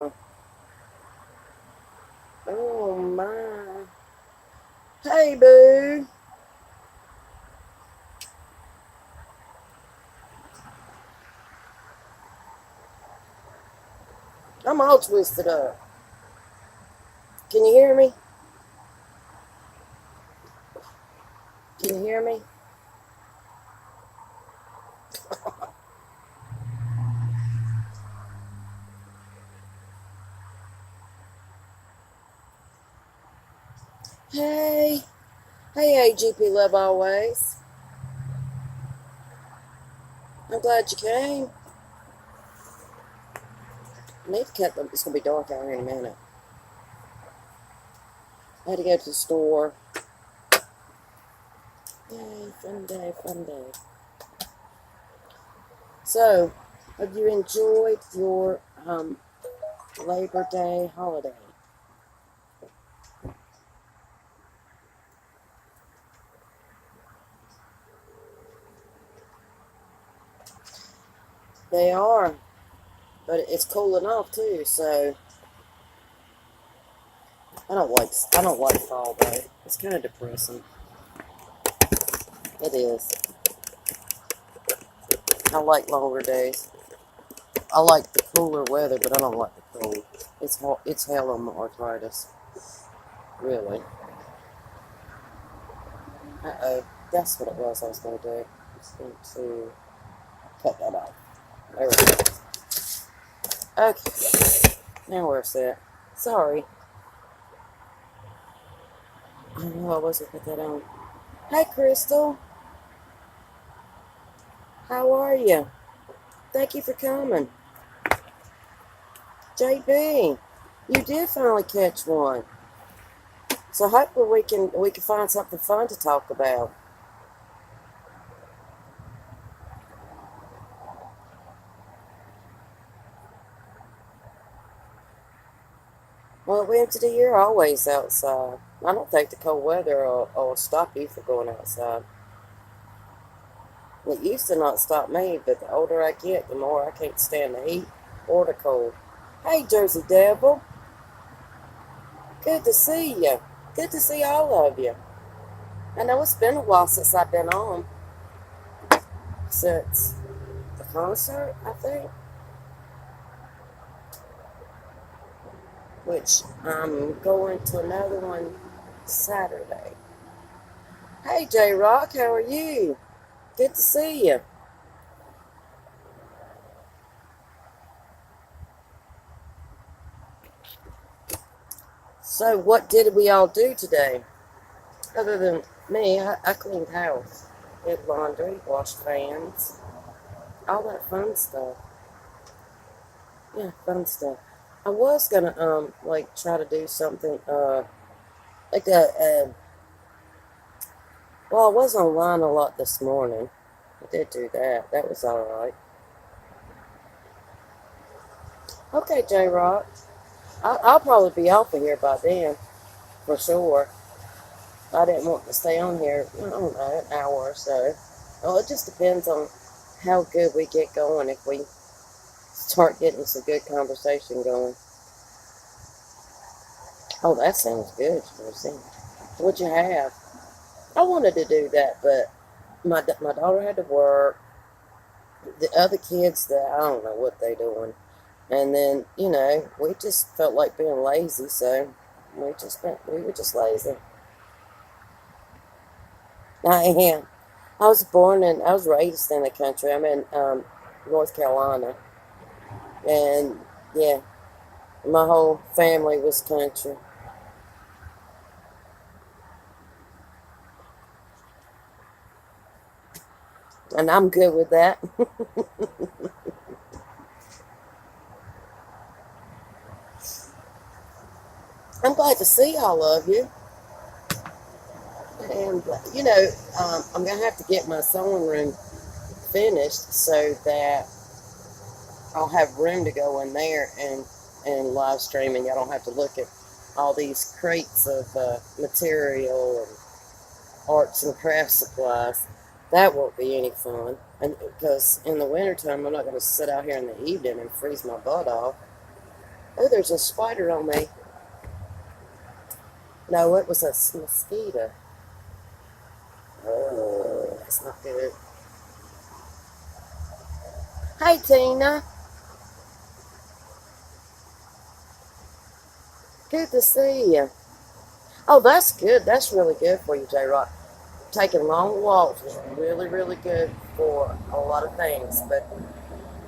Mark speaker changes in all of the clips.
Speaker 1: Oh my. Hey, boo. I'm all twisted up. Can you hear me? Can you hear me? Hey. Hey, AGP Love Always. I'm glad you came. I need to cut them. It's going to be dark out here in a minute. I had to go to the store. Yay, fun day, fun day. So, have you enjoyed your Labor Day holiday? They are, but it's cooling off too. So I don't like fall though. It's kind of depressing. It is. I like longer days. I like the cooler weather, but I don't like the cold. It's hell on my arthritis. Really. Uh-oh. That's what it was I was going to do. I was going to cut that off. There we go. Okay. Now where's that? Sorry. I know I wasn't put that on. Hey, Crystal. How are you? Thank you for coming. JB, you did finally catch one. So hopefully we can find something fun to talk about. Well, at the end of the year, always outside. I don't think the cold weather will stop you from going outside. It used to not stop me, but the older I get, the more I can't stand the heat or the cold. Hey, Jersey Devil. Good to see you. Good to see all of you. I know it's been a while since I've been on. Since the concert, I think. Which I'm going to another one Saturday. Hey, J Rock, how are you? Good to see you. So, what did we all do today? Other than me, I cleaned house, did laundry, washed fans, all that fun stuff. Yeah, fun stuff. I was gonna like try to do something like that. Well, I was online a lot this morning. I did do that. That was all right. Okay, J Rock. I'll probably be off of here by then for sure. I didn't want to stay on here. I don't know, an hour or so. Well, it just depends on how good we get going. If we start getting some good conversation going. Oh, that sounds good, Lucy. What'd you have? I wanted to do that, but my daughter had to work. The other kids, that I don't know what they doing. And then we just felt like being lazy, so we were just lazy. I am. I was raised in the country. I'm in North Carolina, and yeah, my whole family was country, and I'm good with that. I'm glad to see all of you. And, I'm going to have to get my sewing room finished so that I'll have room to go in there and live stream, and y'all don't have to look at all these crates of material and arts and craft supplies. That won't be any fun. And because in the wintertime, I'm not going to sit out here in the evening and freeze my butt off. Oh, there's a spider on me. No, it was a mosquito. Oh, that's not good. Hey, Tina. Good to see you. Oh, that's good. That's really good for you, J Rock. Taking long walks is really, really good for a lot of things, but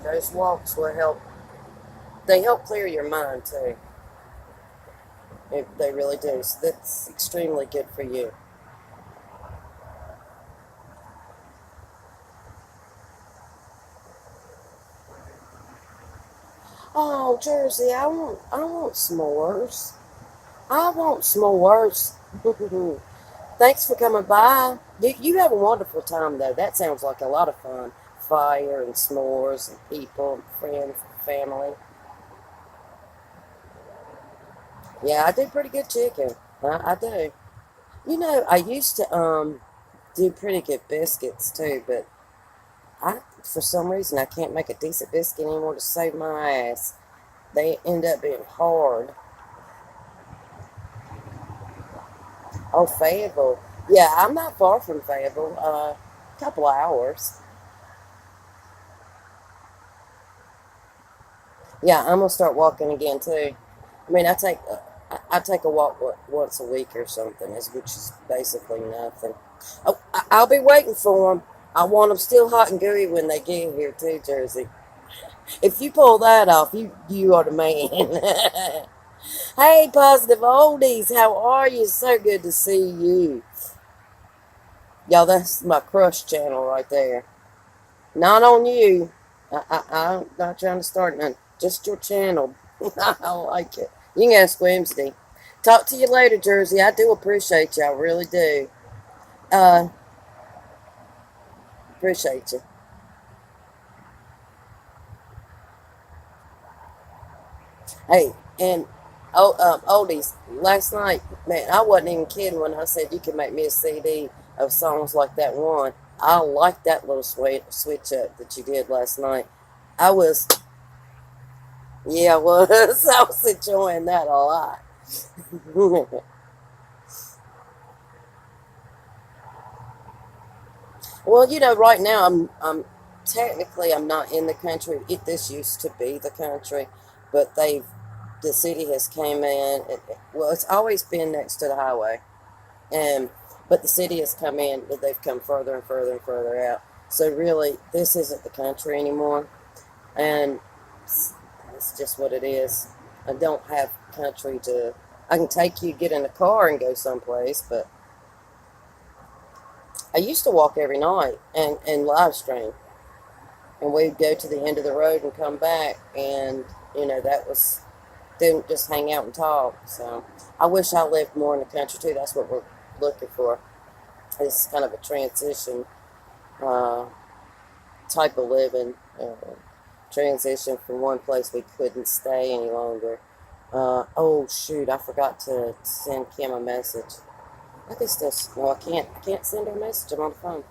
Speaker 1: those walks will help. They help clear your mind too. They really do. So that's extremely good for you. Oh, Jersey, I want s'mores. I want s'mores. Thanks for coming by. You have a wonderful time though. That sounds like a lot of fun. Fire and s'mores and people, and friends, and family. Yeah, I do pretty good chicken. I do. I used to do pretty good biscuits too, but I for some reason I can't make a decent biscuit anymore to save my ass. They end up being hard. Oh, Fayetteville. Yeah, I'm not far from Fayetteville. A couple of hours. Yeah, I'm gonna start walking again too. I mean, I take a walk once a week or something, which is basically nothing. Oh, I'll be waiting for them. I want them still hot and gooey when they get here too, Jersey. If you pull that off, you are the man. Hey, positive oldies, how are you? So good to see you, y'all. That's my crush channel right there. Not on you. I'm not trying to start none. Just your channel. I like it. You can ask Wednesday. Talk to you later, Jersey. I do appreciate you. I really do. Uh, appreciate you. Hey, and oldies. Last night, man, I wasn't even kidding when I said you could make me a CD of songs like that one. I like that little switch up that you did last night. I was, yeah, I was. I was enjoying that a lot. Well, right now I'm technically I'm not in the country. This used to be the country, but the city has came in. Well, it's always been next to the highway, and but the city has come in. But they've come further and further and further out. So really, this isn't the country anymore, and it's just what it is. I don't have country to. I can take you, get in a car, and go someplace, but I used to walk every night and live stream, and we'd go to the end of the road and come back, and that was didn't just hang out and talk. So I wish I lived more in the country too. That's what we're looking for. It's kind of a transition uh, type of living, transition from one place we couldn't stay any longer. Oh shoot! I forgot to send Kim a message. I can still. No, I can't. I can't send her a message. I'm on the phone.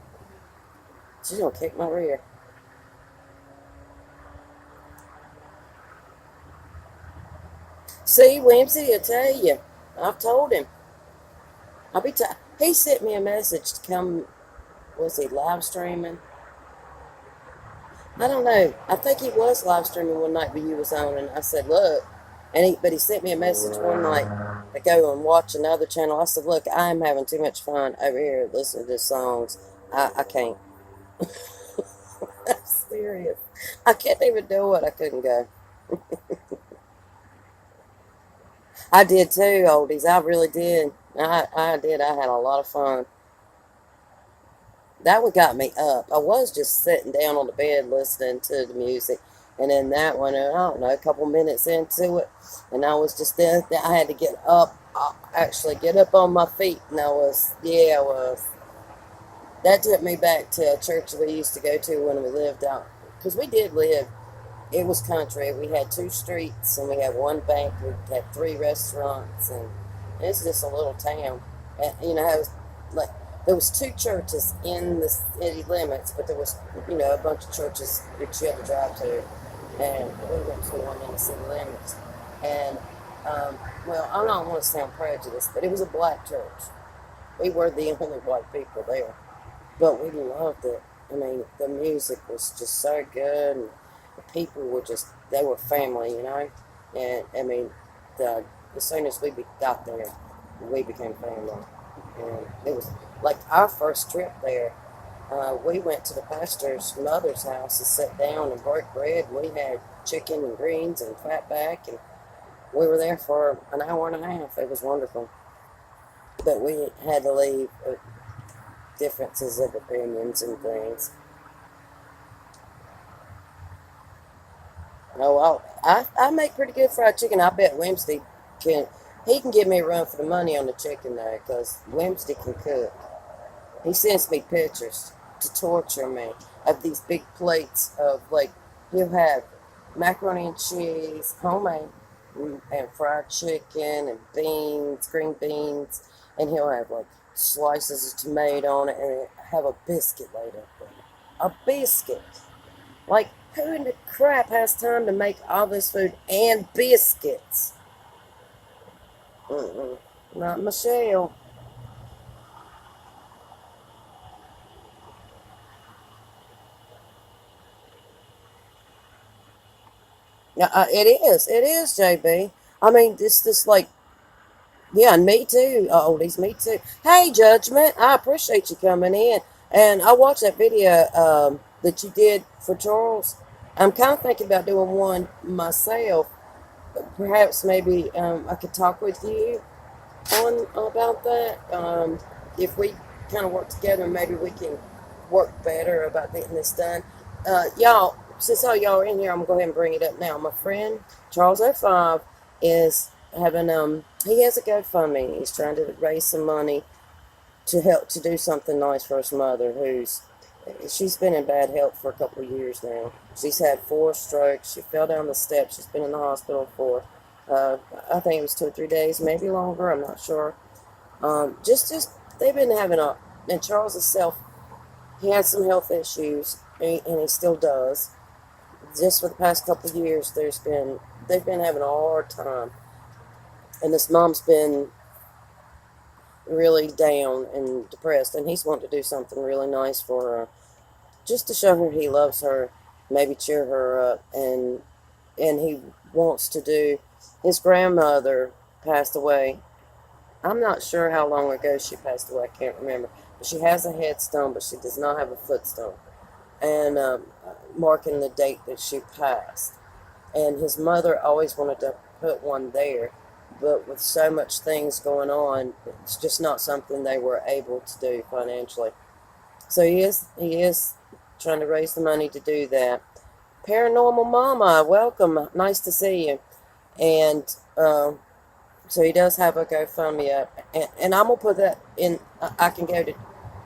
Speaker 1: She's gonna kick my rear. See, Whimsy, I tell you, I've told him. He sent me a message to come. Was he live streaming? I don't know. I think he was live streaming one night when you was on, and I said, look, but he sent me a message one night to go and watch another channel. I said, look, I'm having too much fun over here listening to songs. I can't. I'm serious. I can't even do it. I couldn't go. I did too, oldies. I really did. I did. I had a lot of fun. That one got me up. I was just sitting down on the bed listening to the music, and then that one, I don't know, a couple minutes into it, and I was just there. I had to get up, actually get up on my feet, and yeah, I was. That took me back to a church we used to go to when we lived out, because we did live. It was country. We had two streets, and we had one bank. We had three restaurants, and it's just a little town. And, it was like there was two churches in the city limits, but there was a bunch of churches that you had to drive to, and we went to the one in the city limits. And, um, well, I don't want to sound prejudiced, but it was a black church. We were the only white people there, but we loved it. I mean, the music was just so good, and the people were just, they were family, you know? And, I mean, the, as soon as got there, we became family. And it was like our first trip there. We went to the pastor's mother's house and sat down and broke bread. We had chicken and greens and fatback, and we were there for an hour and a half. It was wonderful. But we had to leave differences of opinions and things. Oh, well, I make pretty good fried chicken. I bet Wednesday can, he can give me a run for the money on the chicken though, because Wednesday can cook. He sends me pictures to torture me of these big plates of, like, he'll have macaroni and cheese, homemade, and fried chicken and beans, green beans, and he'll have like slices of tomato on it and have a biscuit laid up with it. A biscuit. Like, who in the crap has time to make all this food and biscuits? Mm-mm. Not Michelle. Yeah, it is. It is, JB. I mean, this like, yeah, and me too, oldies, me too. Hey, Judgment, I appreciate you coming in. And I watched that video that you did for Charles. I'm kind of thinking about doing one myself. Perhaps maybe I could talk with you on about that. If we kind of work together, maybe we can work better about getting this done. Y'all, since all y'all are in here, I'm gonna go ahead and bring it up now. My friend Charles O5 is having he has a GoFundMe. He's trying to raise some money to help to do something nice for his mother, who's she's been in bad health for a couple of years now. She's had 4 strokes. She fell down the steps. She's been in the hospital for I think it was 2 or 3 days, maybe longer. I'm not sure. Just they've been having a, and Charles himself, he had some health issues, and he still does. Just for the past couple of years, they've been having a hard time, and this mom's been really down and depressed, and he's wanting to do something really nice for her, just to show her he loves her, maybe cheer her up, and he wants to do. His grandmother passed away. I'm not sure how long ago she passed away. I can't remember. But she has a headstone, but she does not have a footstone, and marking the date that she passed. And his mother always wanted to put one there, but with so much things going on, it's just not something they were able to do financially. So he is trying to raise the money to do that. Paranormal Mama, welcome. Nice to see you. And so he does have a GoFundMe up, and I'm gonna put that in. I can go to.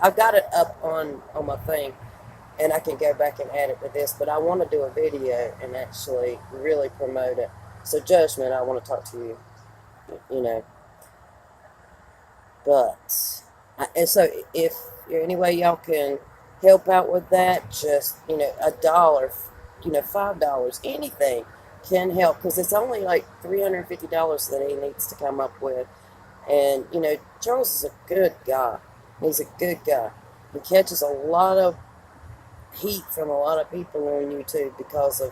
Speaker 1: I've got it up on my thing, and I can go back and add it to this. But I want to do a video and actually really promote it. So Judgment, I want to talk to you. You know, but and so if any way y'all can help out with that, just $1, $5, anything can help, because it's only like $350 that he needs to come up with. And Charles is a good guy. He's a good guy. He catches a lot of heat from a lot of people on YouTube because of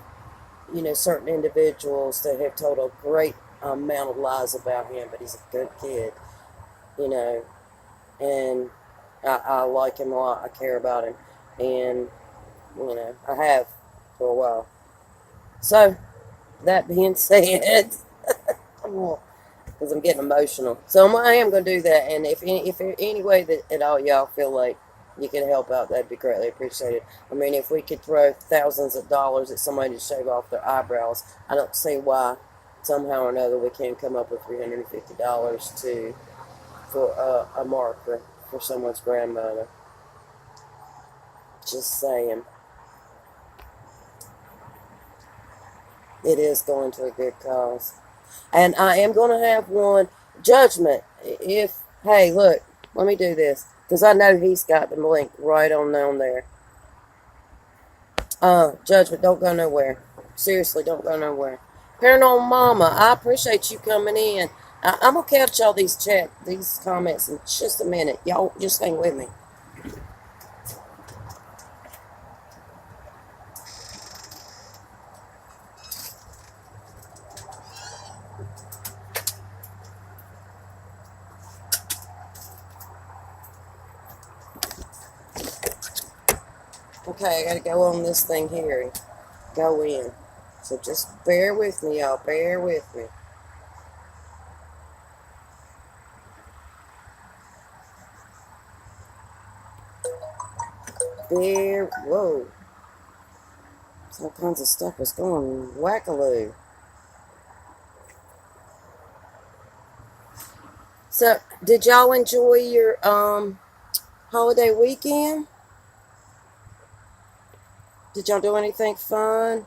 Speaker 1: certain individuals that have told a great amount of lies about him. But he's a good kid, you know, and I like him a lot. I care about him, and I have for a while. So that being said, because I'm getting emotional. So I am going to do that. And if any way that at all y'all feel like you can help out, that'd be greatly appreciated. I mean, if we could throw thousands of dollars at somebody to shave off their eyebrows, I don't see why somehow or another we can't come up with $350 for a marker for someone's grandmother. Just saying. It is going to a good cause. And I am going to have one Judgment. If, hey, look, let me do this, because I know he's got the link right on down there. Judgment, don't go nowhere. Seriously, don't go nowhere. Paranormal Mama, I appreciate you coming in. I'm gonna catch all these comments in just a minute. Y'all just hang with me. Okay, I gotta go on this thing here and go in. So just bear with me, y'all. Bear with me. Whoa. All kinds of stuff was going wackaloo. So, did y'all enjoy your holiday weekend? Did y'all do anything fun?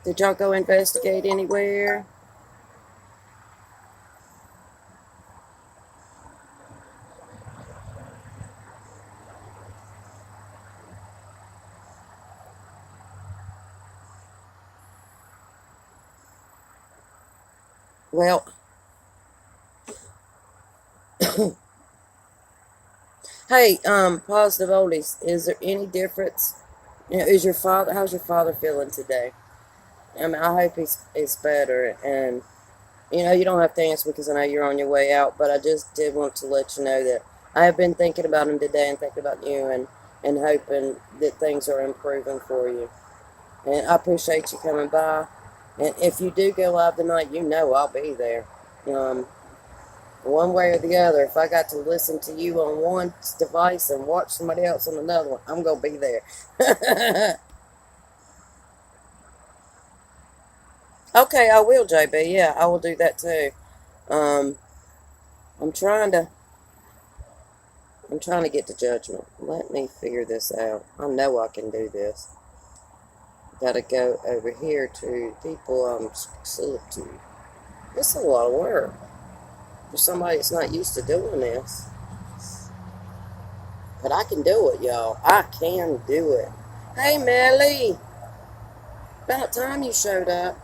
Speaker 1: Did y'all go investigate anywhere? Well, hey, positive oldies, is there any difference? You know, how's your father feeling today? I mean, I hope he's better, and you don't have to answer because I know you're on your way out, but I just did want to let you know that I have been thinking about him today and thinking about you and hoping that things are improving for you. And I appreciate you coming by. And if you do go live tonight, I'll be there. Um, one way or the other, if I got to listen to you on one device and watch somebody else on another one, I'm going to be there. Okay, I will, JB. Yeah, I will do that too. Um, I'm trying to I'm trying to get to judgment. Let me figure this out. I know I can do this. Gotta go over here to people I'm exclusive to. It's a lot of work for somebody that's not used to doing this. But I can do it, y'all. I can do it. Hey, Melly. About time you showed up.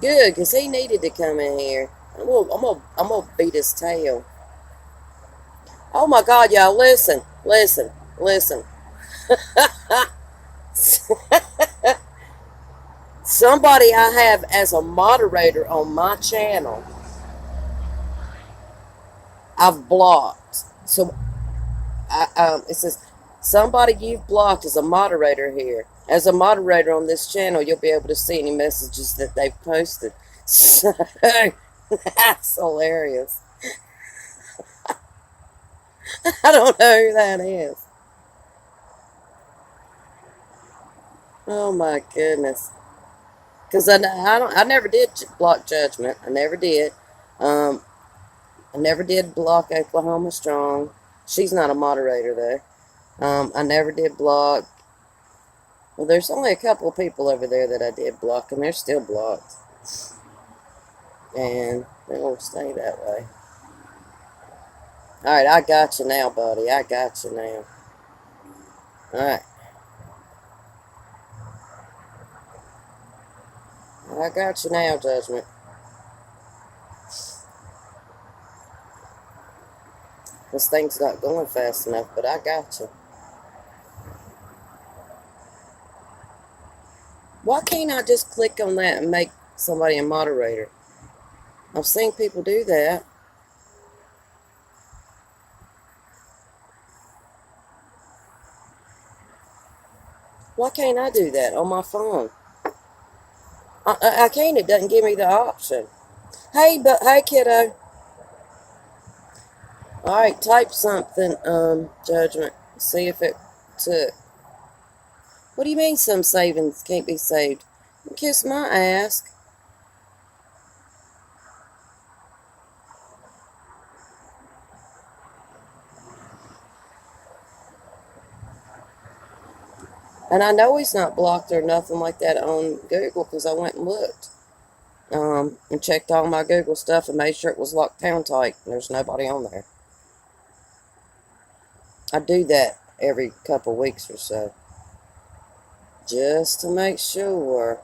Speaker 1: Good, because he needed to come in here. I'm gonna beat his tail. Oh my God, y'all, listen, listen, listen. Somebody I have as a moderator on my channel, I've blocked. So it says, somebody you've blocked as a moderator here. As a moderator on this channel, you'll be able to see any messages that they've posted. So, that's hilarious. I don't know who that is. Oh my goodness. Because I never did block Judgment. I never did. Um, I never did block Oklahoma Strong. She's not a moderator though. I never did block. Well, there's only a couple of people over there that I did block, and they're still blocked. And they'll stay that way. Alright, I got you now, buddy. I got you now. Alright. I got you now, Judgment. This thing's not going fast enough, but I got you. Why can't I just click on that and make somebody a moderator? I've seen people do that. Why can't I do that on my phone? I can't. It doesn't give me the option. Hey, kiddo. All right, type something. Judgment. See if it took. What do you mean some savings can't be saved? Kiss my ass. And I know he's not blocked or nothing like that on Google because I went and looked. And checked all my Google stuff and made sure it was locked down tight. There's nobody on there. I do that every couple weeks or so. Just to make sure.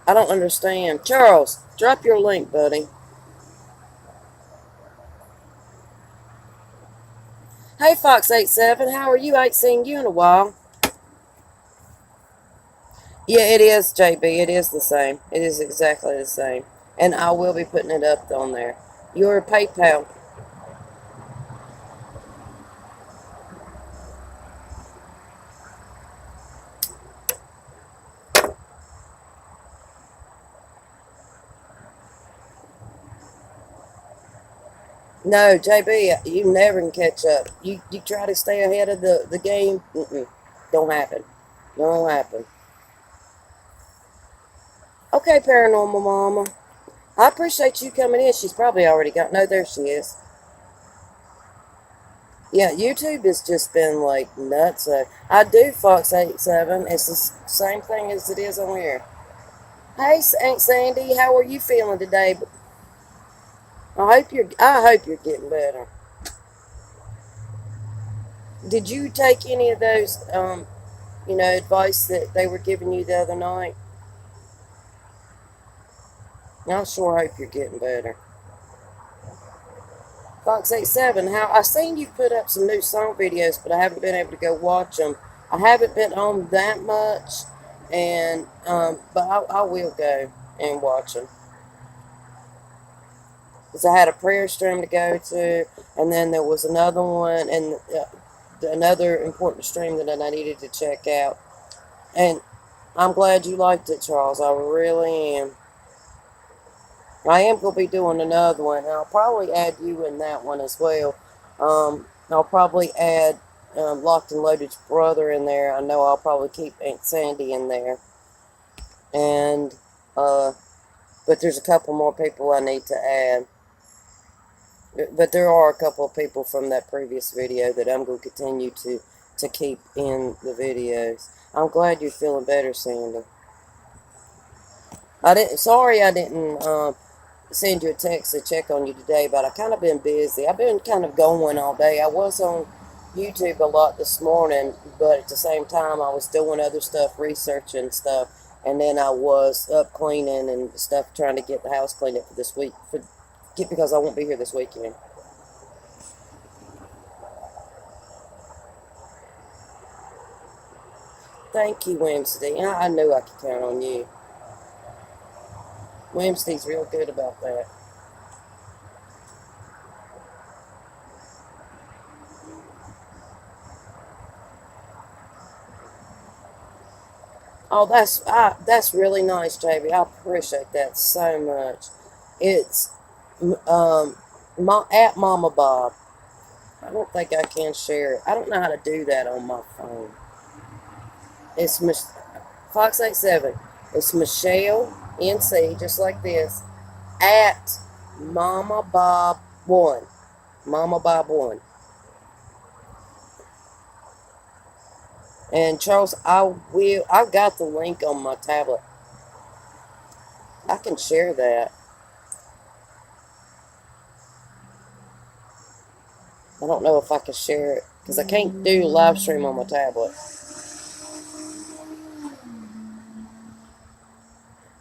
Speaker 1: I don't understand. Charles, drop your link, buddy. Hey, Fox87, how are you? I ain't seen you in a while. Yeah, it is, JB. It is the same. It is exactly the same. And I will be putting it up on there. Your PayPal. No, JB, you never can catch up. You try to stay ahead of the game. Don't happen. Don't happen. Okay, Paranormal Mama. I appreciate you coming in. She's probably already got. No, there she is. Yeah, YouTube has just been like nuts. I do Fox87. It's the same thing as it is on here. Hey, Aunt Sandy, how are you feeling today? I hope you're getting better. Did you take any of those advice that they were giving you the other night? I sure hope you're getting better. Fox87, how I seen you put up some new song videos, but I haven't been able to go watch them. I haven't been on that much, and but I will go and watch them because I had a prayer stream to go to, and then there was another one and another important stream that I needed to check out. And I'm glad you liked it, Charles. I really am. I am going to be doing another one. And I'll probably add you in that one as well. I'll probably add Locked and Loaded's brother in there. I know I'll probably keep Aunt Sandy in there. And, but there's a couple more people I need to add. But there are a couple of people from that previous video that I'm going to continue to keep in the videos. I'm glad you're feeling better, Sandy. Sorry I didn't send you a text to check on you today, but I kind of been busy. I've been kind of going all day. I was on YouTube a lot this morning, but at the same time I was doing other stuff, researching stuff, and then I was up cleaning and stuff, trying to get the house cleaned up for this week, because I won't be here this weekend. Thank you, Wednesday. I knew I could count on you. Wednesday's real good about that. Oh, that's really nice, JB. I appreciate that so much. It's at Mama Bob. I don't think I can share it. I don't know how to do that on my phone. It's Fox87. It's Michelle NC, just like this, at Mama Bob 1. Mama Bob 1. And Charles, I've got the link on my tablet. I can share that. I don't know if I can share it because I can't do live stream on my tablet.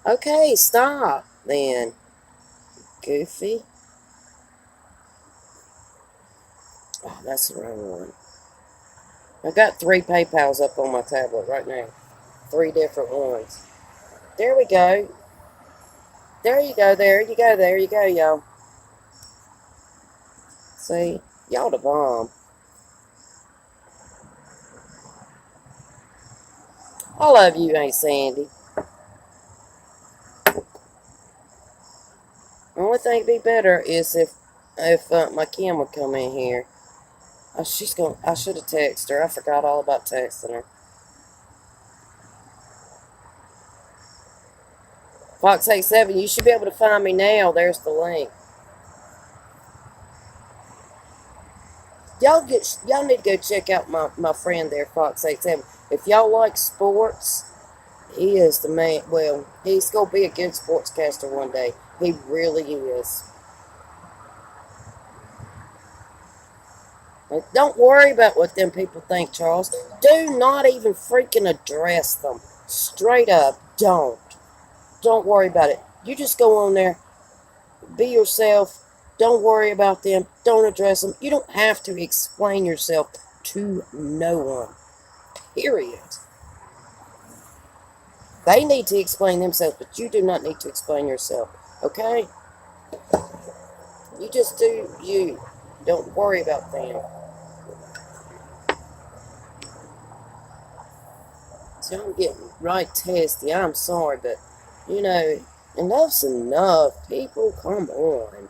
Speaker 1: Okay, stop then. Goofy. Oh, that's the wrong one. I got 3 PayPals up on my tablet right now. 3 different ones. There we go. There you go, there you go, there you go, y'all. See? Y'all the bomb. I love you, Aunt Sandy. Only thing would be better is if my Kim would come in here. I should have texted her. I forgot all about texting her. Fox87, you should be able to find me now. There's the link. Y'all need to go check out my friend there, Fox87. If y'all like sports, he is the man. Well, he's gonna be a good sportscaster one day. He really is. Don't worry about what them people think, Charles. Do not even freaking address them. Straight up, don't. Don't worry about it. You just go on there, be yourself. Don't worry about them. Don't address them. You don't have to explain yourself to no one. Period. They need to explain themselves, but you do not need to explain yourself. Okay? You just do you. Don't worry about them. So I'm getting right testy. I'm sorry, but you know, enough's enough. People, come on.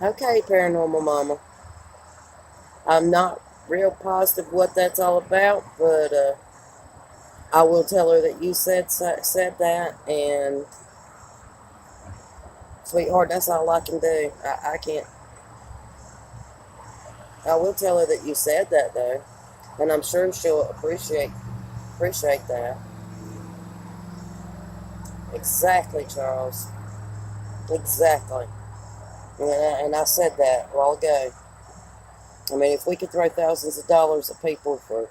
Speaker 1: Okay, paranormal mama. I'm not real positive what that's all about, but I will tell her that you said that, and sweetheart, that's all I can do. I can't. I will tell her that you said that though, and I'm sure she'll appreciate that. Exactly, Charles. Exactly. And I said that a while ago. I mean, if we could throw thousands of dollars at people for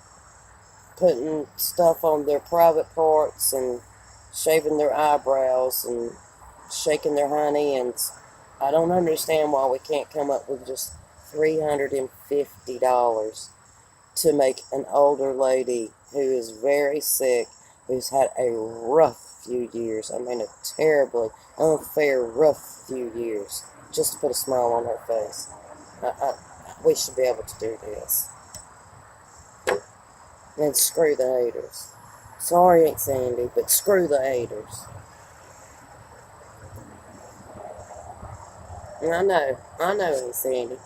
Speaker 1: putting stuff on their private parts and shaving their eyebrows and shaking their honey, and I don't understand why we can't come up with just $350 to make an older lady who is very sick, who's had a rough few years. I mean, a terribly unfair, rough few years, just to put a smile on her face. We should be able to do this. And screw the haters. Sorry, Aunt Sandy, but screw the haters. And I know, Aunt Sandy.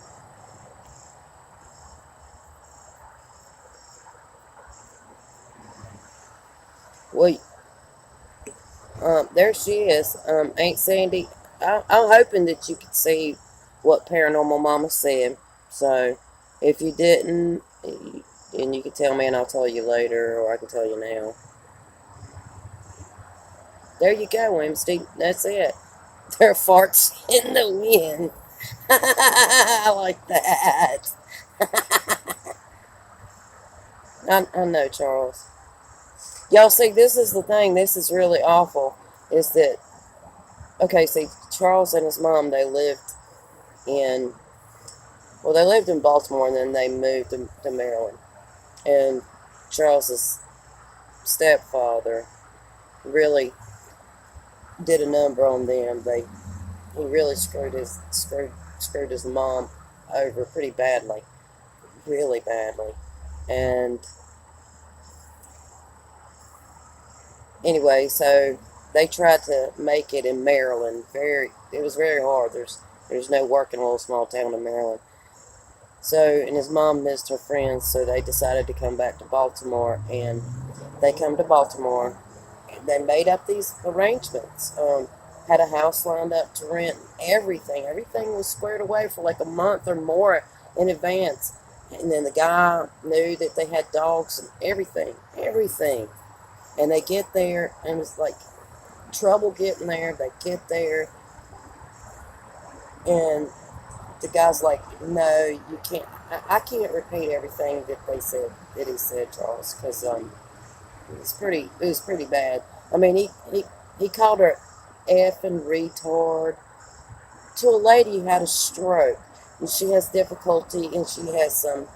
Speaker 1: Well, there she is, Aunt Sandy. I'm hoping that you could see what Paranormal Mama said. So, if you didn't, and you can tell me, and I'll tell you later, or I can tell you now. There you go, Wednesday. That's it. There are farts in the wind. I like that. I know, Charles. Y'all see, this is the thing. This is really awful. Is that okay? See, Charles and his mom, in they lived in Baltimore, and then they moved to Maryland. And Charles's stepfather really did a number on them. He really screwed his mom over pretty badly, really badly. And anyway, so they tried to make it in Maryland. It was very hard. There's no work in a little small town in Maryland. So, and his mom missed her friends, so they decided to come back to Baltimore, and they come to Baltimore. And they made up these arrangements. Had a house lined up to rent. Everything was squared away for like a month or more in advance. And then the guy knew that they had dogs and everything. And they get there, and it's like trouble getting there. They get there, and the guy's like, "No, you can't. I can't repeat everything that he said, Charles, because it was pretty bad. I mean, he called her effing retard to a lady who had a stroke, and she has difficulty, and she has some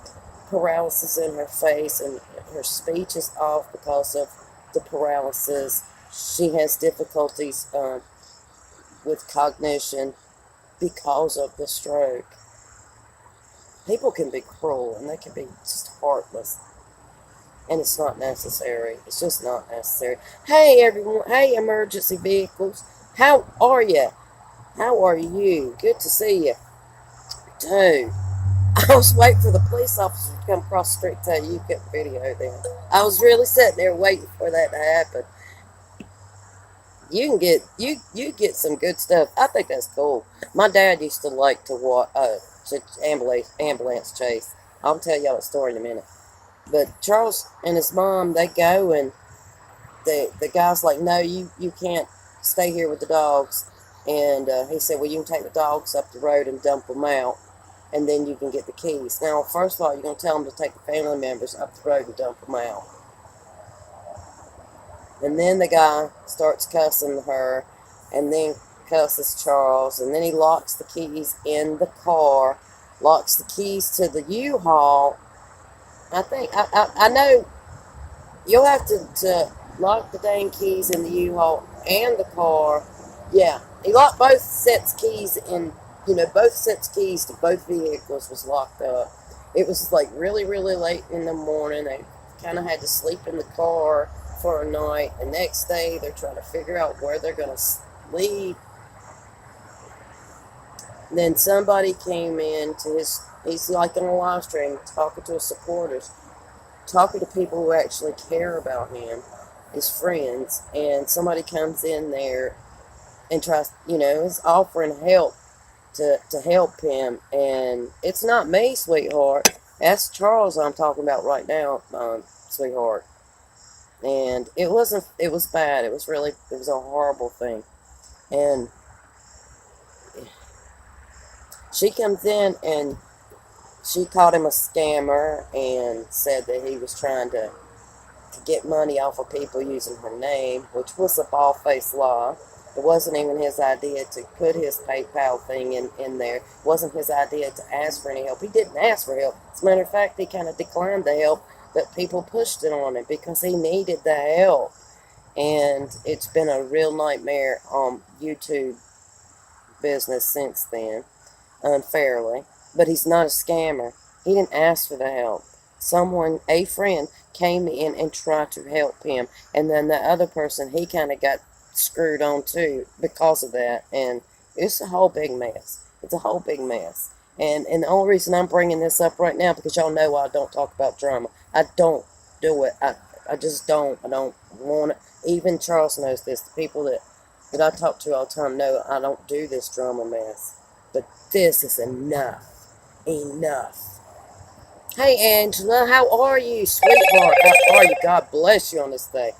Speaker 1: paralysis in her face, and her speech is off because of the paralysis. She has difficulties with cognition because of the stroke. People can be cruel, and they can be just heartless, and it's not necessary. It's just not necessary. Hey, everyone. Hey, emergency vehicles. How are you? How are you? Good to see you. Dude, I was waiting for the police officer to come across the street to tell you kept video then. I was really sitting there waiting for that to happen. You get some good stuff. I think that's cool. My dad used to like to watch ambulance chase. I'll tell y'all a story in a minute. But Charles and his mom, they go, and the guy's like, no, you can't stay here with the dogs. And he said, well, you can take the dogs up the road and dump them out, and then you can get the keys. Now, first of all, you're going to tell them to take the family members up the road and dump them out. And then the guy starts cussing her, and then cusses Charles, and then he locks the keys in the car, locks the keys to the U-Haul. I know you'll have to lock the dang keys in the U-Haul and the car. Yeah, he locked both sets keys in, both sets keys to both vehicles was locked up. It was like really, really late in the morning. They kind of had to sleep in the car for a night. The next day, they're trying to figure out where they're going to sleep. And then somebody came in to he's like on a live stream talking to his supporters, talking to people who actually care about him, his friends, and somebody comes in there and tries, is offering help to help him, and it's not me, sweetheart. That's Charles I'm talking about right now, sweetheart. And it was bad. It was a horrible thing. And she comes in and she called him a scammer and said that he was trying to get money off of people using her name, which was a bald-faced lie. It wasn't even his idea to put his PayPal thing in there. It wasn't his idea to ask for any help. He didn't ask for help. As a matter of fact, he kind of declined the help, but people pushed it on him because he needed the help. And it's been a real nightmare on YouTube business since then, unfairly. But he's not a scammer. He didn't ask for the help. A friend, came in and tried to help him. And then the other person, he kind of got screwed on too because of that. And it's a whole big mess. It's a whole big mess. And the only reason I'm bringing this up right now, because y'all know I don't talk about drama. I don't do it. I just don't. I don't want it. Even Charles knows this. The people that I talk to all the time know I don't do this drama mess. But this is enough. Enough. Hey, Angela, how are you, sweetheart? How are you? God bless you on this day.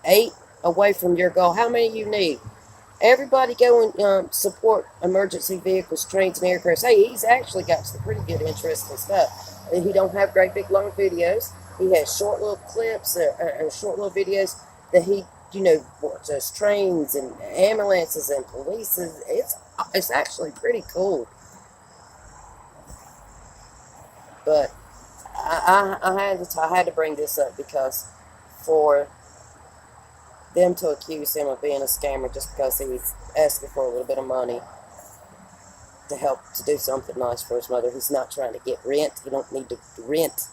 Speaker 1: 8 away from your goal. How many you need? Everybody go and support emergency vehicles, trains, and aircrafts. Hey, he's actually got some pretty good, interesting stuff. He don't have great big long videos. He has short little clips or short little videos that he, does trains and ambulances and polices. It's actually pretty cool. But I had to bring this up because for them to accuse him of being a scammer just because he was asking for a little bit of money to help to do something nice for his mother. He's not trying to get rent. He don't need to rent.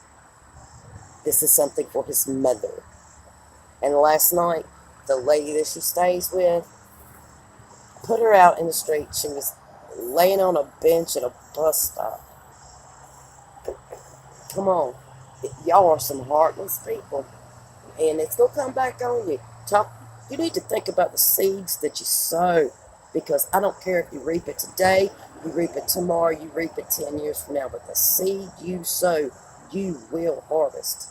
Speaker 1: This is something for his mother. And last night, the lady that she stays with put her out in the street. She was laying on a bench at a bus stop. Come on. Y'all are some heartless people. And it's going to come back on you. You need to think about the seeds that you sow. Because I don't care if you reap it today, you reap it tomorrow, you reap it 10 years from now. But the seed you sow, you will harvest.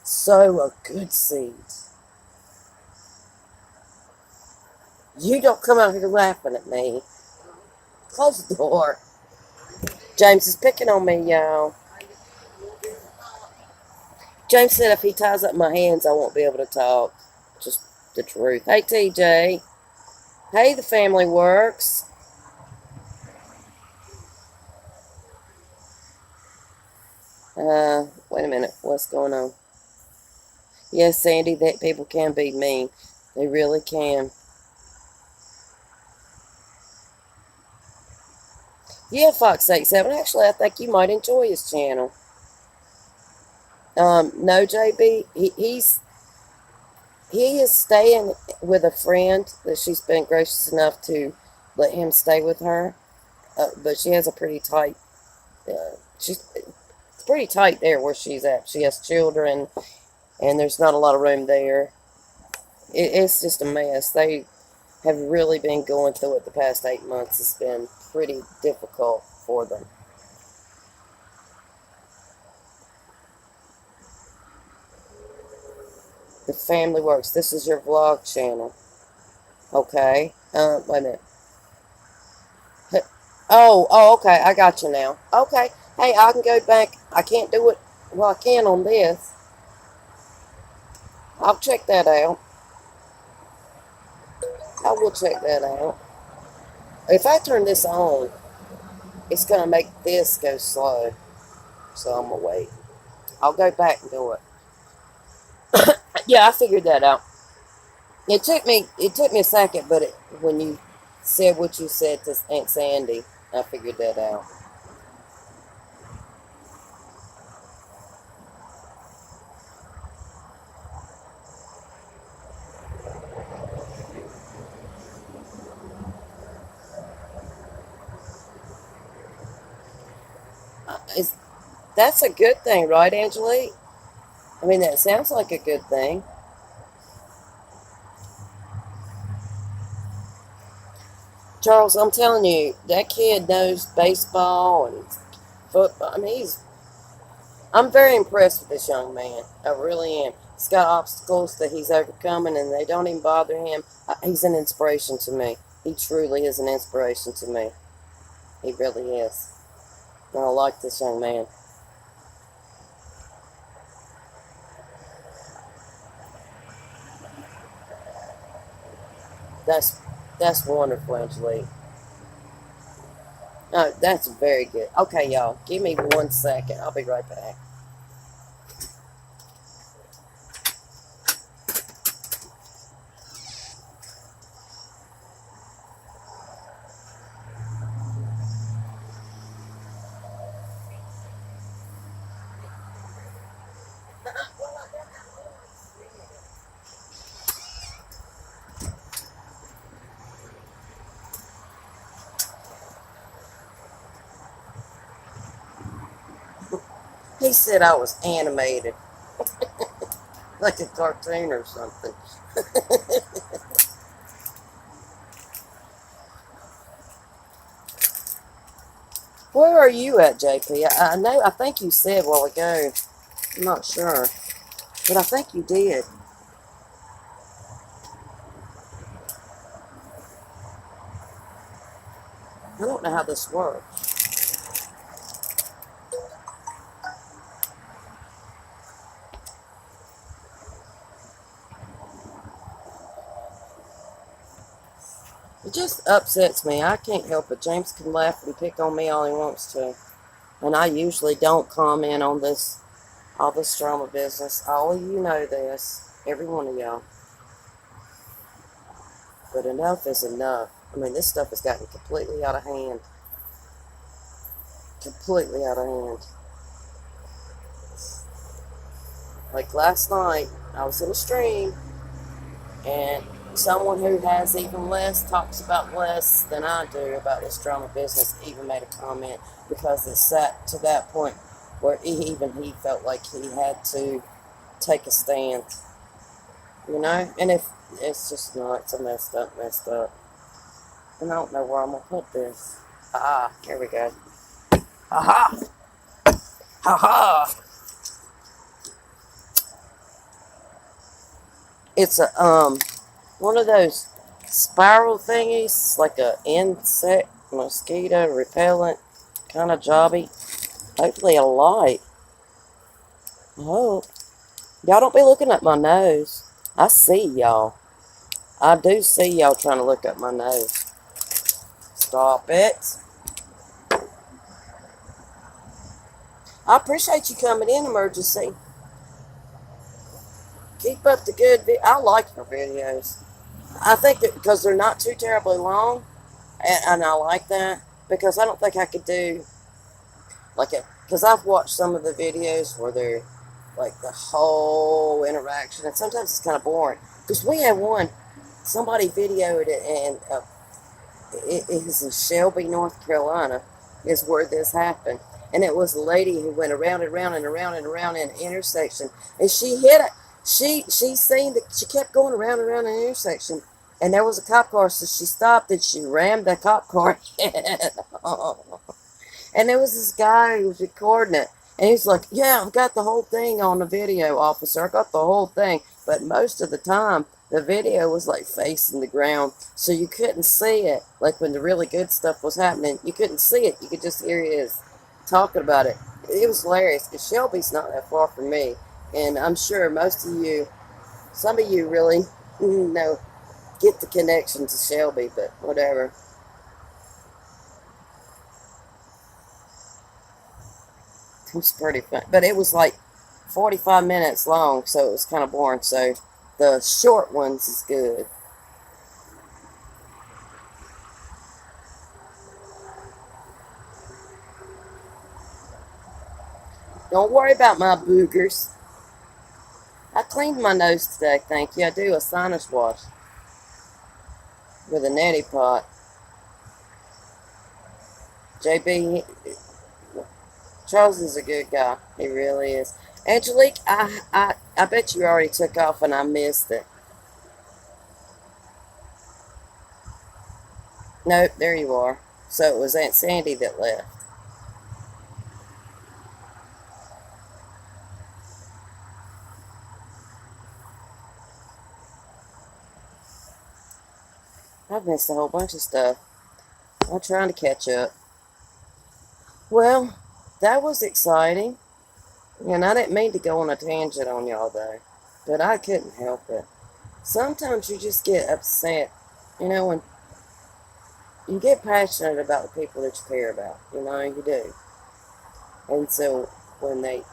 Speaker 1: Sow a good seed. You don't come out here laughing at me. Close the door. James is picking on me, y'all. James said if he ties up my hands, I won't be able to talk. Just the truth. Hey, TJ. Hey, the family works. Wait a minute. What's going on? Yes, Sandy, that people can be mean. They really can. Yeah, Fox87. Actually, I think you might enjoy his channel. No, JB, he is staying with a friend that she's been gracious enough to let him stay with her. But she has a pretty tight. It's pretty tight there where she's at. She has children, and there's not a lot of room there. It's just a mess. They have really been going through it the past 8 months. It's been pretty difficult for them. The family works. This is your vlog channel. Okay. Wait a minute. Oh, okay. I got you now. Okay. Hey, I can go back. I can't do it. Well, I can on this. I'll check that out. I will check that out. If I turn this on, it's going to make this go slow. So I'm going to wait. I'll go back and do it. Yeah, I figured that out. It took me a second, but when you said what you said to Aunt Sandy, I figured that out. Is That's a good thing, right, Angelique? I mean, that sounds like a good thing. Charles, I'm telling you, that kid knows baseball and football. I mean, I'm very impressed with this young man. I really am. He's got obstacles that he's overcoming, and they don't even bother him. He's an inspiration to me. He truly is an inspiration to me. He really is. And I like this young man. That's that's wonderful, Angelique. Oh, that's very good. Okay, y'all, give me 1 second. I'll be right back. He said I was animated, like a cartoon or something. Where are you at, JP? I know. I think you said a while ago. I'm not sure, but I think you did. I don't know how this works. It just upsets me. I can't help it. James can laugh and pick on me all he wants to, and I usually don't comment on all this drama business. All of you know this, every one of y'all. But enough is enough. I mean, this stuff has gotten completely out of hand. Completely out of hand. Like last night, I was in a stream, and someone who has even less talks about less than I do about this drama business even made a comment because it sat to that point where he felt like he had to take a stand, And if it's just not, it's a messed up, and I don't know where I'm gonna put this. Here we go. Ha ha. It's a one of those spiral thingies, like a insect mosquito repellent kind of jobby. Hopefully a light. I hope. Y'all don't be looking at my nose. I see y'all. I do see y'all trying to look up my nose. Stop it. I appreciate you coming in, Emergency. Keep up the good I like your videos. I think that because they're not too terribly long, and I like that, because I don't think I could do because I've watched some of the videos where they're like the whole interaction, and sometimes it's kind of boring. Because we had one, somebody videoed it, and it is in Shelby, North Carolina, is where this happened. And it was a lady who went around and around and around and around in an intersection, and she hit it. She seen that she kept going around and around an intersection, and there was a cop car, so she stopped and she rammed the cop car. And there was this guy who was recording it, and he's like, "Yeah, I've got the whole thing on the video, officer. I got the whole thing." but most of the time the video was like facing the ground, so you couldn't see it. Like when the really good stuff was happening, you couldn't see it. You could just hear his talking about it. It was hilarious because Shelby's not that far from me, and I'm sure most of you, some of you really know, get the connection to Shelby, but whatever. It was pretty fun, but it was like 45 minutes long, so it was kind of boring. So the short ones is good. Don't worry about my boogers. I cleaned my nose today, thank you. I do a sinus wash with a neti pot. JB, Charles is a good guy. He really is. Angelique, I bet you already took off and I missed it. Nope, there you are. So it was Aunt Sandy that left. I've missed a whole bunch of stuff. I'm trying to catch up. Well, that was exciting. And I didn't mean to go on a tangent on y'all, though. But I couldn't help it. Sometimes you just get upset. You know, when you get passionate about the people that you care about. You know, you do. And so when they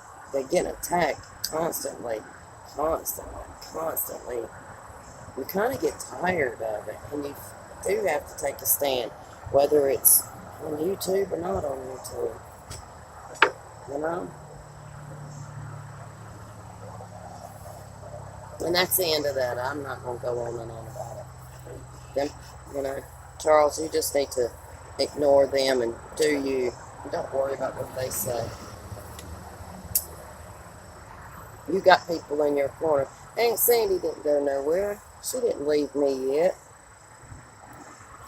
Speaker 1: get attacked constantly, you kind of get tired of it. And you do have to take a stand. Whether it's on YouTube or not on YouTube. You know? And that's the end of that. I'm not going to go on and on about it. Them, you know, Charles, you just need to ignore them and do you. Don't worry about what they say. You got people in your corner. Aunt Sandy didn't go nowhere. She didn't leave me yet.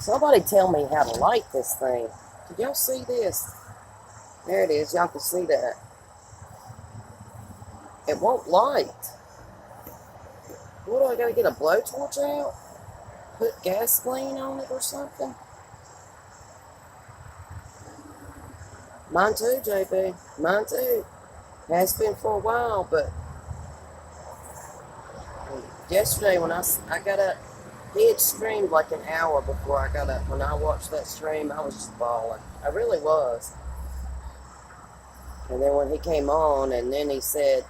Speaker 1: Somebody tell me how to light this thing. Did y'all see this? There it is. Y'all can see that. It won't light. What do I got to get a blowtorch out? Put gasoline on it or something? Mine too, JB. Mine too. Has been for a while, but yesterday when I got up, he had streamed like an hour before I got up. When I watched that stream, I was just bawling. I really was. And then when he came on, and then he said,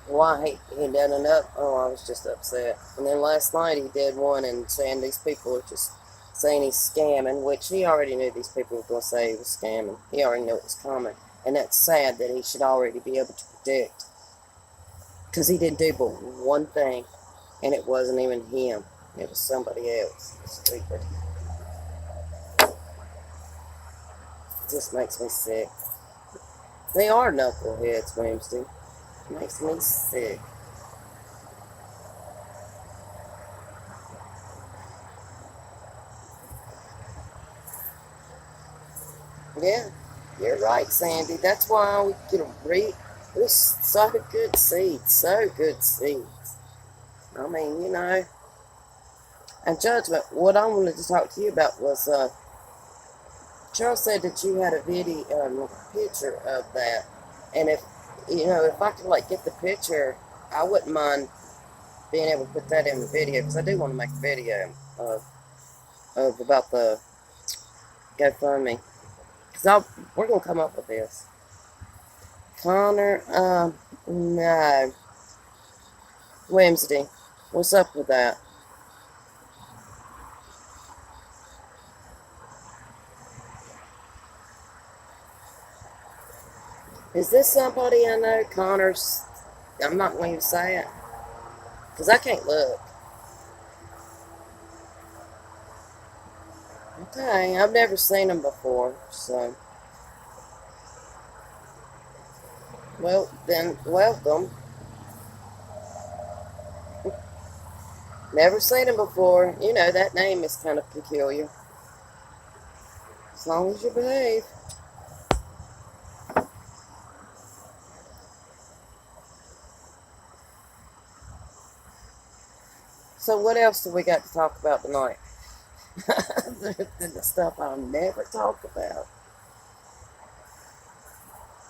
Speaker 1: why he done it up, oh, I was just upset. And then last night he did one and saying these people are just saying he's scamming, which he already knew these people were going to say he was scamming. He already knew it was coming. And that's sad that he should already be able to predict. Because he didn't do but one thing, and it wasn't even him. It was somebody else. Stupid. It just makes me sick. They are knuckleheads, Wednesday. It makes me sick. Yeah, you're right, Sandy. That's why we get a read. It was so good seeds. So good seeds. I mean, you know. And Judgment, what I wanted to talk to you about was, Charles said that you had a video, picture of that. And if, you know, if I could, like, get the picture, I wouldn't mind being able to put that in the video. Because I do want to make a video of about the GoFundMe. Because we're going to come up with this. Connor, no. Wednesday. What's up with that? Is this somebody I know? Connor's, I'm not going to say it. Because I can't look. Okay, I've never seen him before, so. Well, then, welcome. Never seen him before. You know, that name is kind of peculiar. As long as you behave. So what else do we got to talk about tonight? The stuff I'll never talk about.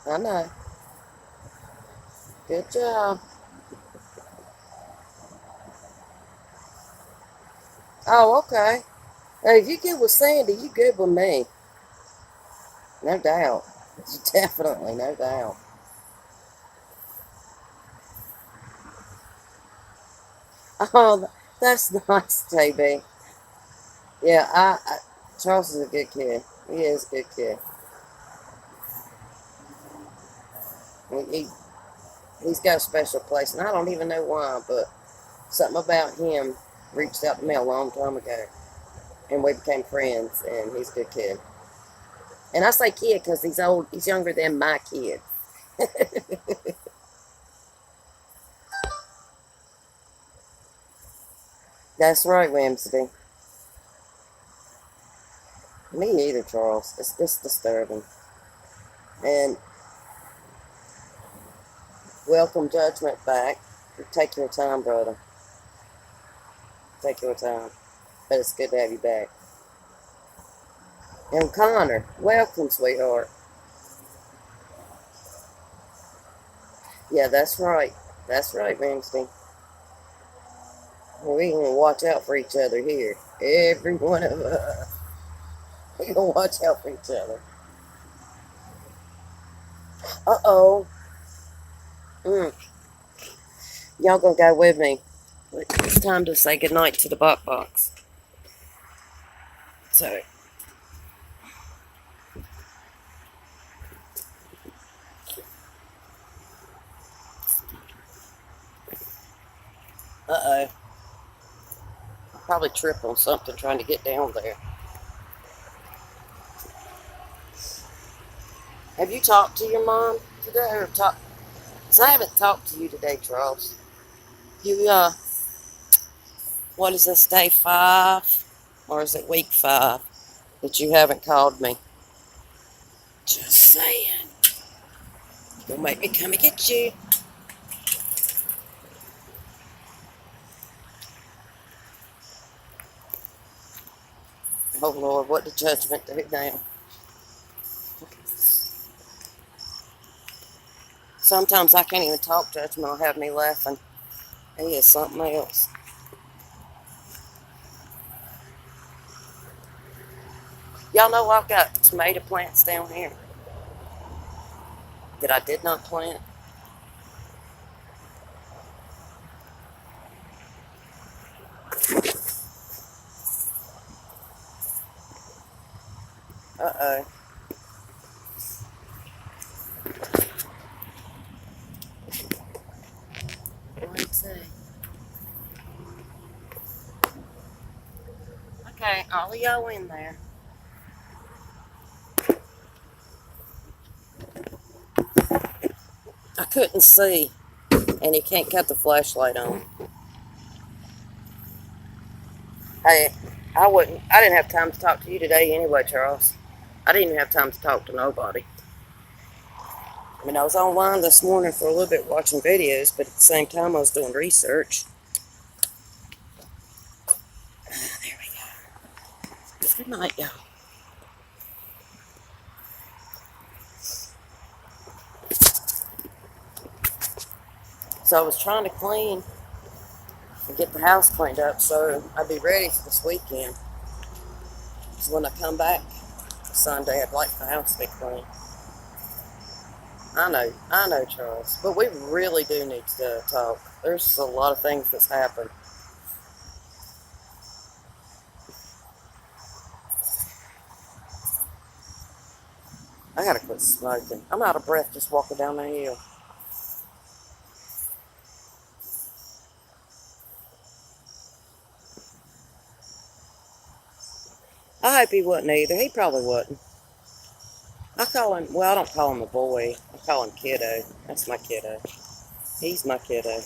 Speaker 1: I know. Good job. Oh, okay. Hey, if you good with Sandy, you good with me. No doubt. Definitely, no doubt. Oh, that's nice, JB. Yeah, Charles is a good kid. He is a good kid. He, he's got a special place, and I don't even know why, but something about him reached out to me a long time ago, and we became friends, and he's a good kid. And I say kid because he's old. He's younger than my kid. That's right, Wednesday. Me either, Charles. It's disturbing. And welcome Judgment back. Take your time, brother. Take your time. But it's good to have you back. And Connor, welcome, sweetheart. Yeah, that's right. That's right, Wednesday. We gonna watch out for each other here. Every one of us. We gonna watch out for each other. Uh-oh. Mm. Y'all gonna go with me. It's time to say goodnight to the butt box. So, uh-oh. I'll probably trip on something trying to get down there. Have you talked to your mom today, or talked? Cause I haven't talked to you today, Charles. You, what is this, day 5? Or is it week 5 that you haven't called me? Just saying. You'll make me come and get you. Oh, Lord, what did Judgment do now? Sometimes I can't even talk. Judgment will have me laughing. He is something else. Y'all know I've got tomato plants down here that I did not plant. Uh-oh. Let's see. Okay, all of y'all in there. I couldn't see, and you can't cut the flashlight on. Hey, I didn't have time to talk to you today anyway, Charles. I didn't even have time to talk to nobody. I mean, I was online this morning for a little bit watching videos, but at the same time I was doing research. There we go. Good night, y'all. So I was trying to clean and get the house cleaned up so I'd be ready for this weekend. So when I come back Sunday, I'd like the house to be clean. I know, Charles. But we really do need to talk. There's a lot of things that's happened. I gotta quit smoking. I'm out of breath just walking down the hill. I hope he wasn't either. He probably wasn't. I call him, well, I don't call him a boy. I call him kiddo. That's my kiddo. He's my kiddo.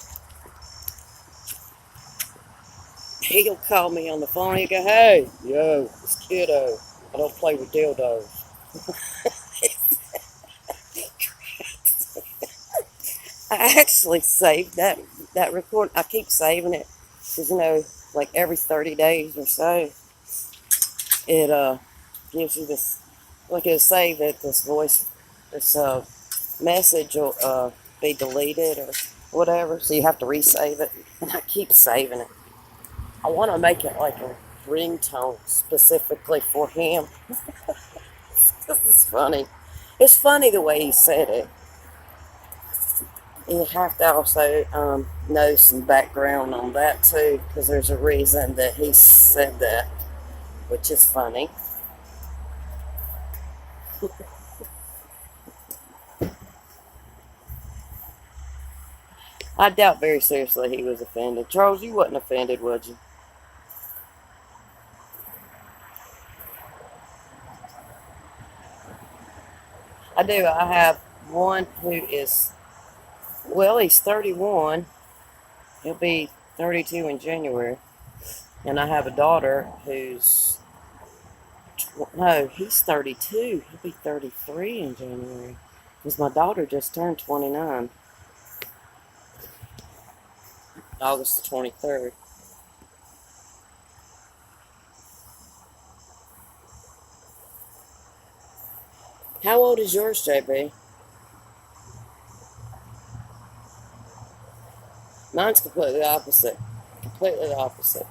Speaker 1: He'll call me on the phone. He'll go, hey, yo, it's kiddo. I don't play with dildos. I actually saved that record. I keep saving it Because, like every 30 days or so, it gives you this, like it'll say that this message will be deleted or whatever, so you have to resave it. And I keep saving it. I want to make it like a ringtone specifically for him. This is funny. It's funny the way he said it. You have to also know some background on that too, because there's a reason that he said that, which is funny. I doubt very seriously he was offended. Charles, you wasn't offended, would you? I do. I have one who is, well, he's 31. He'll be 32 in January. And I have a daughter who's, no, he's 32. He'll be 33 in January. Because my daughter just turned 29, August the 23rd. How old is yours, JB? Mine's completely opposite. Completely the opposite.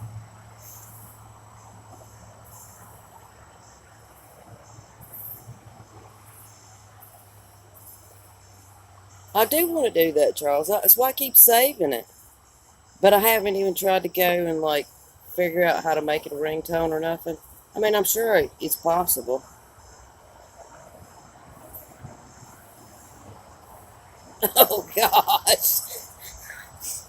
Speaker 1: I do want to do that, Charles. That's why I keep saving it. But I haven't even tried to go and like figure out how to make it a ringtone or nothing. I mean, I'm sure it's possible. Oh gosh,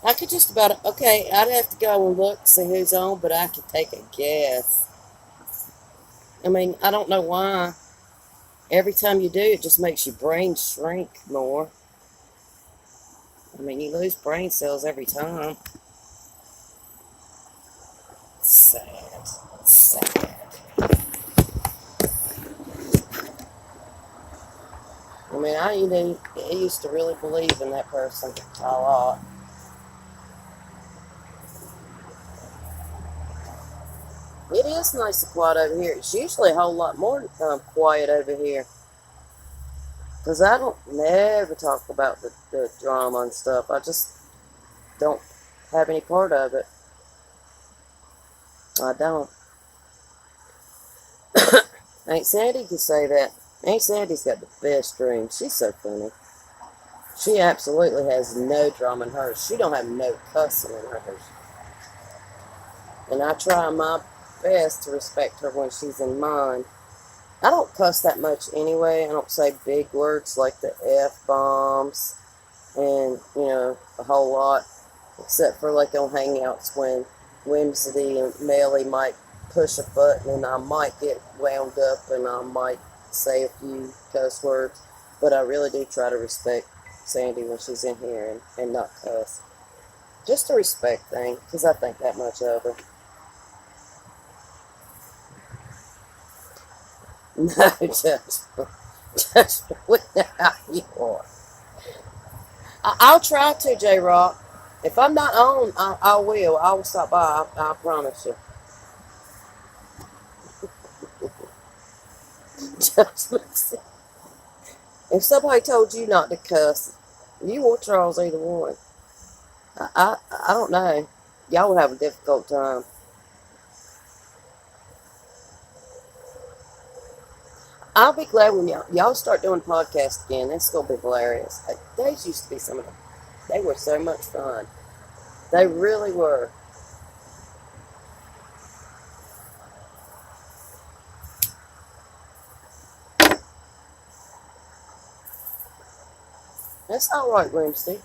Speaker 1: I could just about. Okay, I'd have to go and look see who's on, but I could take a guess. I mean, I don't know why. Every time you do, it just makes your brain shrink more. I mean, you lose brain cells every time. Sad, sad. I mean, I used to really believe in that person a lot. It is nice and quiet over here. It's usually a whole lot more quiet over here. Because I don't never talk about the drama and stuff. I just don't have any part of it. I don't. Aunt Sandy can say that. Aunt Sandy's got the best dream. She's so funny. She absolutely has no drama in hers. She don't have no cussing in hers. And I try my best to respect her when she's in mine. I don't cuss that much anyway. I don't say big words like the F-bombs and, a whole lot. Except for like on Hangouts when Whimsy and Melly might push a button and I might get wound up and I might say a few cuss words. But I really do try to respect Sandy when she's in here and not cuss. Just a respect thing, because I think that much of her. No judgment. Judgment with how you are. I'll try to, J Rock. If I'm not on, I will. I will stop by. I promise you. Judgment. If somebody told you not to cuss, you or Charles, either one, I don't know. Y'all would have a difficult time. I'll be glad when y'all start doing podcasts again. It's gonna be hilarious. Those used to be some of them. They were so much fun. They really were. That's all right, Wednesday.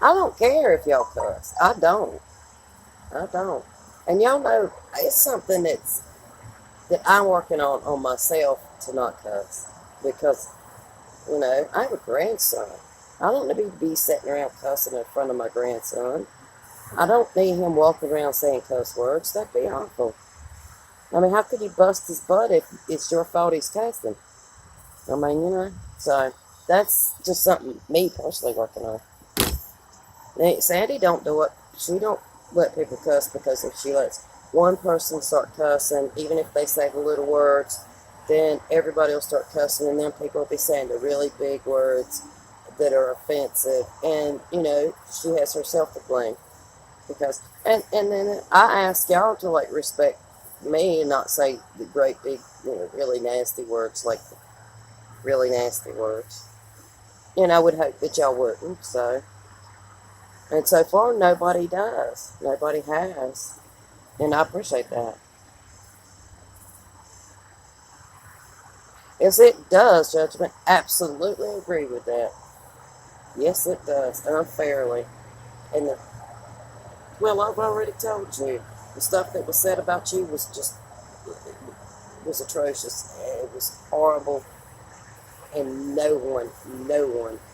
Speaker 1: I don't care if y'all cuss. I don't. I don't. And y'all know it's something that I'm working on myself to not cuss because I have a grandson. I don't need to be sitting around cussing in front of my grandson. I don't need him walking around saying cuss words. That'd be awful. I mean, how could you bust his butt if it's your fault he's cussing? I mean, so that's just something me personally working on. Sandy don't do it. She don't. let people cuss, because if she lets one person start cussing, even if they say the little words, then everybody will start cussing, and then people will be saying the really big words that are offensive, and she has herself to blame. Because and then I ask y'all to like respect me and not say the great big, really nasty words, like really nasty words. And I would hope that y'all wouldn't. And so far nobody does. Nobody has. And I appreciate that. Yes, it does, Judgment. Absolutely agree with that. Yes, it does. Unfairly. And well, I've already told you. The stuff that was said about you was just, it was atrocious. It was horrible. And no one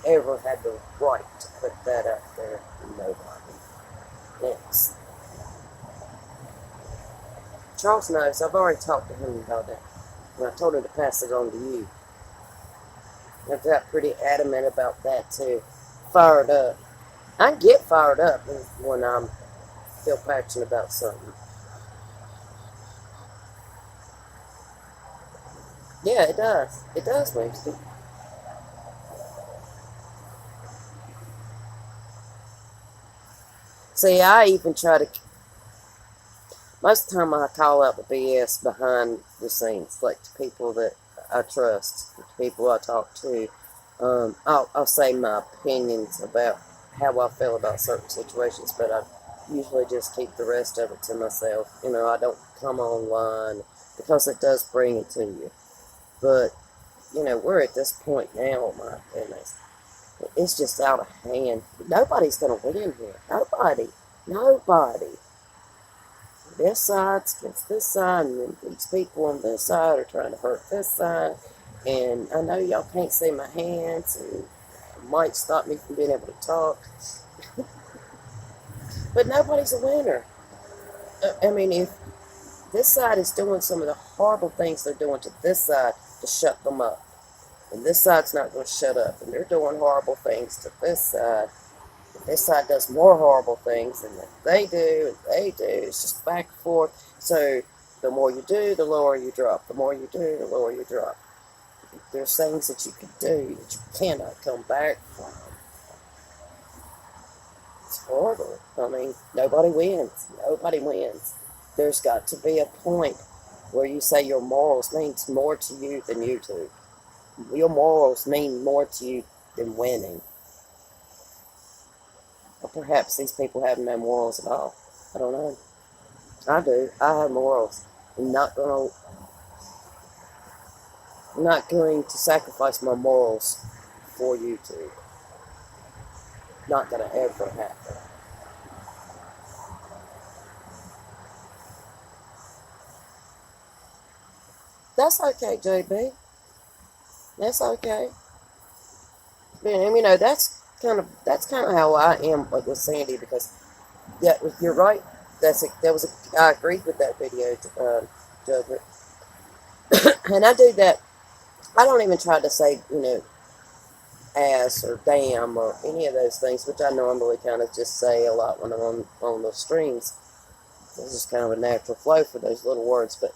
Speaker 1: ever had the right to put that out there. Nobody. Next. Charles knows. I've already talked to him about that. And I told him to pass it on to you. I got pretty adamant about that too. Fired up. I get fired up when I feel passionate about something. Yeah, it does. It does, Winston. See, I even try to. Most of the time, I call out the BS behind the scenes, like to people that I trust, to people I talk to. I'll say my opinions about how I feel about certain situations, but I usually just keep the rest of it to myself. I don't come online because it does bring it to you. But, we're at this point now, oh my goodness. It's just out of hand. Nobody's going to win here. Nobody. Nobody. This side's against this side, and then these people on this side are trying to hurt this side. And I know y'all can't see my hands, and it might stop me from being able to talk. But nobody's a winner. I mean, if this side is doing some of the horrible things they're doing to this side to shut them up, and this side's not going to shut up, and they're doing horrible things to this side. This side does more horrible things than they do, and they do. It's just back and forth. So the more you do, the lower you drop. The more you do, the lower you drop. There's things that you can do that you cannot come back from. It's horrible. I mean, nobody wins. Nobody wins. There's got to be a point where you say your morals means more to you than you do. Your morals mean more to you than winning. Or perhaps these people have no morals at all. I don't know. I do. I have morals. I'm not going to sacrifice my morals for you to. Not gonna ever happen. That's okay, JB. That's okay. And that's kind of how I am with Sandy, because yeah, you're right. I agreed with that video, Judgment, and I do that. I don't even try to say ass or damn or any of those things, which I normally kind of just say a lot when I'm on those streams. It's just kind of a natural flow for those little words. But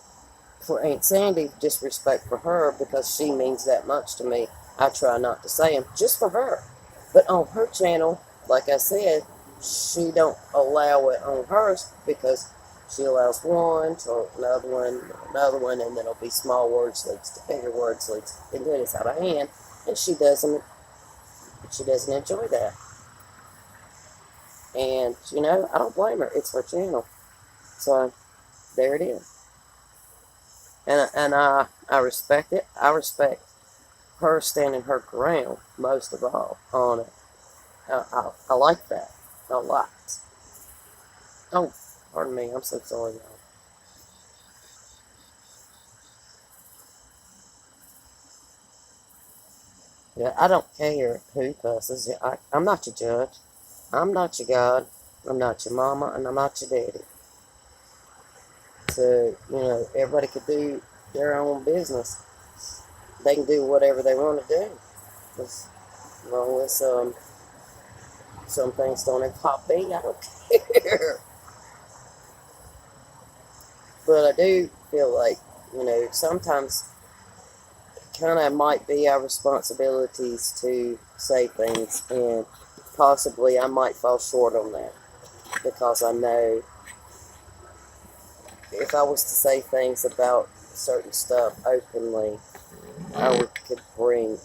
Speaker 1: for Aunt Sandy, just respect for her, because she means that much to me. I try not to say them just for her. But on her channel, like I said, she don't allow it on hers, because she allows one to another one, and then it'll be small words leads to bigger words leads, and then it's out of hand, and she doesn't enjoy that. And I don't blame her. It's her channel, so there it is. And I respect it. I respect her standing her ground most of all on it. I like that a lot. Oh, pardon me. I'm so sorry, y'all. Yeah, I don't care who cusses. I'm not your judge. I'm not your God. I'm not your mama, and I'm not your daddy. So, everybody could do their own business. They can do whatever they want to do. As long as some things don't involve me, I don't care. But I do feel like, sometimes kind of might be our responsibilities to say things, and possibly I might fall short on that because I know if I was to say things about certain stuff openly, could bring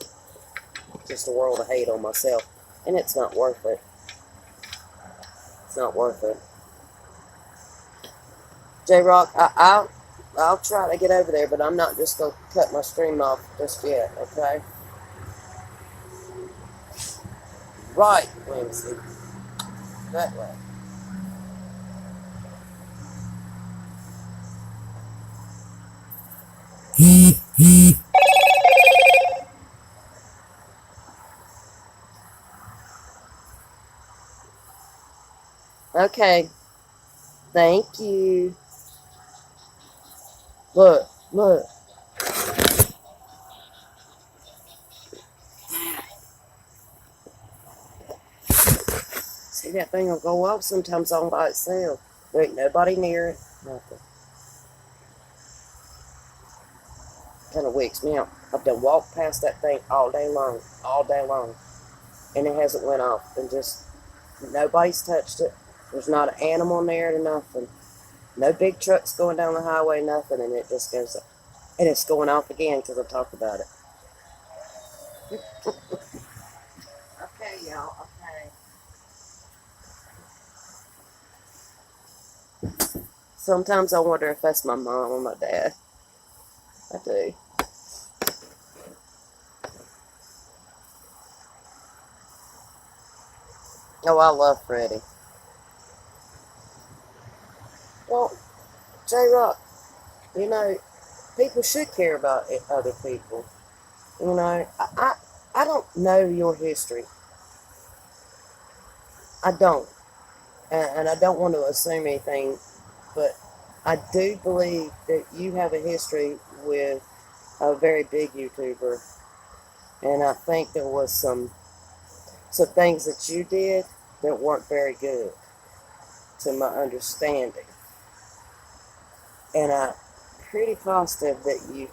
Speaker 1: just a world of hate on myself, and it's not worth it. It's not worth it. J Rock, I'll try to get over there, but I'm not just gonna cut my stream off just yet. Okay? Right, Wednesday. That way. Okay. Thank you. Look, look. See that thing will go off sometimes all by itself. There ain't nobody near it. Nothing. Kind of wakes me out. I've done walked past that thing all day long, and it hasn't went off. And just nobody's touched it. There's not an animal near it or nothing. No big trucks going down the highway, nothing, and it just goes up. And it's going off again because I talked about it. Okay, y'all. Okay. Sometimes I wonder if that's my mom or my dad. I do. Oh, I love Freddie. Well, J Rock, people should care about other people. I don't know your history. I don't. And I don't want to assume anything, but I do believe that you have a history with a very big YouTuber. And I think there was some things that you did that weren't very good, to my understanding. And I'm pretty positive that you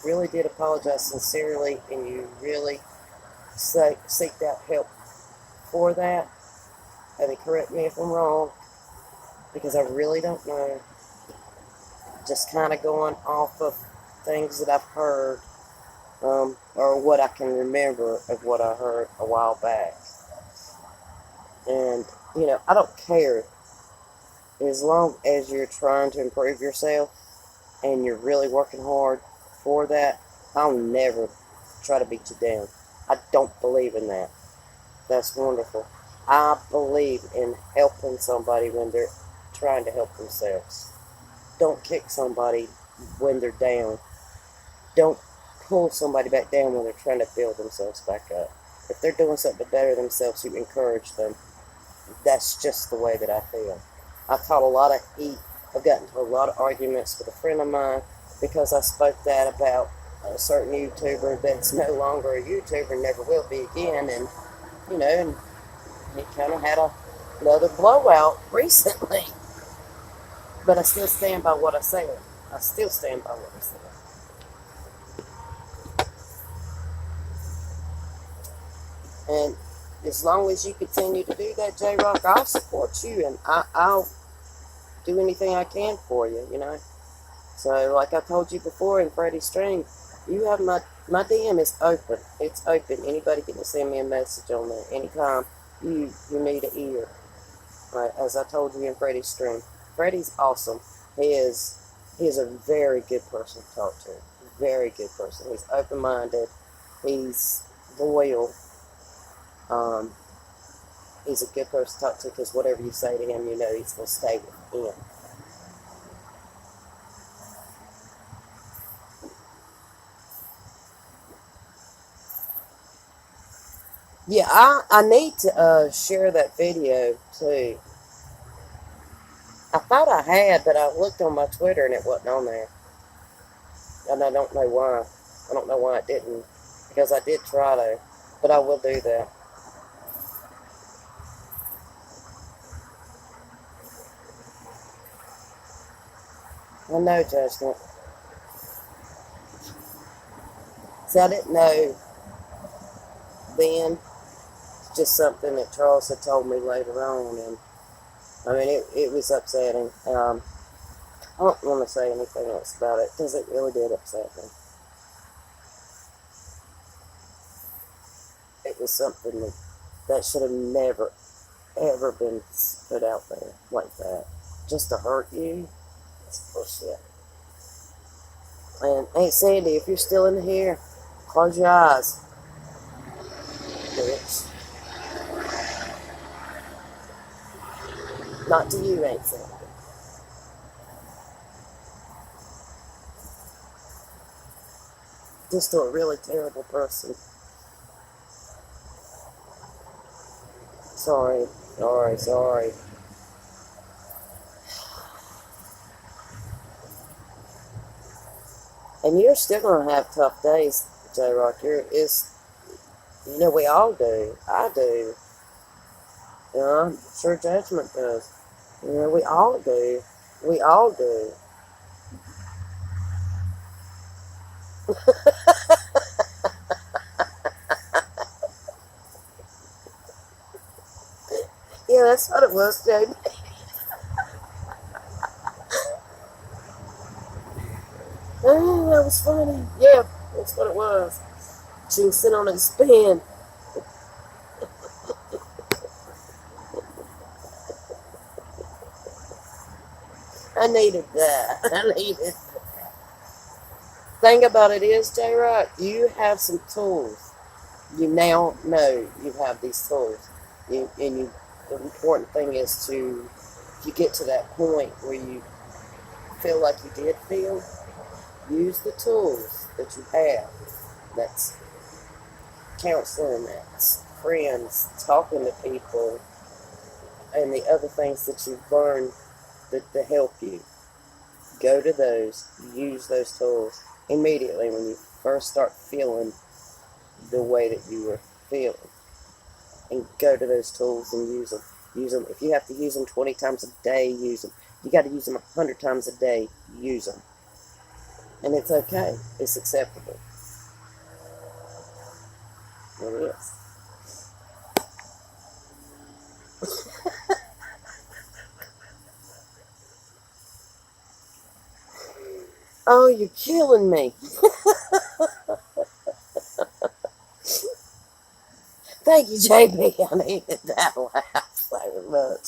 Speaker 1: really did apologize sincerely, and you really seeked out help for that. I mean, correct me if I'm wrong, because I really don't know. Just kind of going off of things that I've heard, or what I can remember of what I heard a while back. And, I don't care as long as you're trying to improve yourself and you're really working hard for that. I'll never try to beat you down. I don't believe in that. That's wonderful. I believe in helping somebody when they're trying to help themselves. Don't kick somebody when they're down. Don't pull somebody back down when they're trying to build themselves back up. If they're doing something to better themselves, you encourage them. That's just the way that I feel. I caught a lot of heat. I've gotten into a lot of arguments with a friend of mine because I spoke that about a certain YouTuber that's no longer a YouTuber, never will be again, and and he kind of had another blowout recently. But I still stand by what I said. I still stand by what I said. And as long as you continue to do that, J Rock, I'll support you, and I'll do anything I can for you. So, like I told you before in Freddie's stream, you have my DM is open. It's open. Anybody can send me a message on there anytime you need an ear. Right, as I told you in Freddie's stream, Freddie's awesome. He is a very good person to talk to. Very good person. He's open minded. He's loyal. Um, he's a good person to talk to because whatever you say to him, he's going to stay with him. Yeah, I need to share that video too. I thought I had, but I looked on my Twitter and it wasn't on there. And I don't know why. I don't know why it didn't. Because I did try to. But I will do that. I know judgment. See, I didn't know then. It's just something that Charles had told me later on, and I mean, it was upsetting. I don't want to say anything else about it because it really did upset me. It was something that should have never, ever been put out there like that. Just to hurt you. It's bullshit. And hey, Sandy, if you're still in here, close your eyes, bitch. Not to you, Aunt Sandy. Just to a really terrible person. Sorry, sorry, sorry. And you're still gonna have tough days, J Rock. We all do. I do. I'm sure Judgment does. We all do. We all do. Yeah, that's what it was, Jamie. Oh, that was funny. Yeah, that's what it was. She can sit on and spin. I needed that. I needed. Thing about it is, J Rock, you have some tools. You now know you have these tools. The important thing is to, if you get to that point where you feel like you did feel, use the tools that you have. That's counseling, that's friends, talking to people, and the other things that you've learned that help you. Go to those, use those tools immediately when you first start feeling the way that you were feeling. And go to those tools and use them. Use them. If you have to use them 20 times a day, use them. You got to use them 100 times a day, use them. And it's okay. It's acceptable. It is. Oh, you're killing me. Thank you, JB. I needed that laugh very much.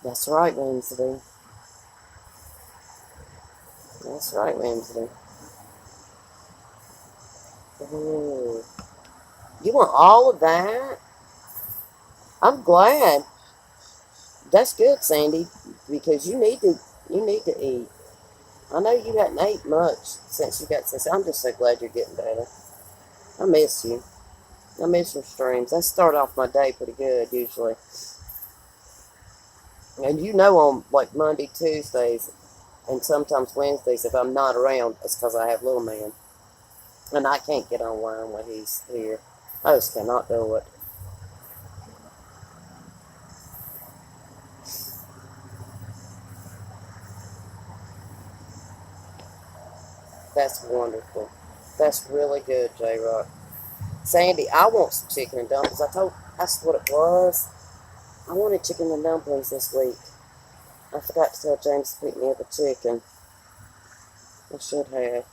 Speaker 1: That's right, Wednesday. That's right, Wednesday. Ooh. You want all of that? I'm glad. That's good, Sandy, because you need to eat. I know you hadn't ate much since you got since. I'm just so glad you're getting better. I miss you. I miss your streams. I start off my day pretty good usually. And on like Monday, Tuesdays, and sometimes Wednesdays, if I'm not around, it's because I have little man. And I can't get online when he's here. I just cannot do it. That's wonderful. That's really good, J Rock. Sandy, I want some chicken and dumplings. That's what it was. I wanted chicken and dumplings this week. I forgot to tell James to pick me up a chicken. I should have.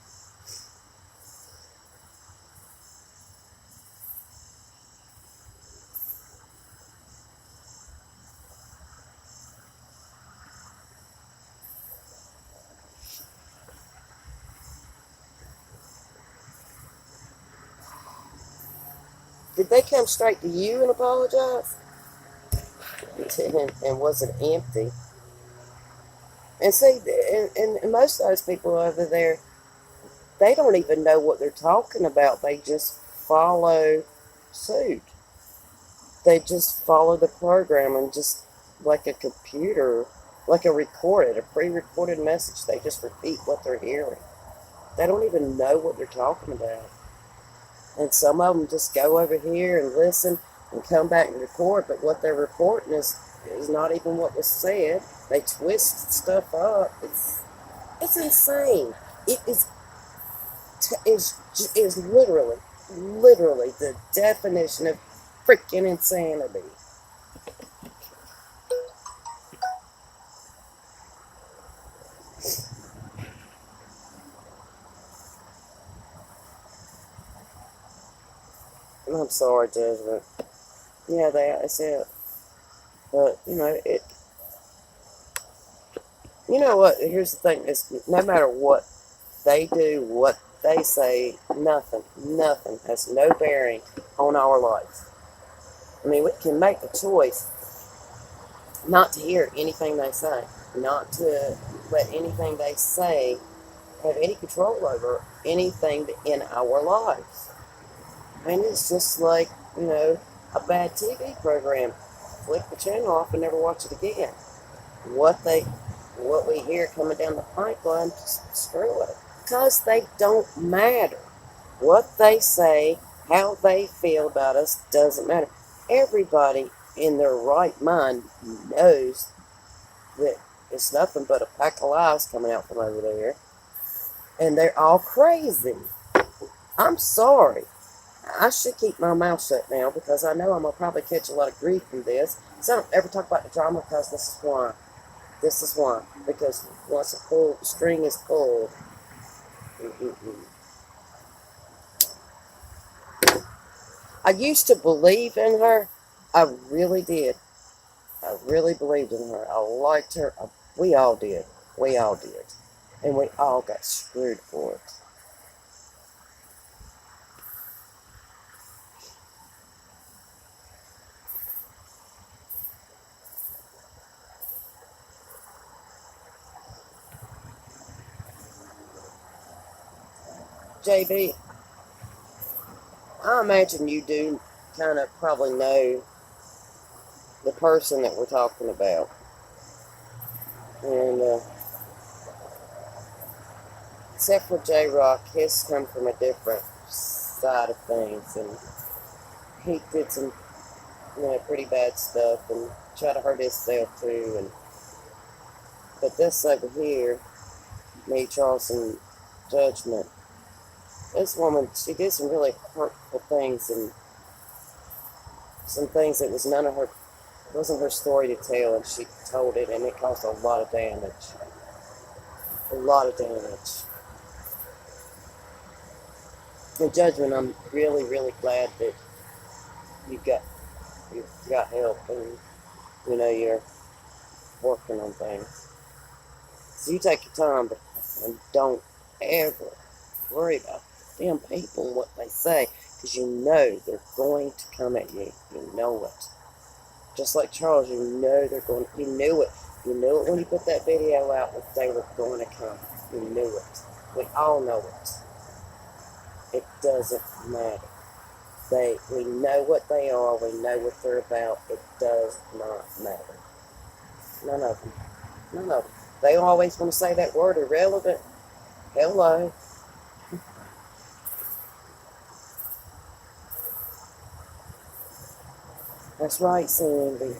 Speaker 1: Did they come straight to you and apologize? And was it empty? And see, and most of those people over there, they don't even know what they're talking about. They just follow suit. They just follow the program and just like a computer, like a pre-recorded message. They just repeat what they're hearing. They don't even know what they're talking about. And some of them just go over here and listen and come back and record. But what they're reporting is is not even what was said. They twist stuff up. It's insane. It is literally the definition of freaking insanity. I'm sorry, Judgment. Yeah, that's it. But it. You know what? Here's the thing: is no matter what they do, what they say, nothing has no bearing on our life. I mean, we can make a choice not to hear anything they say, not to let anything they say have any control over anything in our lives. I mean, it's just like, a bad TV program. Flick the channel off and never watch it again. What they, what we hear coming down the pipeline, just screw it. Because they don't matter. What they say, how they feel about us doesn't matter. Everybody in their right mind knows that it's nothing but a pack of lies coming out from over there. And they're all crazy. I'm sorry. I should keep my mouth shut now because I know I'm going to probably catch a lot of grief from this. So I don't ever talk about the drama because this is why. This is why. Because once a string is pulled, I used to believe in her. I really did. I really believed in her. I liked her. We all did. We all did. And we all got screwed for it. JB, I imagine you do kind of probably know the person that we're talking about. And except for J Rock, his come from a different side of things. And he did some pretty bad stuff and tried to hurt himself too. But this over here, me, Charleston Judgment, this woman, she did some really hurtful things and some things that was none of her, wasn't her story to tell, and she told it, and it caused a lot of damage. A lot of damage. In Judgment, I'm really, really glad that you got help and you're working on things. So you take your time, and don't ever worry about them people and what they say, because they're going to come at you. You know it. Just like Charles, you knew it. You knew it when you put that video out that they were going to come. You knew it. We all know it. It doesn't matter. We know what they are. We know what they're about. It does not matter. None of them. None of them. They always want to say that word irrelevant. Hello. That's right, Sandy.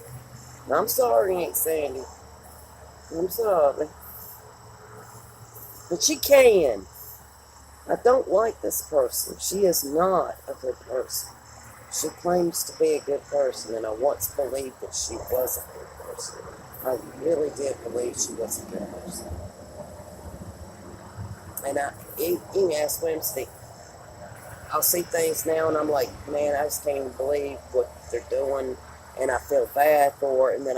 Speaker 1: I'm sorry, Aunt Sandy. I'm sorry. But she can. I don't like this person. She is not a good person. She claims to be a good person, and I once believed that she was a good person. I really did believe she was a good person. And you can ask Wednesday. I'll see things now, and I'm like, man, I just can't even believe what they're doing, and I feel bad for her, and then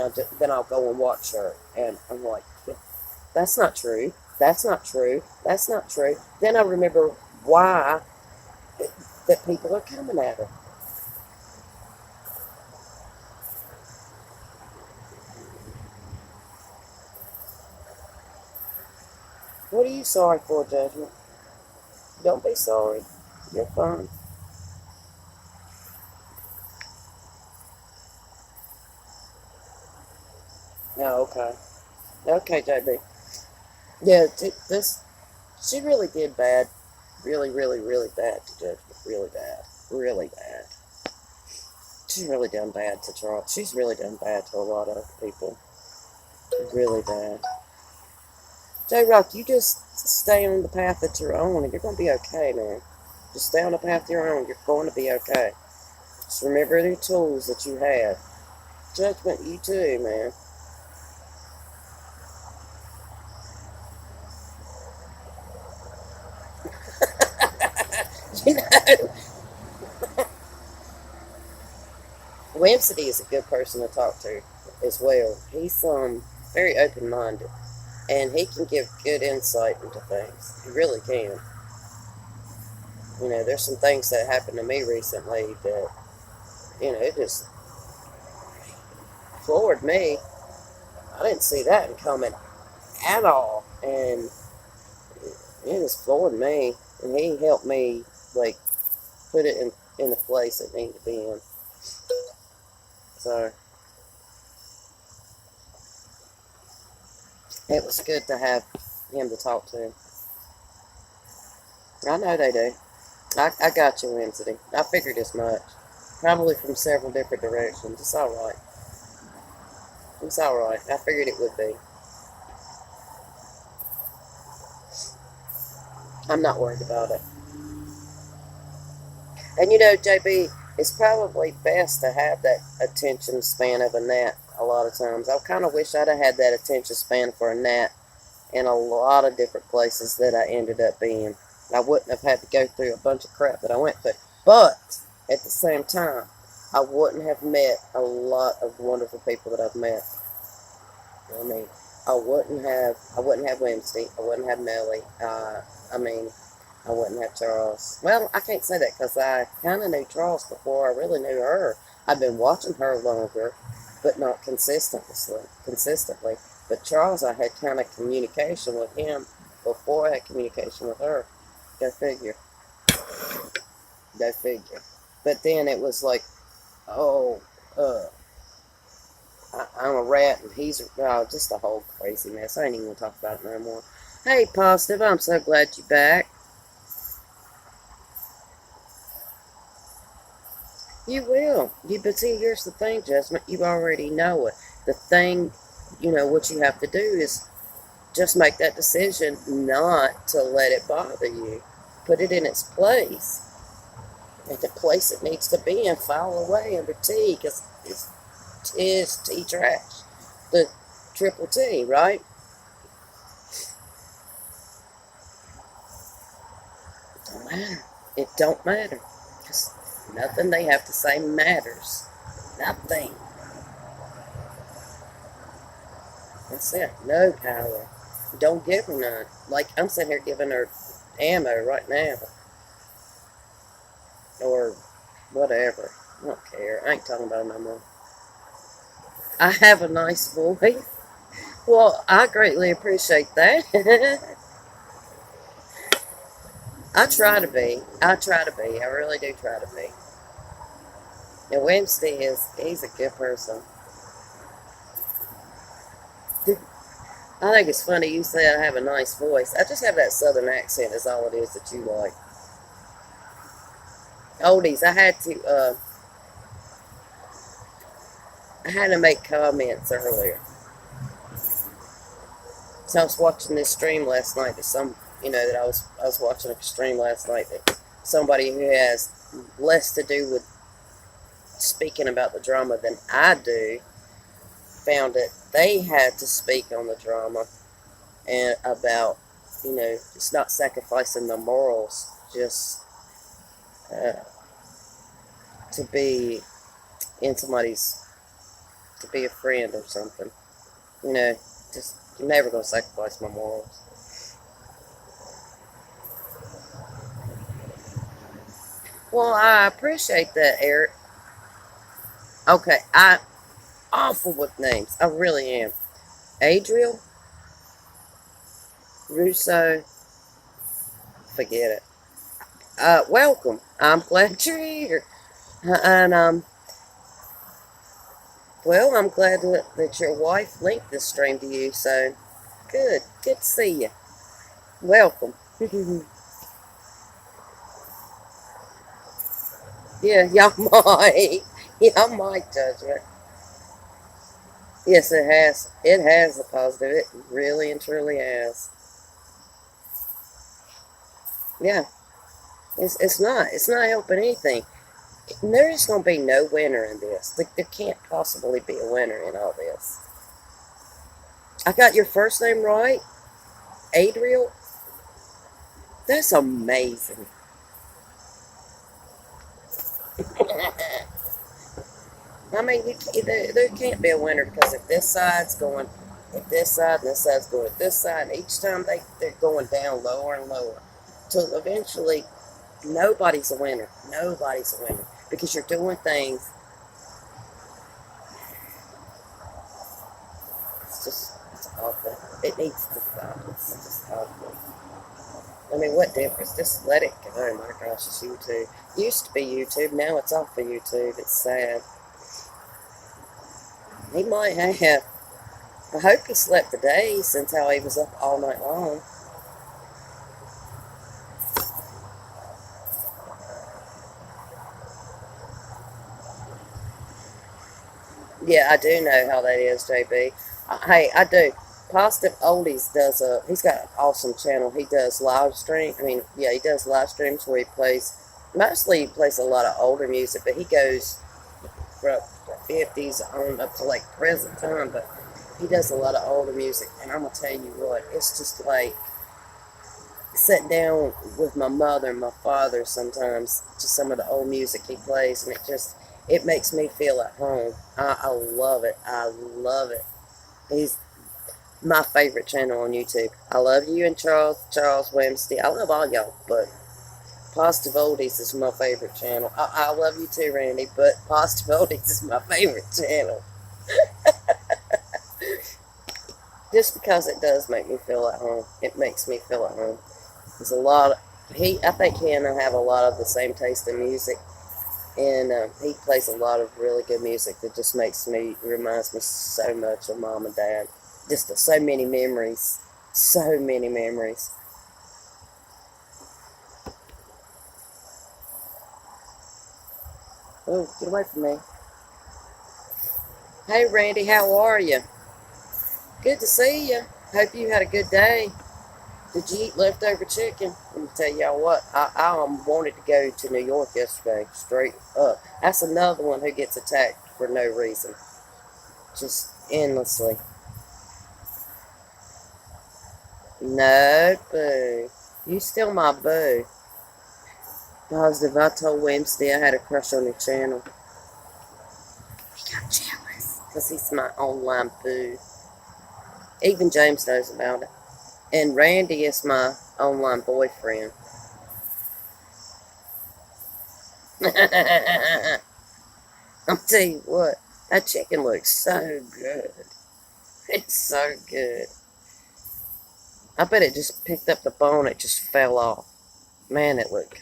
Speaker 1: I'll go and watch her, and I'm like, that's not true. That's not true. That's not true. Then I remember why that people are coming at her. What are you sorry for, Judgment? Don't be sorry. You're fine. Oh, okay. Okay, JB. Yeah, she really did bad. Really, really, really bad to Judgment. Really bad. Really bad. She's really done bad to Charles. She's really done bad to a lot of people. Really bad. J Rock, you just stay on the path that you're on and you're going to be okay, man. Just stay on the path you're on. You're going to be okay. Just remember the tools that you have. Judgment, you too, man. You know, Wednesday is a good person to talk to as well. He's very open minded and he can give good insight into things. He really can. You know, there's some things that happened to me recently that, it just floored me. I didn't see that coming at all. And it just floored me. And he helped me, like, put it in the place it needed to be in. So, it was good to have him to talk to. I know they do. I got you, Wednesday. I figured as much. Probably from several different directions. It's alright. It's alright. I figured it would be. I'm not worried about it. And JB, it's probably best to have that attention span of a gnat a lot of times. I kind of wish I'd have had that attention span for a gnat in a lot of different places that I ended up being. I wouldn't have had to go through a bunch of crap that I went through. But at the same time, I wouldn't have met a lot of wonderful people that I've met. I mean, I wouldn't have Wednesday. I wouldn't have Melly. I wouldn't have Charles. Well, I can't say that because I kind of knew Charles before I really knew her. I've been watching her longer, but not consistently. But Charles, I had kind of communication with him before I had communication with her. Go figure. Go figure. But then it was like, oh, I'm a rat and he's just a whole crazy mess. I ain't even going to talk about it no more. Hey, Positive, I'm so glad you're back. You will. But see, here's the thing, Judgment. You already know it. The thing, what you have to do is just make that decision not to let it bother you. Put it in its place. At the place it needs to be and file away under T, because it's T trash. The triple T, right? It don't matter. It don't matter. Because nothing they have to say matters. Nothing. That's it. No power. Don't give her none. Like, I'm sitting here giving her ammo right now. Or whatever. I don't care. I ain't talking about it no more. I have a nice voice. Well, I greatly appreciate that. I try to be. I really do try to be. And Wednesday he's a good person. I think it's funny you said I have a nice voice. I just have that southern accent is all it is that you like. Oldies, I had to make comments earlier. So I was watching this stream last night that I was watching a stream last night that somebody who has less to do with speaking about the drama than I do found that they had to speak on the drama and about, just not sacrificing the morals just to be in somebody's, to be a friend or something. Just, you're never going to sacrifice my morals. Well, I appreciate that, Eric. Okay, I'm awful with names. I really am. Adriel? Russo? Forget it. Welcome. I'm glad you're here. And, well, I'm glad that your wife linked this stream to you, so good. Good to see you. Welcome. Yeah, y'all might. Yeah, my judgment. Yes, it has. It has a positive. It really and truly has. Yeah, it's not. It's not helping anything. There's going to be no winner in this. There can't possibly be a winner in all this. I got your first name right, Adriel. That's amazing. I mean, there can't be a winner because if this side and this side's going at this side, and each time they're going down lower and lower, till eventually nobody's a winner. Nobody's a winner because you're doing things. It's awful. It needs to stop. It's just awful. I mean, what difference? Just let it go. Oh my gosh, it's YouTube. Used to be YouTube, now it's off of YouTube. It's sad. He might have. I hope he slept today since how he was up all night long. Yeah, I do know how that is, JB. Hey, I do. Positive Oldies does a. He's got an awesome channel. He does live stream. I mean, yeah, he does live streams where he plays. Mostly, he plays a lot of older music, but he goes from the 50s on up to like present time. But he does a lot of older music, and I'm gonna tell you what, it's just like sitting down with my mother and my father sometimes to some of the old music he plays, and it makes me feel at home. I love it. I love it. He's my favorite channel on YouTube. I love you and Charles Wimsey. I love all y'all, but Positive Oldies is my favorite channel. I love you too, Randy, but Positive Oldies is my favorite channel. Just because it does make me feel at home. It makes me feel at home. There's a lot of, I think he and I have a lot of the same taste in music. And he plays a lot of really good music that just reminds me so much of mom and dad. Just so many memories. So many memories. Oh, get away from me. Hey, Randy, how are you? Good to see you. Hope you had a good day. Did you eat leftover chicken? Let me tell y'all what, I wanted to go to New York yesterday, straight up. That's another one who gets attacked for no reason. Just endlessly. No, boo. You still my boo. Positive, I told Wednesday I had a crush on your channel. He got jealous. Because he's my online boo. Even James knows about it. And Randy is my online boyfriend. I'll tell you what, that chicken looks so good. It's so good. I bet it just picked up the bone, it just fell off. Man, it looked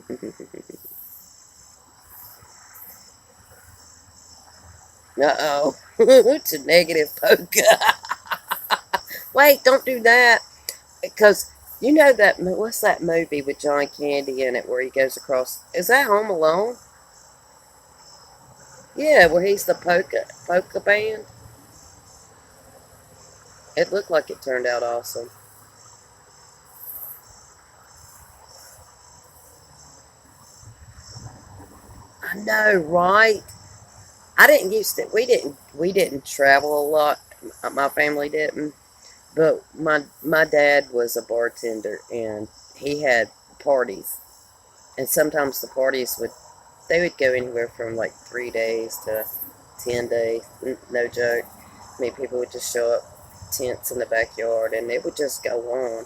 Speaker 1: good. Uh-oh. It's a negative poke. Wait, don't do that. Because you know that, what's that movie with John Candy in it where he goes across, is that Home Alone? Yeah, where he's the polka band. It looked like it turned out awesome. I know, right? I didn't used to. We didn't travel a lot. My family didn't. But my dad was a bartender, and he had parties. And sometimes the parties would go anywhere from like 3 days to 10 days. No joke. I mean, people would just show up, tents in the backyard, and it would just go on.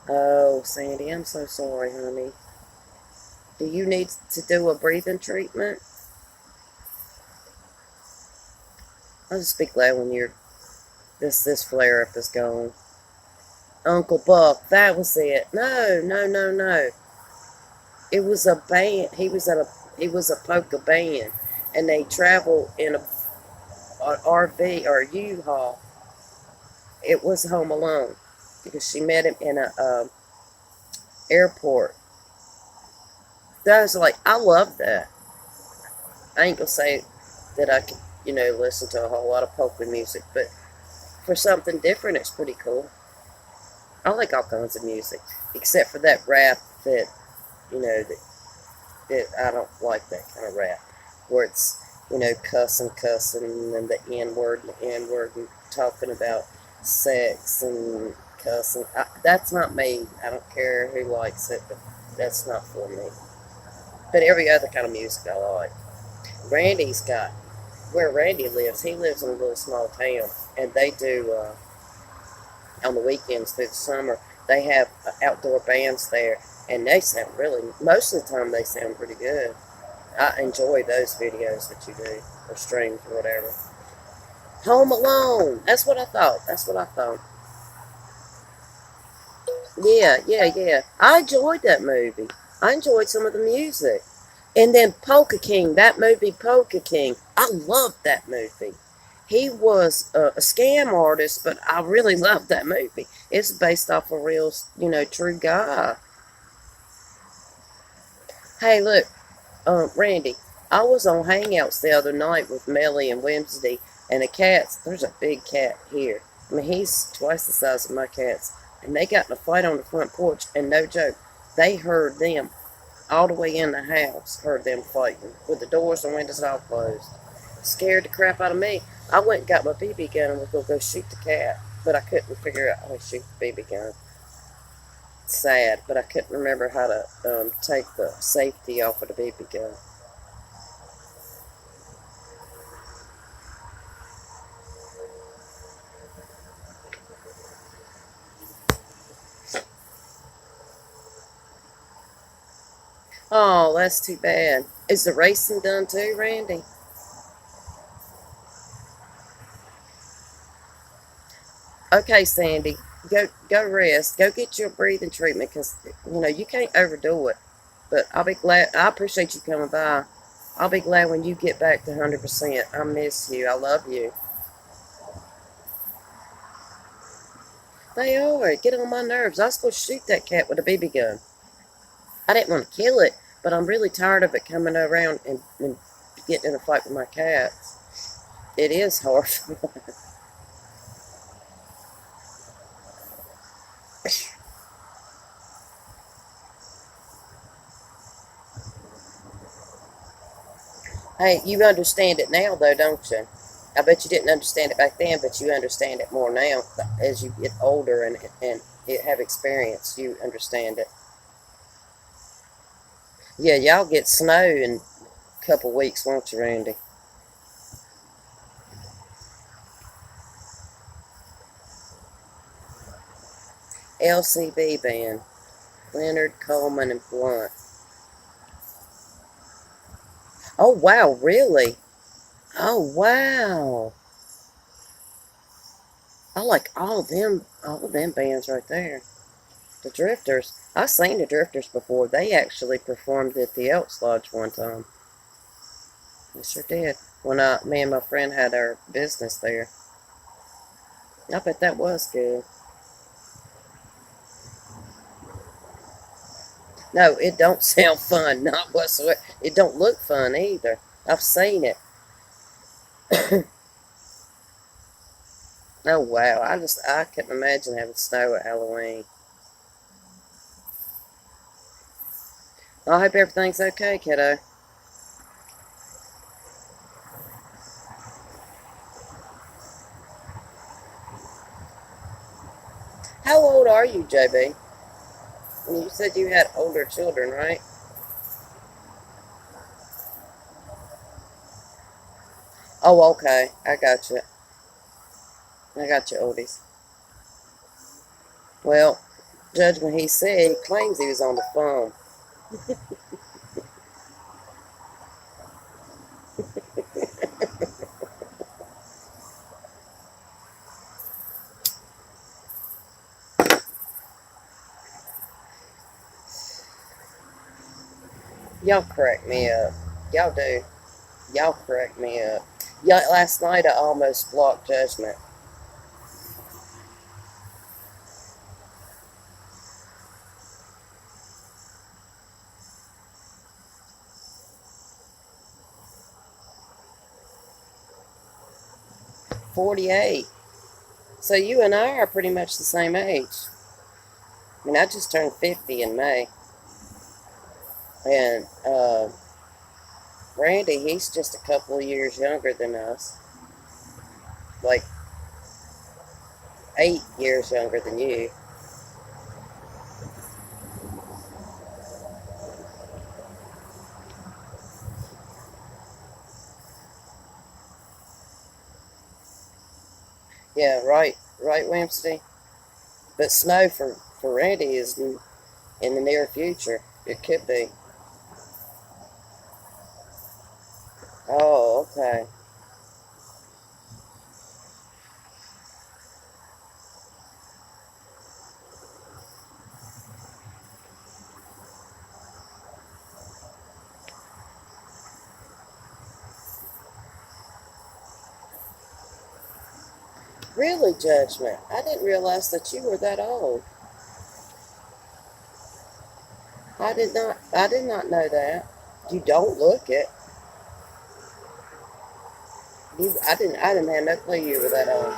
Speaker 1: Oh, Sandy, I'm so sorry, honey. Do you need to do a breathing treatment? I'll just be glad when this flare up is gone. Uncle Buck, that was it. No, no, no, no. It was a band. He was a polka band, and they traveled in an RV or a U-Haul. It was Home Alone because she met him in a airport. That's like, I love that. I ain't gonna say that I could, listen to a whole lot of polka music, but for something different, it's pretty cool. I like all kinds of music, except for that rap that, that I don't like that kind of rap, where it's, cussing, and the N word, and talking about sex and cussing. That's not me. I don't care who likes it, but that's not for me. But every other kind of music I like. Randy's got, where Randy lives, he lives in a little small town, and they do, on the weekends through the summer, they have outdoor bands there, and they sound really, most of the time, they sound pretty good. I enjoy those videos that you do, or streams, or whatever. Home Alone. That's what I thought. That's what I thought. Yeah. I enjoyed that movie. I enjoyed some of the music. And then Polka King, that movie Polka King. I loved that movie. He was a scam artist, but I really loved that movie. It's based off a real, true guy. Hey, look, Randy, I was on Hangouts the other night with Melly and Wednesday, and the cats. There's a big cat here. I mean, he's twice the size of my cats, and they got in a fight on the front porch. And no joke, they heard them all the way in the house. Heard them fighting with the doors and windows all closed. Scared the crap out of me. I went and got my BB gun and was gonna go shoot the cat, but I couldn't figure out how to shoot the BB gun. Sad, but I couldn't remember how to take the safety off of the BB gun. Oh, that's too bad. Is the racing done too, Randy? Okay, Sandy, go rest. Go get your breathing treatment, because you can't overdo it. But I'll be glad. I appreciate you coming by. I'll be glad when you get back to 100%. I miss you. I love you. They are. Get on my nerves. I was supposed to shoot that cat with a BB gun. I didn't want to kill it, but I'm really tired of it coming around and getting in a fight with my cats. It is hard. Hey, you understand it now, though, don't you? I bet you didn't understand it back then, but you understand it more now as you get older and have experience. You understand it. Yeah, y'all get snow in a couple weeks, won't you, Randy? LCB band. Leonard, Coleman, and Blunt. Oh, wow, really? Oh, wow. I like all of them bands right there. The Drifters. I've seen the Drifters before. They actually performed at the Elks Lodge one time. They sure did. When me and my friend had our business there. I bet that was good. No, it don't sound fun. Not whatsoever. It don't look fun either. I've seen it. Oh wow. I couldn't imagine having snow at Halloween. I hope everything's okay, kiddo. How old are you, JB? You said you had older children, right? Oh, okay. I got you. I got you, oldies. Well, judging what he said, he claims he was on the phone. Y'all crack me up. Y'all do. Y'all crack me up. Yeah, last night I almost blocked judgment. 48. So you and I are pretty much the same age. I mean, I just turned 50 in May. And Randy, he's just a couple of years younger than us. Like 8 years younger than you. Yeah, right, Wimsey. But snow for Randy is in the near future. It could be. Oh, okay. Really, Judgment? I didn't realize that you were that old. I did not know that. You don't look it. I didn't have no clue you were that old.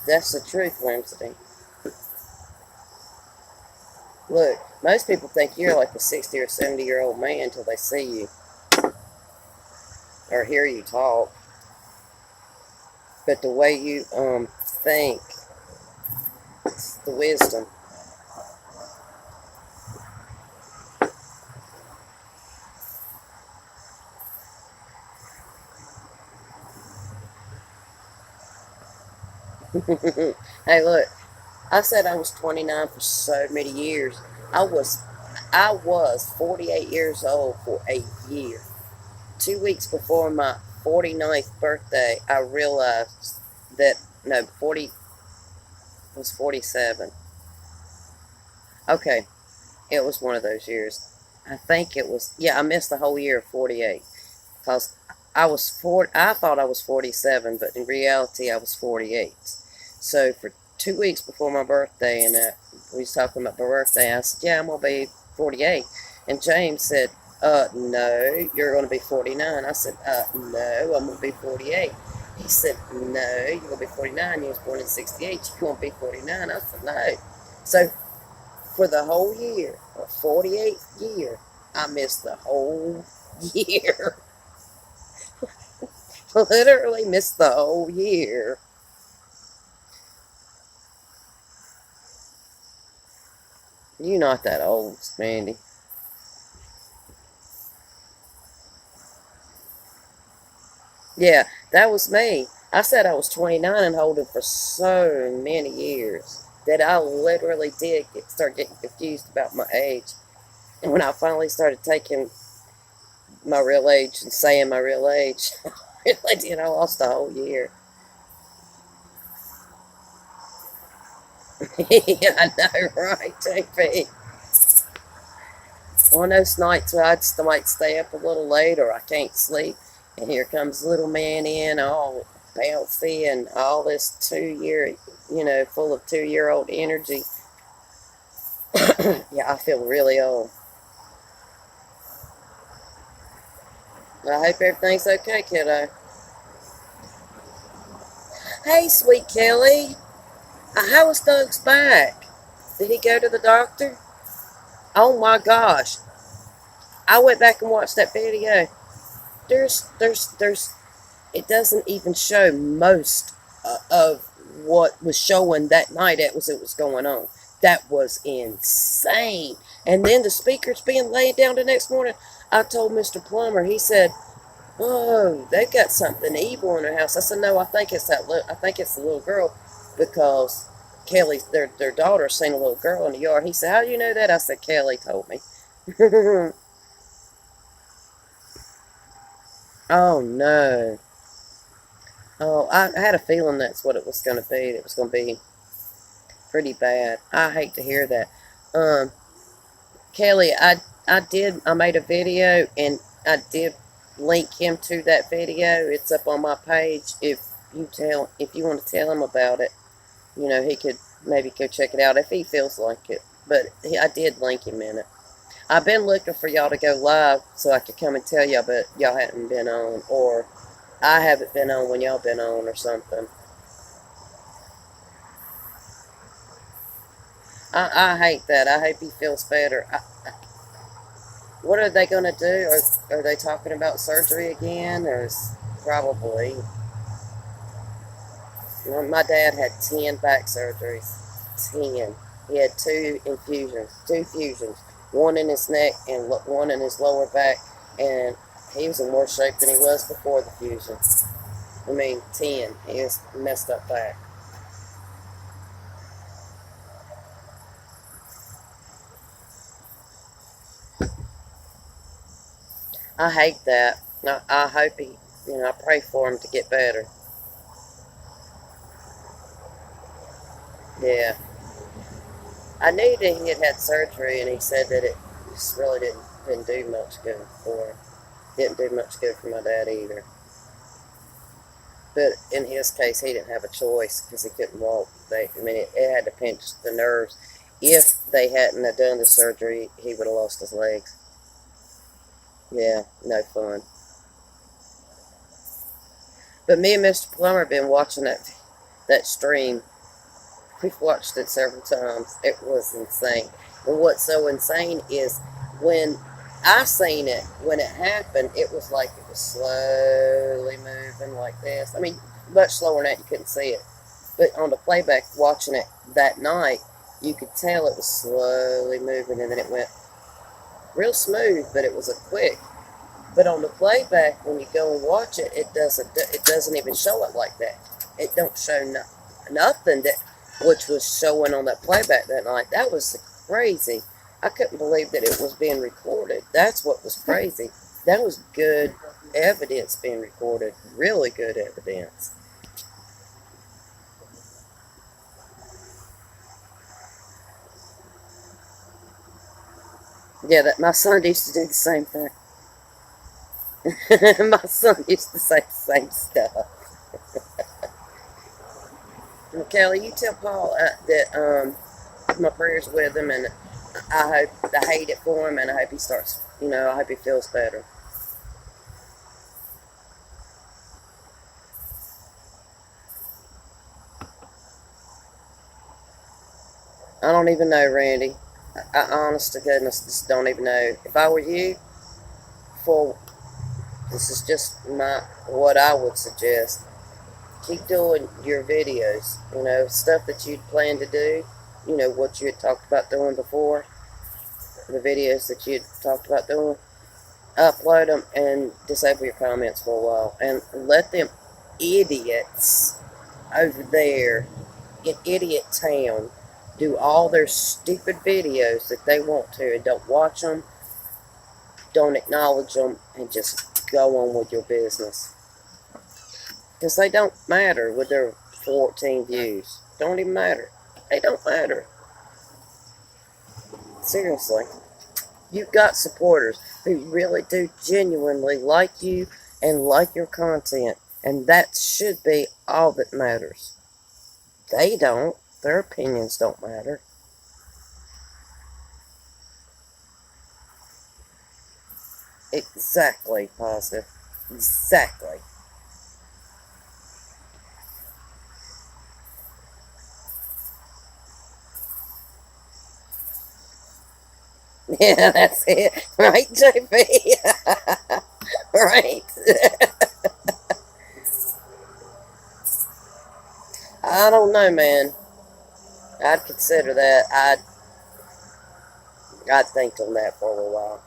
Speaker 1: That's the truth, Wednesday. Look, most people think you're like a 60 or 70-year-old man until they see you or hear you talk. But the way you think, it's the wisdom. Hey, look, I said I was 29 for so many years. I was I was 48 years old for a year. 2 weeks before my 49th birthday, I realized that, no, 40 was 47. Okay, it was one of those years. I think it was, yeah, I missed the whole year of 48 because I thought I was 47, but in reality, I was 48. So for 2 weeks before my birthday, and we was talking about my birthday, I said, yeah, I'm going to be 48. And James said, no, you're going to be 49. I said, no, I'm going to be 48. He said, no, you're going to be 49. You was born in 68. You're going to be 49. I said, no. So for the whole year, the 48th year, I missed the whole year. Literally missed the whole year. You're not that old, Randy. Yeah, that was me. I said I was 29 and holding for so many years that I literally did start getting confused about my age. And when I finally started taking my real age and saying my real age, I really did. I lost a whole year. Yeah, I know, right, JP? On those nights where might stay up a little late or I can't sleep, and here comes little man in, all bouncy and all this 2 year, full of 2 year old energy. Yeah, I feel really old. I hope everything's okay, kiddo. Hey, sweet Kelly. How was Doug's back? Did he go to the doctor? Oh my gosh. I went back and watched that video. There's it doesn't even show most of what was showing that night it was going on. That was insane. And then the speakers being laid down the next morning. I told Mr. Plummer. He said, "Whoa, they've got something evil in their house." I said, "No, I think it's I think it's the little girl because Kelly's their daughter seen a little girl in the yard." He said, "How do you know that?" I said, "Kelly told me." Oh no. Oh, I had a feeling that's what it was going to be. It was going to be pretty bad. I hate to hear that. Um, Kelly, I made a video and I did link him to that video. It's up on my page. If you want to tell him about it, he could maybe go check it out if he feels like it. But I did link him in it. I've been looking for y'all to go live so I could come and tell y'all, but y'all hadn't been on, or I haven't been on when y'all been on or something. I hate that. I hope he feels better. What are they going to do? Are they talking about surgery again? Or probably. You know, my dad had 10 back surgeries. 10. He had two fusions. One in his neck and one in his lower back. And he was in worse shape than he was before the fusion. I mean, 10. He was messed up back. I hate that. I hope he, I pray for him to get better. Yeah. I knew that he had surgery, and he said that it just really didn't do much good for him. Didn't do much good for my dad either. But in his case, he didn't have a choice because he couldn't walk. It had to pinch the nerves. If they hadn't have done the surgery, he would have lost his legs. Yeah, no fun. But me and Mr. Plummer have been watching that stream. We've watched it several times. It was insane. And what's so insane is when I seen it, when it happened, it was like it was slowly moving like this. I mean, much slower than that, you couldn't see it. But on the playback, watching it that night, you could tell it was slowly moving, and then it went real smooth, but it was a quick. But on the playback, when you go and watch it, it doesn't even show it like that. It don't show nothing that which was showing on that playback that night. That was crazy. I couldn't believe that it was being recorded. That's what was crazy. That was good evidence being recorded. Really good evidence. Yeah, that my son used to do the same thing. My son used to say the same stuff. Well, Kelly, you tell Paul that my prayers with him, and I hate it for him, and I hope he starts. I hope he feels better. I don't even know, Randy. I honest to goodness, just don't even know. If I were you, for this is just what I would suggest. Keep doing your videos. Stuff that you'd planned to do. What you had talked about doing before. The videos that you'd talked about doing. Upload them and disable your comments for a while, and let them idiots over there in Idiot Town do all their stupid videos that they want to, and don't watch them, don't acknowledge them, and just go on with your business. Because they don't matter with their 14 views. Don't even matter. They don't matter. Seriously. You've got supporters who really do genuinely like you and like your content. And that should be all that matters. They don't. Their opinions don't matter. Exactly, positive. Exactly. Yeah, that's it. Right, JP? Right. I don't know, man. I'd consider that. I'd think on that for a little while.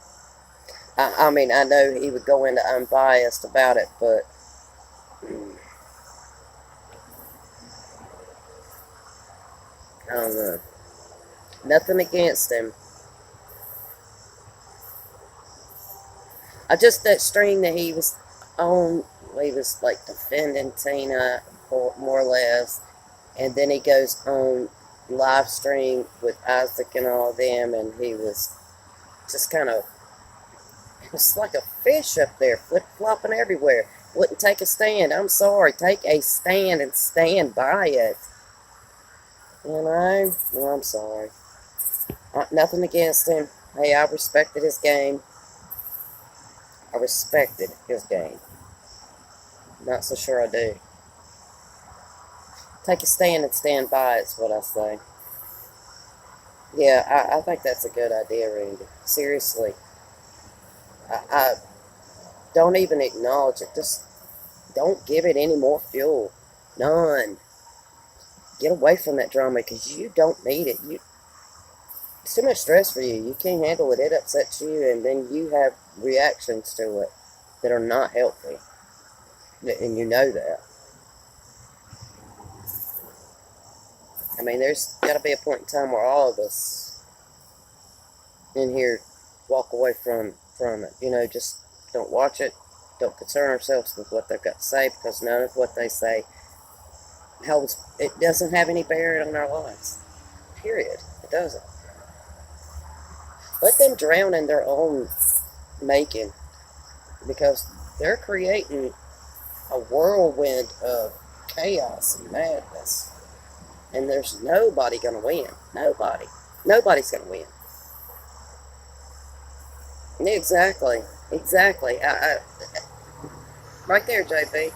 Speaker 1: I mean, I know he would go into unbiased about it, but I don't know. Nothing against him. I just that stream that he was on, he was like defending Tina more or less, and then he goes on live stream with Isaac and all of them, and he was just kind of, it was like a fish up there, flip flopping everywhere. Wouldn't take a stand. I'm sorry, take a stand and stand by it. Well, I'm sorry. Nothing against him. Hey, I respected his game. I respected his game. Not so sure I do. Take a stand and stand by, it's what I say. Yeah, I think that's a good idea, Randy. Seriously. I don't even acknowledge it. Just don't give it any more fuel. None. Get away from that drama because you don't need it. It's too much stress for you. You can't handle it. It upsets you, and then you have reactions to it that are not healthy. And you know that. I mean, there's got to be a point in time where all of us in here walk away from it. Just don't watch it. Don't concern ourselves with what they've got to say because none of what they say helps. It doesn't have any bearing on our lives. Period. It doesn't. Let them drown in their own making because they're creating a whirlwind of chaos and madness. And there's nobody going to win. Nobody. Nobody's going to win. Exactly. Exactly. Right there, JB.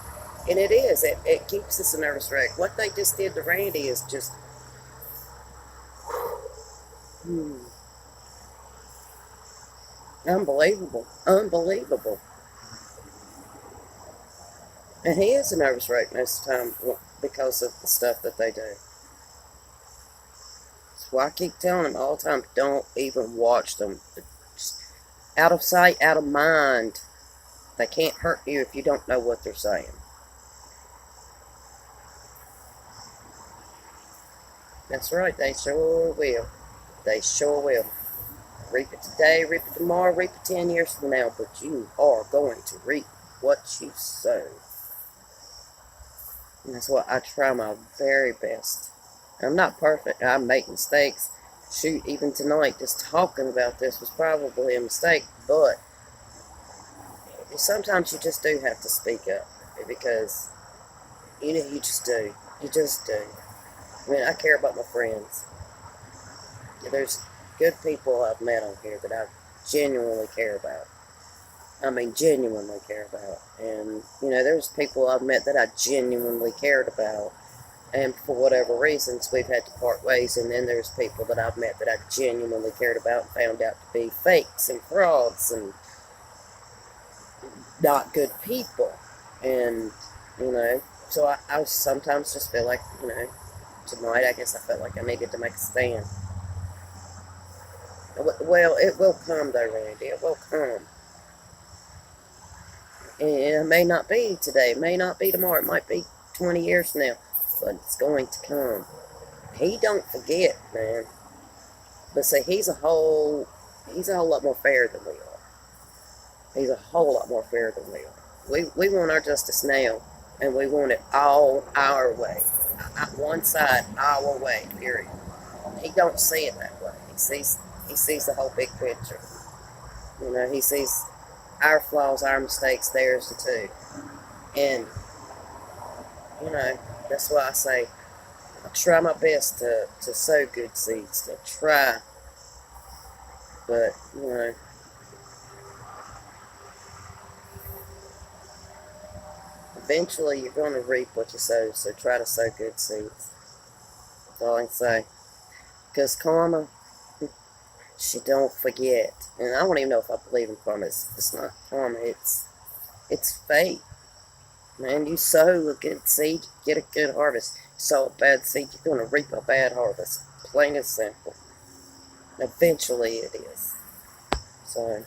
Speaker 1: And it is. It keeps us a nervous wreck. What they just did to Randy is just... unbelievable. Unbelievable. And he is a nervous wreck most of the time because of the stuff that they do. That's why I keep telling him all the time, don't even watch them. Just out of sight, out of mind. They can't hurt you if you don't know what they're saying. That's right, they sure will. They sure will. Reap it today, reap it tomorrow, reap it 10 years from now, but you are going to reap what you sow. And that's why I try my very best. I'm not perfect. I make mistakes. Shoot, even tonight, just talking about this was probably a mistake, but sometimes you just do have to speak up because, you just do. You just do. I mean, I care about my friends. There's good people I've met on here that I genuinely care about. I mean, genuinely care about. And, there's people I've met that I genuinely cared about. And for whatever reasons, we've had to part ways. And then there's people that I've met that I genuinely cared about and found out to be fakes and frauds and not good people. And, so I sometimes just feel like, tonight I guess I felt like I needed to make a stand. Well, it will come though, Randy. It will come. And it may not be today. It may not be tomorrow. It might be 20 years from now. But it's going to come. He don't forget, man. But see, he's a whole lot more fair than we are. He's a whole lot more fair than we are. We want our justice now. And we want it all our way. One side, our way, period. He don't see it that way. He sees the whole big picture. He sees our flaws, our mistakes, theirs too. And, that's why I say I try my best to sow good seeds, to try. But, eventually you're going to reap what you sow, so try to sow good seeds. That's all I can say. Because karma, she don't forget. And I don't even know if I believe in karma. It's not karma. It's fate. Man, you sow a good seed, you get a good harvest. You sow a bad seed, you're going to reap a bad harvest. Plain and simple. Eventually it is. So,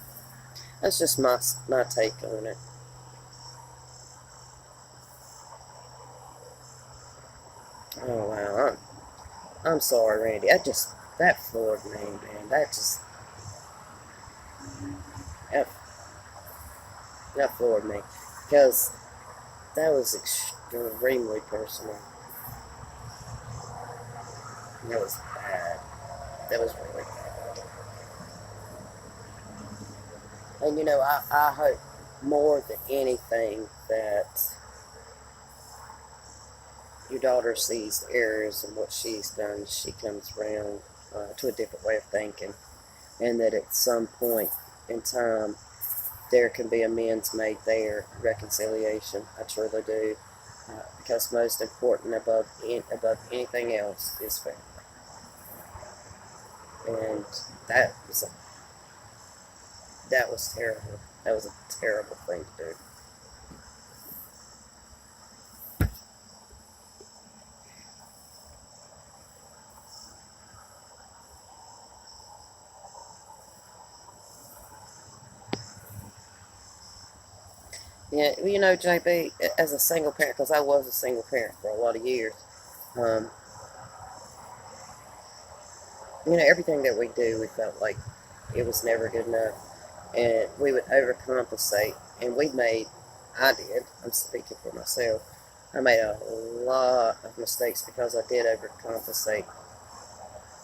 Speaker 1: that's just my take on it. Oh, wow. I'm sorry, Randy. That floored me, man. That, that floored me. Because that was extremely personal. That was bad. That was really bad. And I hope more than anything that your daughter sees the errors and what she's done. She comes around to a different way of thinking. and that at some point in time there can be amends made there, reconciliation. I truly do, because most important above anything else is family, and that was that was terrible. That was a terrible thing to do. Yeah, well, JB, as a single parent, because I was a single parent for a lot of years, um, everything that we do, we felt like it was never good enough, and we would overcompensate, and I did, I'm speaking for myself, I made a lot of mistakes because I did overcompensate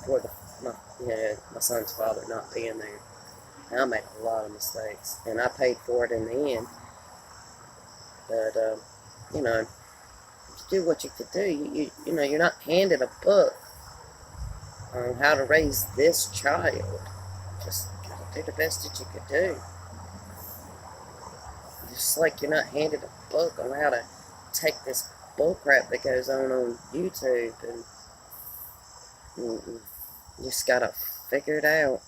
Speaker 1: for my son's father not being there. And I made a lot of mistakes, and I paid for it in the end. But you know, do what you could do. You're not handed a book on how to raise this child. Just gotta do the best that you could do. Just like you're not handed a book on how to take this bullcrap that goes on YouTube, and you just gotta figure it out.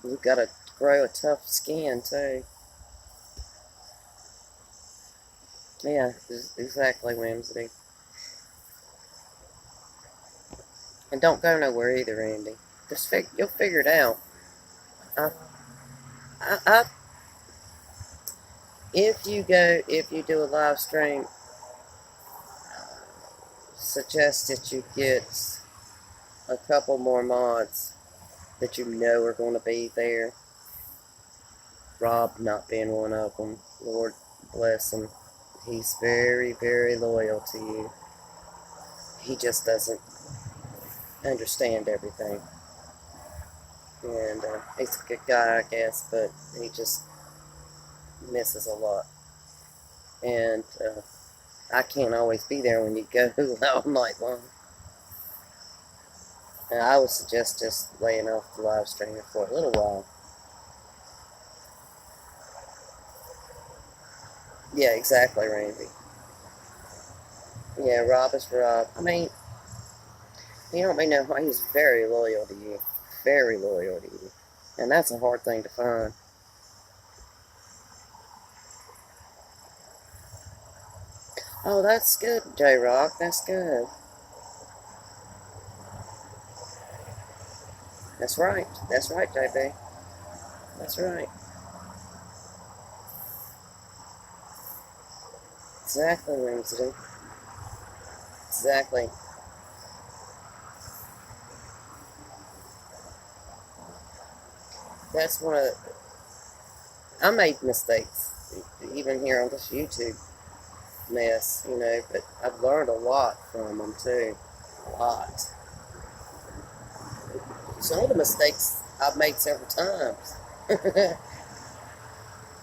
Speaker 1: You gotta grow a tough skin too. Yeah, exactly, Wednesday. And don't go nowhere either, Andy. You'll figure it out. I, I, if you do a live stream, suggest that you get a couple more mods that you know are going to be there. Rob not being one of them. Lord bless him. He's very, very loyal to you. He just doesn't understand everything. And he's a good guy, I guess, but he just misses a lot. And I can't always be there when you go all night long. And I would suggest just laying off the live streaming for a little while. Yeah, exactly, Randy. Yeah, Rob is Rob. I mean, you don't know why he's very loyal to you. Very loyal to you. And that's a hard thing to find. Oh, that's good, J Rock. That's good. That's right. That's right, JB. That's right. Exactly, Wednesday. Exactly. That's one of I made mistakes, even here on this YouTube mess, but I've learned a lot from them too. A lot. Some of the mistakes I've made several times.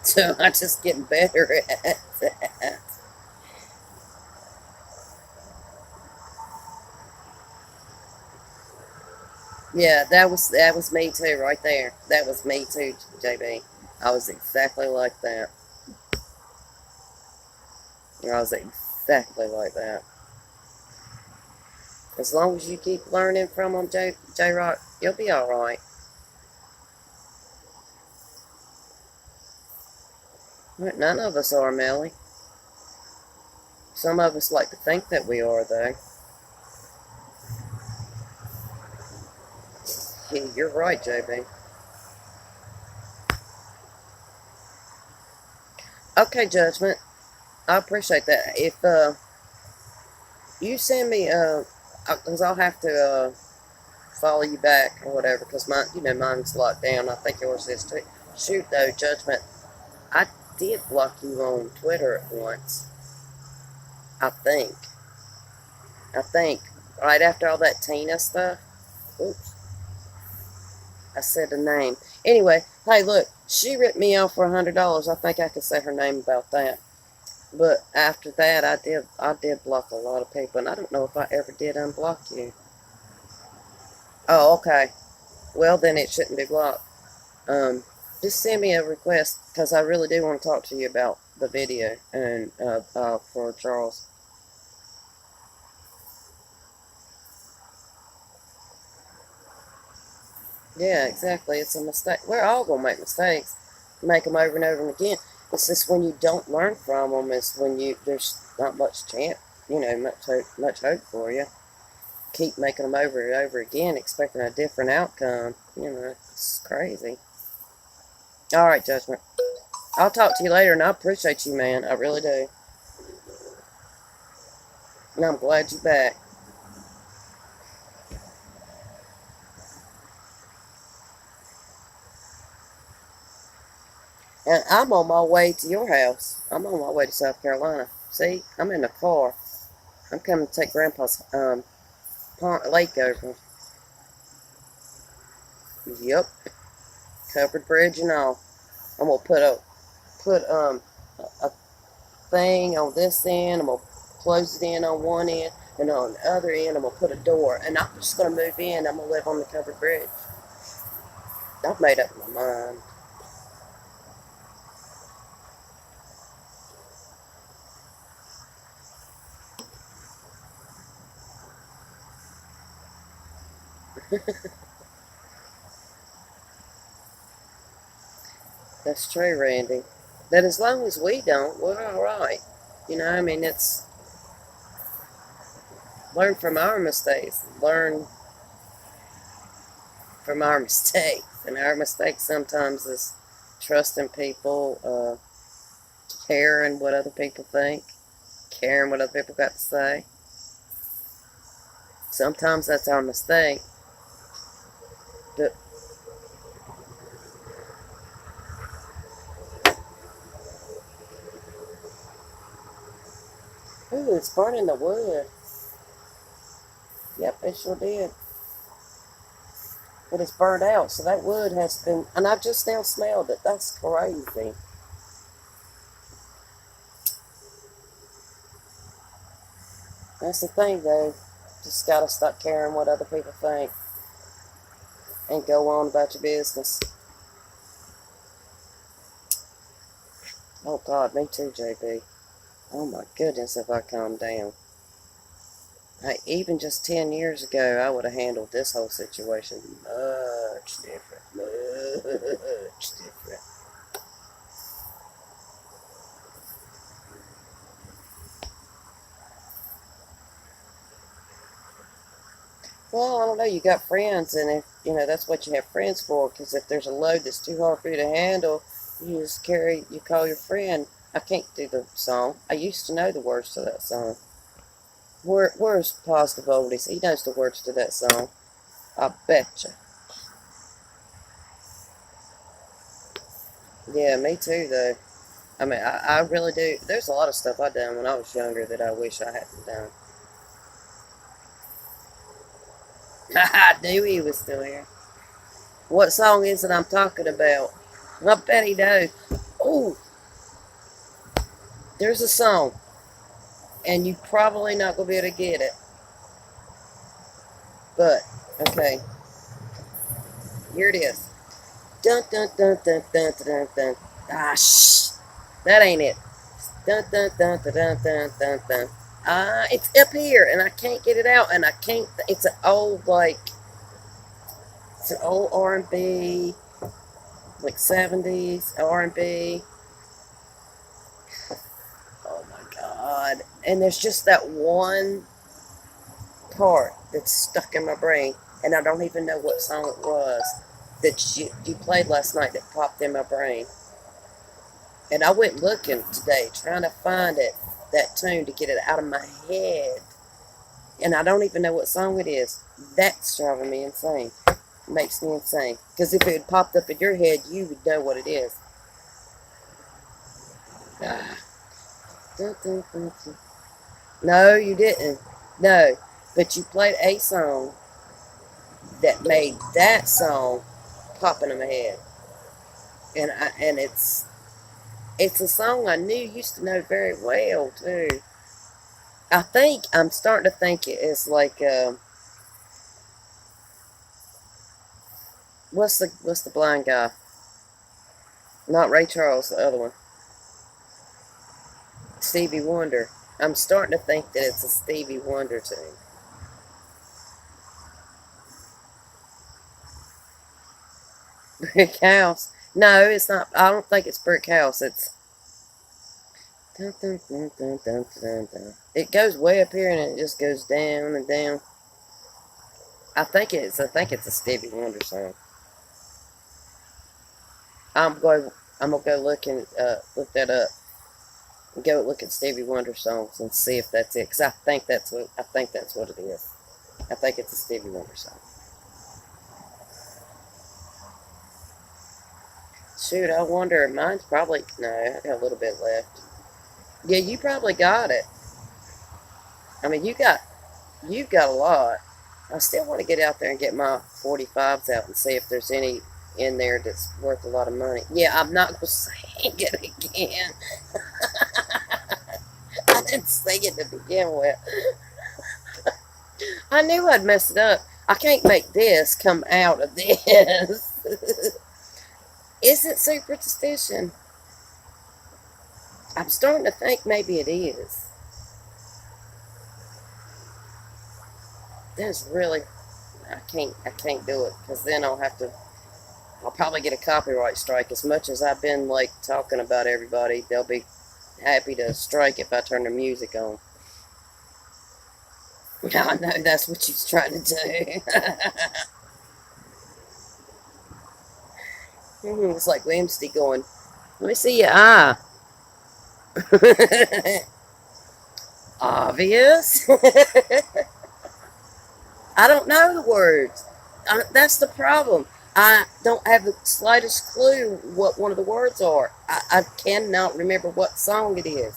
Speaker 1: So I'm just getting better at that. Yeah, that was me too, right there. That was me too, JB. I was exactly like that. I was exactly like that. As long as you keep learning from them, J Rock, you'll be all right. None of us are, Melly. Some of us like to think that we are, though. Yeah, you're right, JB. Okay, Judgment. I appreciate that. If you send me, because I'll have to follow you back or whatever, because mine's locked down. I think yours is too. Shoot, though, Judgment. I did block you on Twitter at once. I think. Right after all that Tina stuff. Oops. I said the name. Anyway, hey, look, she ripped me off for $100. I think I could say her name about that. But after that, I did block a lot of people, and I don't know if I ever did unblock you. Oh, okay. Well, then it shouldn't be blocked. just send me a request because I really do want to talk to you about the video and for Charles. Yeah, exactly. It's a mistake. We're all gonna make mistakes, make them over and over and again. It's just when you don't learn from them is when there's not much chance, much hope for you. Keep making them over and over again, expecting a different outcome. It's crazy. All right, Judgment. I'll talk to you later, and I appreciate you, man. I really do. And I'm glad you're back. And I'm on my way to your house. I'm on my way to South Carolina. See, I'm in the car. I'm coming to take Grandpa's lake over. Yep, covered bridge and all. I'm gonna put a thing on this end. I'm gonna close it in on one end, and on the other end, I'm gonna put a door. And I'm just gonna move in. I'm gonna live on the covered bridge. I've made up my mind. That's true, Randy. But as long as we don't, we're all right. I mean, it's learn from our mistakes. Learn from our mistakes. And our mistakes sometimes is trusting people, caring what other people think, caring what other people got to say. Sometimes that's our mistake. But, ooh, it's burning the wood. Yep, it sure did. But it's burned out, so that wood has been, and I just now smelled it. That's crazy. That's the thing, though. Just gotta stop caring what other people think and go on about your business. Oh, God, me too, JB. Oh, my goodness, if I calm down. Even just 10 years ago, I would have handled this whole situation much different. Much different. Well, I don't know. You got friends, and if that's what you have friends for. Because if there's a load that's too hard for you to handle, you call your friend. I can't do the song. I used to know the words to that song. Where's Positive Oldies? He knows the words to that song. I betcha. Yeah, me too, though. I mean, I really do. There's a lot of stuff I done when I was younger that I wish I hadn't done. I knew he was still here. What song is it I'm talking about? I bet he knows. Oh, there's a song, and you probably not gonna be able to get it. But okay, here it is. Dun dun dun dun dun dun dun. Ah, shh, that ain't it. Dun dun dun dun dun dun dun dun. It's up here, and I can't get it out, and I can't. It's an old R&B, like 70s R&B. Oh my God! And there's just that one part that's stuck in my brain, and I don't even know what song it was that you played last night that popped in my brain. And I went looking today, trying to find that tune to get it out of my head. And I don't even know what song it is. That's driving me insane. It makes me insane. Because if it had popped up in your head, you would know what it is. Ah. Dun, dun, dun, dun. No, you didn't. No. But you played a song that made that song pop into my head. And it's a song I knew used to know very well too. I'm starting to think it is like what's the blind guy? Not Ray Charles, the other one. Stevie Wonder. I'm starting to think that it's a Stevie Wonder tune. Brick House. No, it's not. I don't think it's Brick House. It's. Dun, dun, dun, dun, dun, dun, dun. It goes way up here and it just goes down and down. I think it's a Stevie Wonder song. I'm going. I'm gonna go look that up. And go look at Stevie Wonder songs and see if that's it. Cause I think that's what it is. I think it's a Stevie Wonder song. Shoot, I wonder. Mine's probably no. I got a little bit left. Yeah, you probably got it. I mean, you've got a lot. I still want to get out there and get my 45s out and see if there's any in there that's worth a lot of money. Yeah, I'm not gonna sing it again. I didn't sing it to begin with. I knew I'd mess it up. I can't make this come out of this. Is it superstition? I'm starting to think maybe it is. That's really, I can't do it because then I'll probably get a copyright strike. As much as I've been like talking about everybody, they'll be happy to strike if I turn the music on. I know that's what she's trying to do. It's like Wednesday going, let me see your eye. Obvious. I don't know the words. That's the problem. I don't have the slightest clue what one of the words are. I cannot remember what song it is.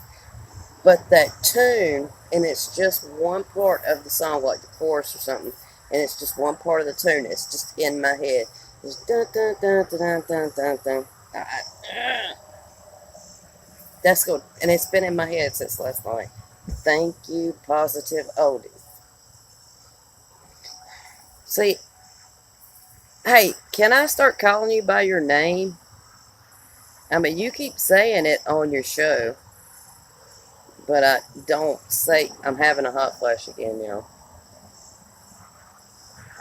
Speaker 1: But that tune, and it's just one part of the song, like the chorus or something, and it's just one part of the tune. It's just in my head. It's dun dun dun dun dun dun dun. That's good, and it's been in my head since last night. Thank you, positive oldies. See, hey, can I start calling you by your name? I mean, you keep saying it on your show, but I don't say. I'm having a hot flash again, y'all.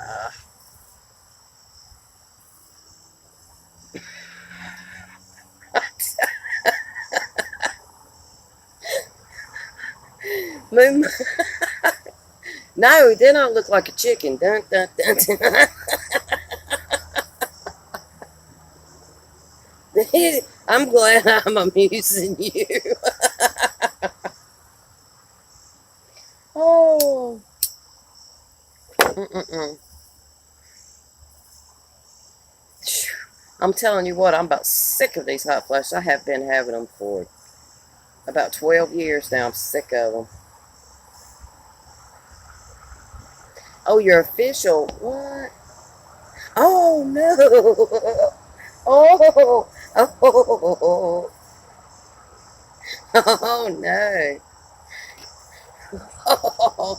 Speaker 1: Uh, Moon. No, then I look like a chicken. Dun, dun, dun, dun. I'm glad I'm amusing you. Oh. Mm-mm-mm. I'm telling you what, I'm about sick of these hot flashes. I have been having them for about 12 years now. I'm sick of them. Oh, you're official. What? Oh, no. Oh, oh, oh, no. Oh,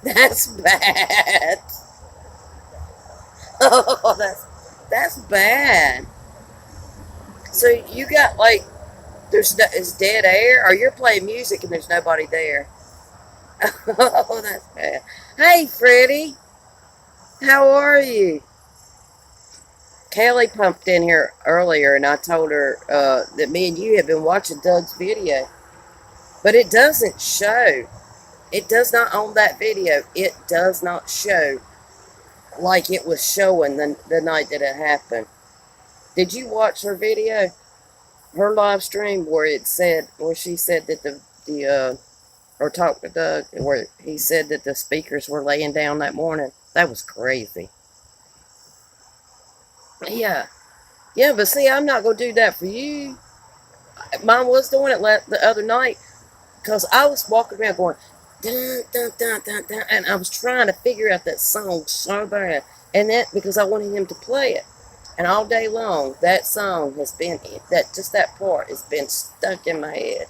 Speaker 1: that's bad. Oh, that's bad. So you got like there's no, it's dead air, or you're playing music and there's nobody there. Oh, that's bad. Hey, Freddie, how are you? Kelly pumped in here earlier, and I told her that me and you have been watching Doug's video, but it doesn't show. It does not on that video. It does not show like it was showing the night that it happened. Did you watch her video? Her live stream where she said that or talked to Doug where he said that the speakers were laying down that morning. That was crazy. Yeah, yeah, but see, I'm not gonna do that for you. Mine was doing it the other night because I was walking around going dun dun dun dun dun, and I was trying to figure out that song so bad, and that because I wanted him to play it. And all day long, that song has been that part has been stuck in my head.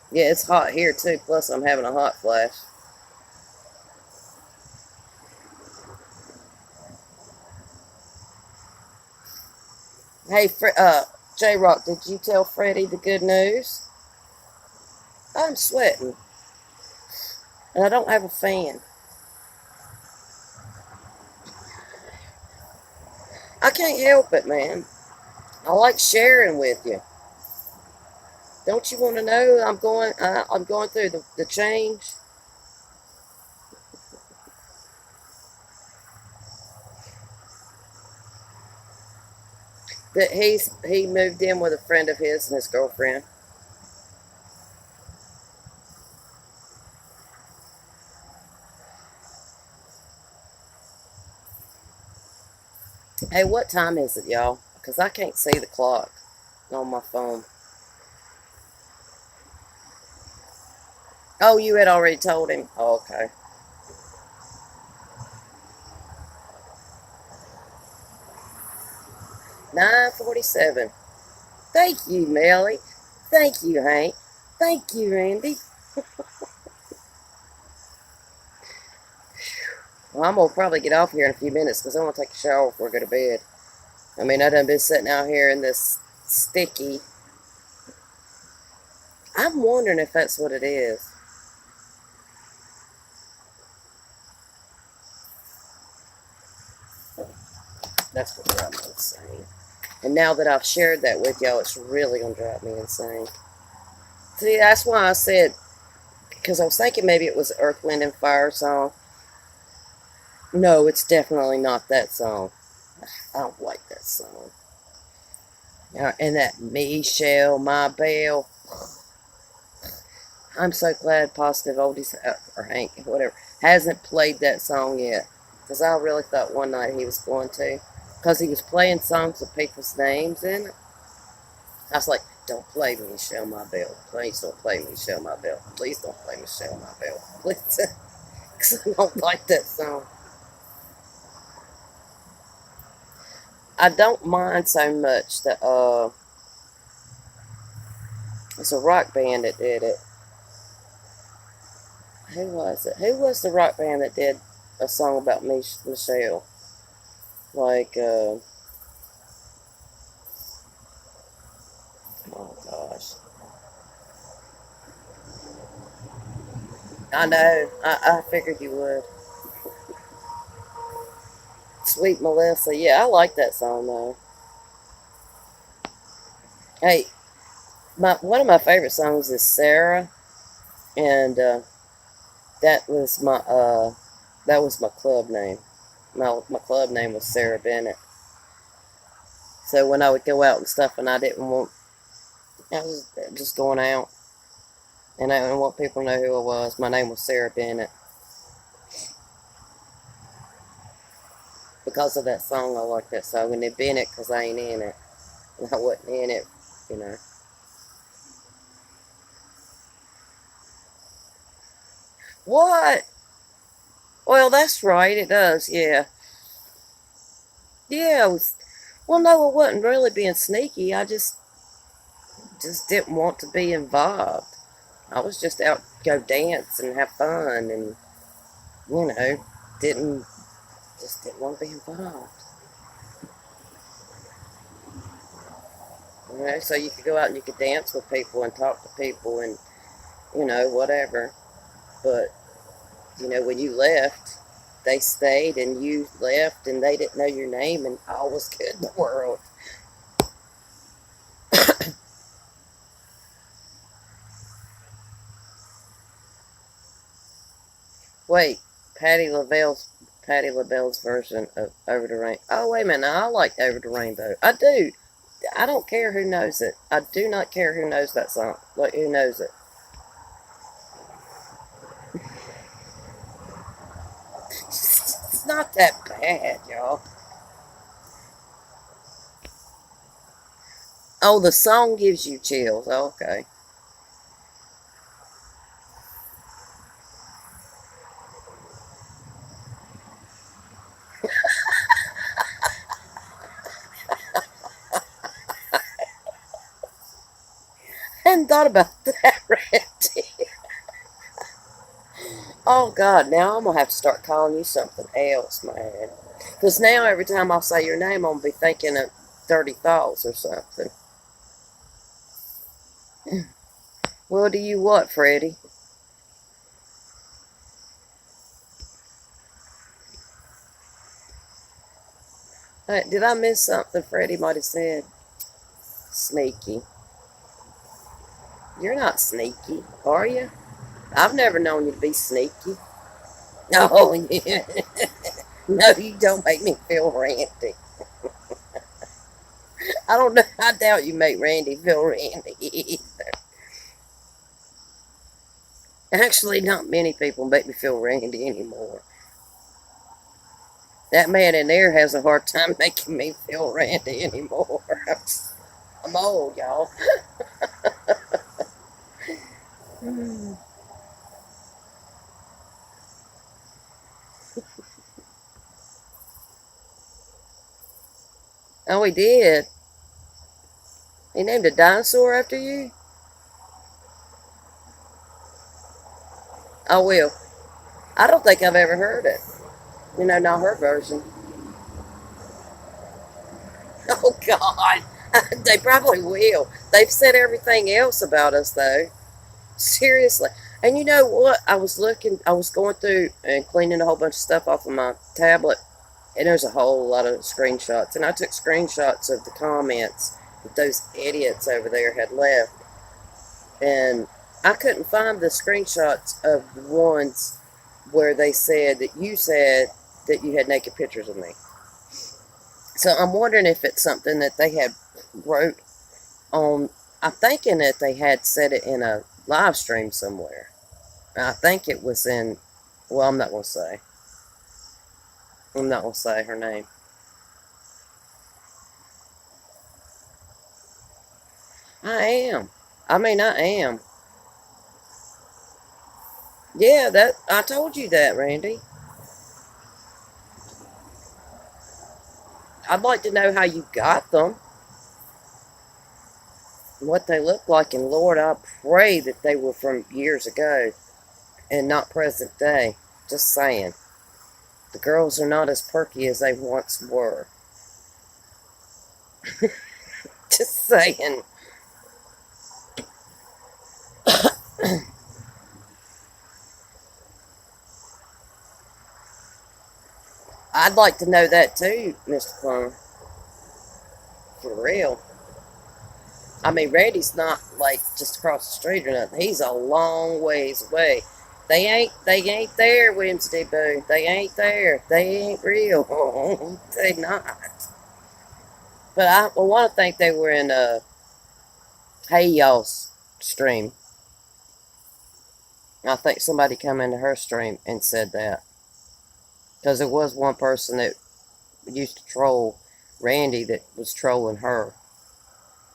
Speaker 1: Yeah, it's hot here too. Plus, I'm having a hot flash. Hey, J Rock, did you tell Freddie the good news? I'm sweating, and I don't have a fan. I can't help it, man. I like sharing with you. Don't you want to know I'm going through the change? That he moved in with a friend of his and his girlfriend. Hey, what time is it, y'all? Because I can't see the clock on my phone. Oh, you had already told him? Oh, okay. 9:47. Thank you, Melly. Thank you, Hank. Thank you, Randy. Well, I'm going to probably get off here in a few minutes because I want to take a shower before I go to bed. I mean, I done been sitting out here in this sticky. I'm wondering if that's what it is. That's what drives me insane. And now that I've shared that with y'all, it's really going to drive me insane. See, that's why I said, because I was thinking maybe it was Earth, Wind, and Fire song. No, it's definitely not that song. I don't like that song. And that Michelle, My Belle. I'm so glad Positive Oldies, or Hank, whatever, hasn't played that song yet. Because I really thought one night he was going to. Because he was playing songs with people's names in it. I was like, don't play Michelle, My Belle. Please don't play Michelle, My Belle. Please don't play Michelle, My Belle. Please. Because I don't like that song. I don't mind so much that, it's a rock band that did it. Who was it? Who was the rock band that did a song about Michelle? Like, oh gosh. I know. I figured you would. Sweet Melissa. Yeah, I like that song though. Hey, one of my favorite songs is Sarah, and that was my that was my club name. My club name was Sarah Bennett. So when I would go out and stuff, and I didn't want, I was just going out, and I didn't want people to know who I was. My name was Sarah Bennett. Because of that song, I like that song, and it Bennett because I ain't in it, and I wasn't in it, you know. What? Well, that's right. It does. Yeah. Yeah. Well, no, it wasn't really being sneaky. I just didn't want to be involved. I was just out to go dance and have fun, and you know, didn't just didn't want to be involved. You know, so you could go out and you could dance with people and talk to people and you know whatever. But you know, when you left, they stayed, and you left, and they didn't know your name, and all was good in the world. Wait, Patty LaBelle's version of Over the Rain. Oh wait a minute, I like Over the Rainbow. I do. I don't care who knows it. I do not care who knows that song. Like who knows it. It's not that bad, y'all. Oh, the song gives you chills. Okay. I hadn't thought about that, Randy. Oh God, now I'm gonna have to start calling you something else, man. Because now every time I say your name, I'm gonna be thinking of. dirty thoughts or something. Well, do you what, Freddie? Did I miss something Freddie might have said? Sneaky. You're not sneaky, are you? I've never known you to be sneaky. Oh, yeah. No, you don't make me feel randy. I don't know. I doubt you make Randy feel randy either. Actually, not many people make me feel randy anymore. That man in there has a hard time making me feel randy anymore. I'm old, y'all. Oh, he did. He named a dinosaur after you? I will. I don't think I've ever heard it. Not her version. Oh, God. They probably will. They've said everything else about us, though. Seriously. And you know what? I was going through and cleaning a whole bunch of stuff off of my tablet, and there's a whole lot of screenshots. And I took screenshots of the comments that those idiots over there had left. And I couldn't find the screenshots of the ones where they said that you had naked pictures of me. So I'm wondering if it's something that they had wrote on. I'm thinking that they had said it in a live stream somewhere. I think it was in. Well, I'm not gonna say. I'm not gonna say her name. I am. I mean, I am. Yeah, that I told you that, Randy. I'd like to know how you got them, what they look like, and Lord, I pray that they were from years ago and not present day. Just saying. The girls are not as perky as they once were. Just saying. I'd like to know that too, Mr. Plummer. For real. I mean, Randy's not like just across the street or nothing. He's a long ways away. They ain't there, Wednesday Boo. They ain't there. They ain't real. They not. But I want to think they were in Hey Y'all's stream. I think somebody come into her stream and said that. Because there was one person that used to troll Randy that was trolling her.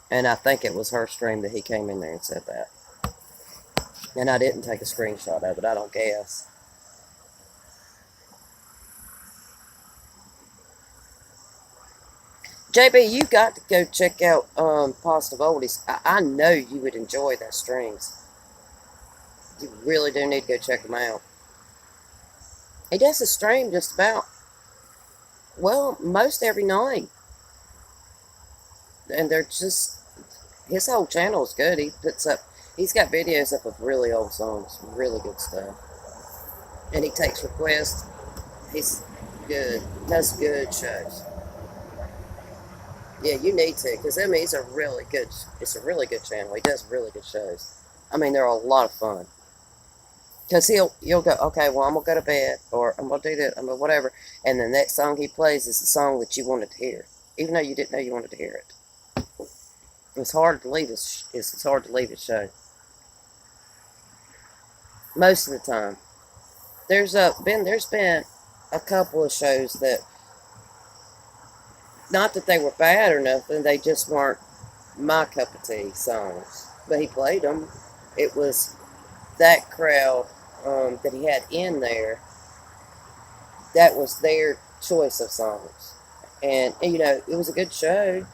Speaker 1: And I think it was her stream that he came in there and said that. And I didn't take a screenshot of it, I don't guess. JB, you got to go check out Positive Oldies. I know you would enjoy that streams. You really do need to go check them out. He does a stream just about, well, most every night. And they're just, his whole channel is good. He's got videos up of really old songs, really good stuff. And he takes requests. He's good. Does good shows. Yeah, you need to, because I mean, it's a really good channel. He does really good shows. I mean, they're a lot of fun. Because you'll go, okay, well, I'm going to go to bed, or I'm going to do that, I'm going to whatever. And the next song he plays is the song that you wanted to hear, even though you didn't know you wanted to hear it. It's hard to leave it's hard to leave his show. Most of the time. There's been a couple of shows that, not that they were bad or nothing, they just weren't my cup of tea songs. But he played them. It was that crowd that he had in there, that was their choice of songs. And, it was a good show.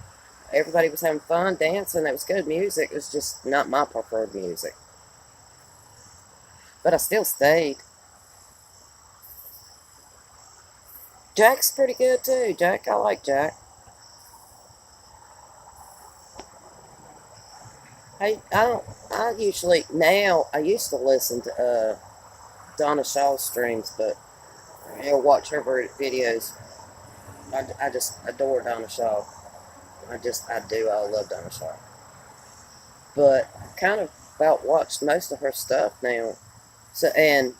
Speaker 1: Everybody was having fun, dancing. It was good music. It was just not my preferred music. But I still stayed. Jack's pretty good, too. Jack, I like Jack. I don't. I usually now. I used to listen to Donna Shaw streams, but or watch her videos. I just adore Donna Shaw. I do. I love Donna Shaw. But I kind of about watched most of her stuff now. So and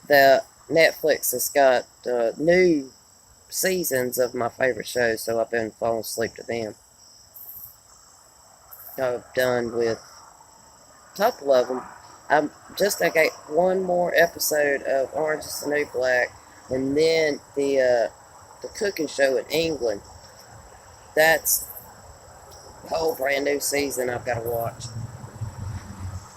Speaker 1: the Netflix has got new seasons of my favorite shows, so I've been falling asleep to them. I've done with a couple of them. I got one more episode of Orange is the New Black, and then the cooking show in England. That's a whole brand new season I've got to watch.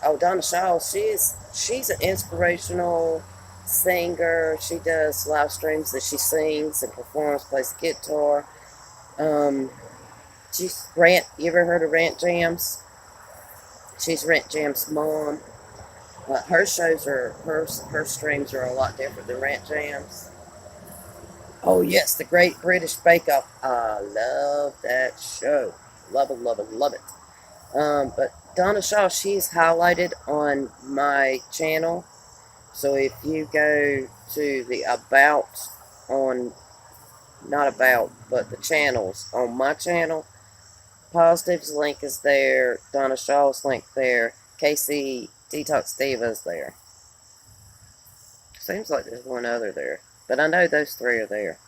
Speaker 1: Oh, Donna Shaw, she's an inspirational singer. She does live streams that she sings and performs, plays the guitar. Um, she's Rant. You ever heard of Rant Jams? She's Rant Jam's mom. Her shows are her streams are a lot different than Rant Jams. Oh yes, the Great British Bake Off. I love that show. Love it, love it, love it. But Donna Shaw, she's highlighted on my channel. So if you go to the about on not about but the channels on my channel, Positive's link is there. Donna Shaw's link there. Casey Detox Diva is there. Seems like there's one other there, but I know those three are there.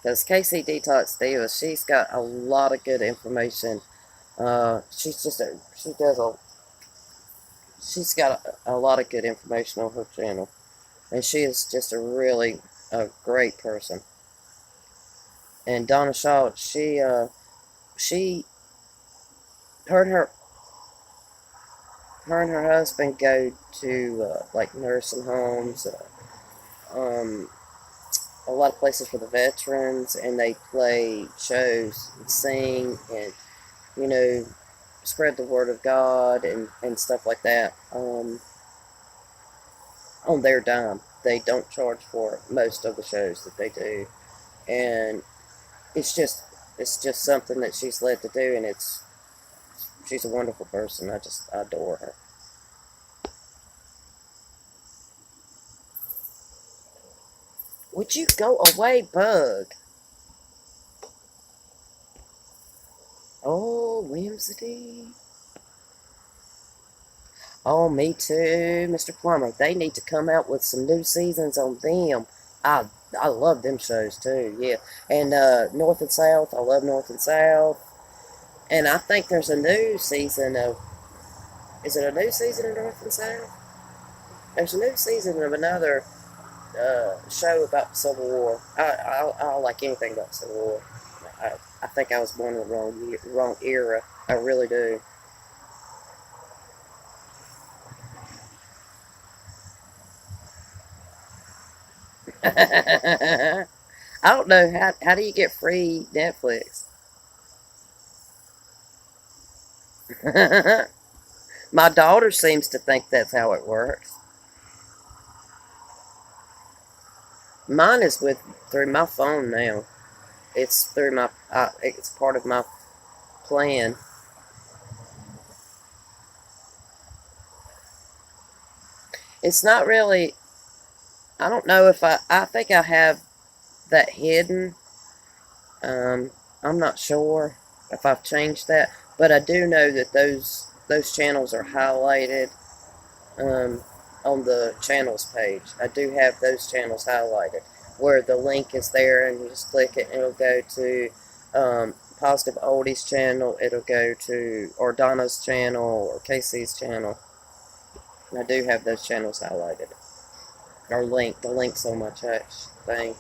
Speaker 1: Because Casey Detox Diva, she's got a lot of good information. She's just she does she's got a lot of good information on her channel, and she is just a great person. And Donna Shaw, she her and her her and her husband go to like nursing homes, um, a lot of places for the veterans, and they play shows and sing and you know spread the word of God and stuff like that on their dime. They don't charge for most of the shows that they do, and it's just it's just something that she's led to do, and she's a wonderful person. I adore her. Would you go away, Bug? Oh, Whimsity. Oh, me too, Mr. Plummer. They need to come out with some new seasons on them. I I love them shows too. Yeah, and North and South. I love North and South. And I think there's a new season of. Is it a new season of North and South? There's a new season of another show about the Civil War. I don't like anything about the Civil War. I think I was born in the wrong era. I really do. I don't know how do you get free Netflix? My daughter seems to think that's how it works. Mine is with through my phone now. It's through my. It's part of my plan. It's not really. I don't know if I. I think I have that hidden. Um, I'm not sure if I've changed that, but I do know that those channels are highlighted um, on the channels page. I do have those channels highlighted where the link is there, and you just click it, and it'll go to Positive Oldies channel. It'll go to or Donna's channel or Casey's channel. And I do have those channels highlighted or linked. The links on my chat thing.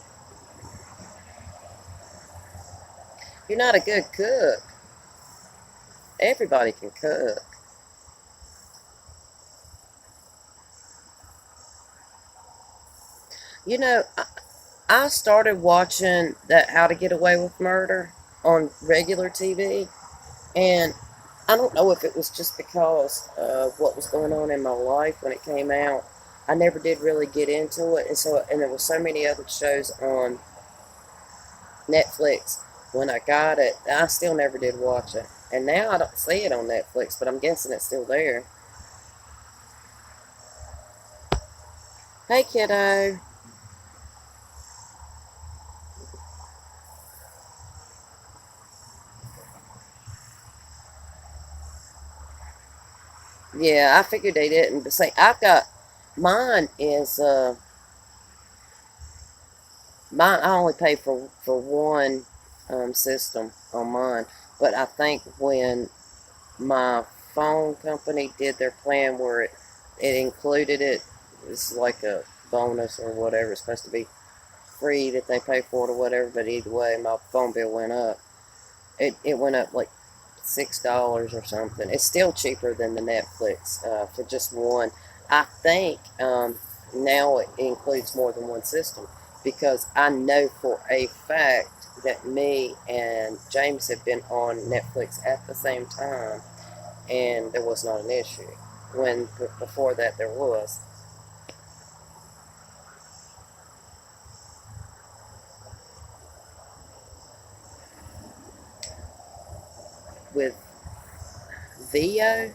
Speaker 1: You're not a good cook. Everybody can cook. You know, I started watching that How to Get Away with Murder on regular TV, and I don't know if it was just because of what was going on in my life when it came out. I never did really get into it, and there were so many other shows on Netflix when I got it. I still never did watch it. And now I don't see it on Netflix, but I'm guessing it's still there. Hey, kiddo. Yeah, I figured they didn't. But say, I've got mine is mine. I only pay for one system on mine, but I think when my phone company did their plan where it included it, it's like a bonus or whatever. It's supposed to be free that they pay for it or whatever. But either way, my phone bill went up. It went up like $6 or something. It's still cheaper than the Netflix for just one. I think now it includes more than one system because I know for a fact that me and James have been on Netflix at the same time, and there was not an issue. When before that there was with VO.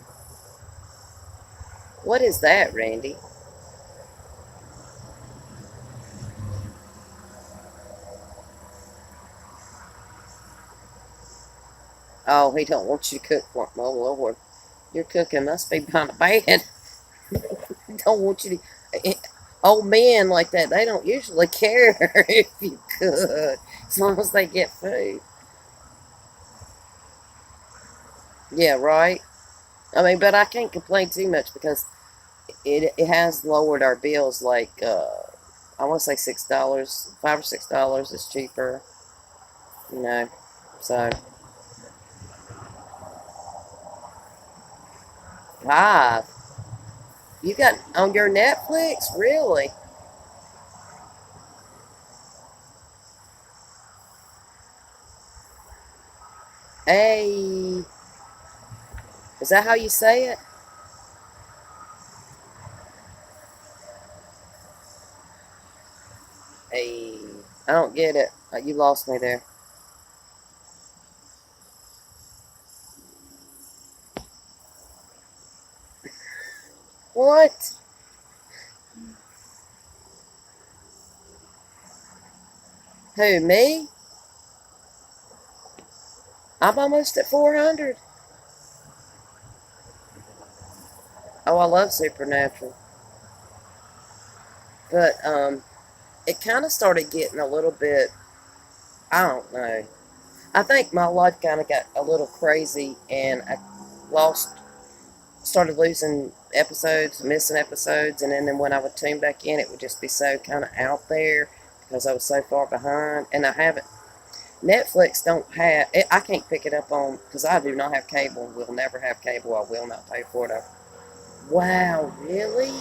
Speaker 1: What is that, Randy? Oh, he don't want you to cook for him. Oh Lord, your cooking must be kind of bad. Don't want you to. Old men like that, they don't usually care if you cook, as long as they get food. Yeah, right. I mean, but I can't complain too much because it has lowered our bills. Like I want to say $6, $5 or $6 is cheaper. You know, so 5. You got on your Netflix, really? Hey, is that how you say it? Hey, I don't get it. You lost me there. What? Who, me? I'm almost at 400. Oh, I love Supernatural. But it kind of started getting a little bit, I don't know. I think my life kind of got a little crazy and I lost, started losing episodes, missing episodes. And then when I would tune back in, it would just be so kind of out there because I was so far behind. And I haven't, Netflix don't have, I can't pick it up on, because I do not have cable, will never have cable, I will not pay for it. Wow, really?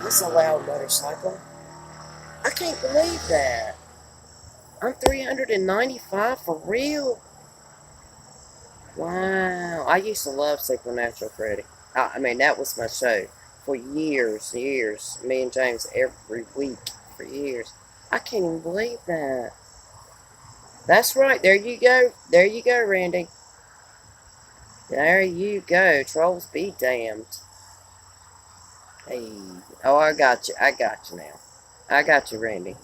Speaker 1: That's a loud motorcycle. I can't believe that. I'm 395 for real. Wow. I used to love Supernatural, Freddy. I mean, that was my show for years, years. Me and James every week for years. I can't even believe that. That's right. There you go. There you go, Randy. There you go. Trolls be damned. Hey. Oh, I got you. I got you now. I got you, Randy.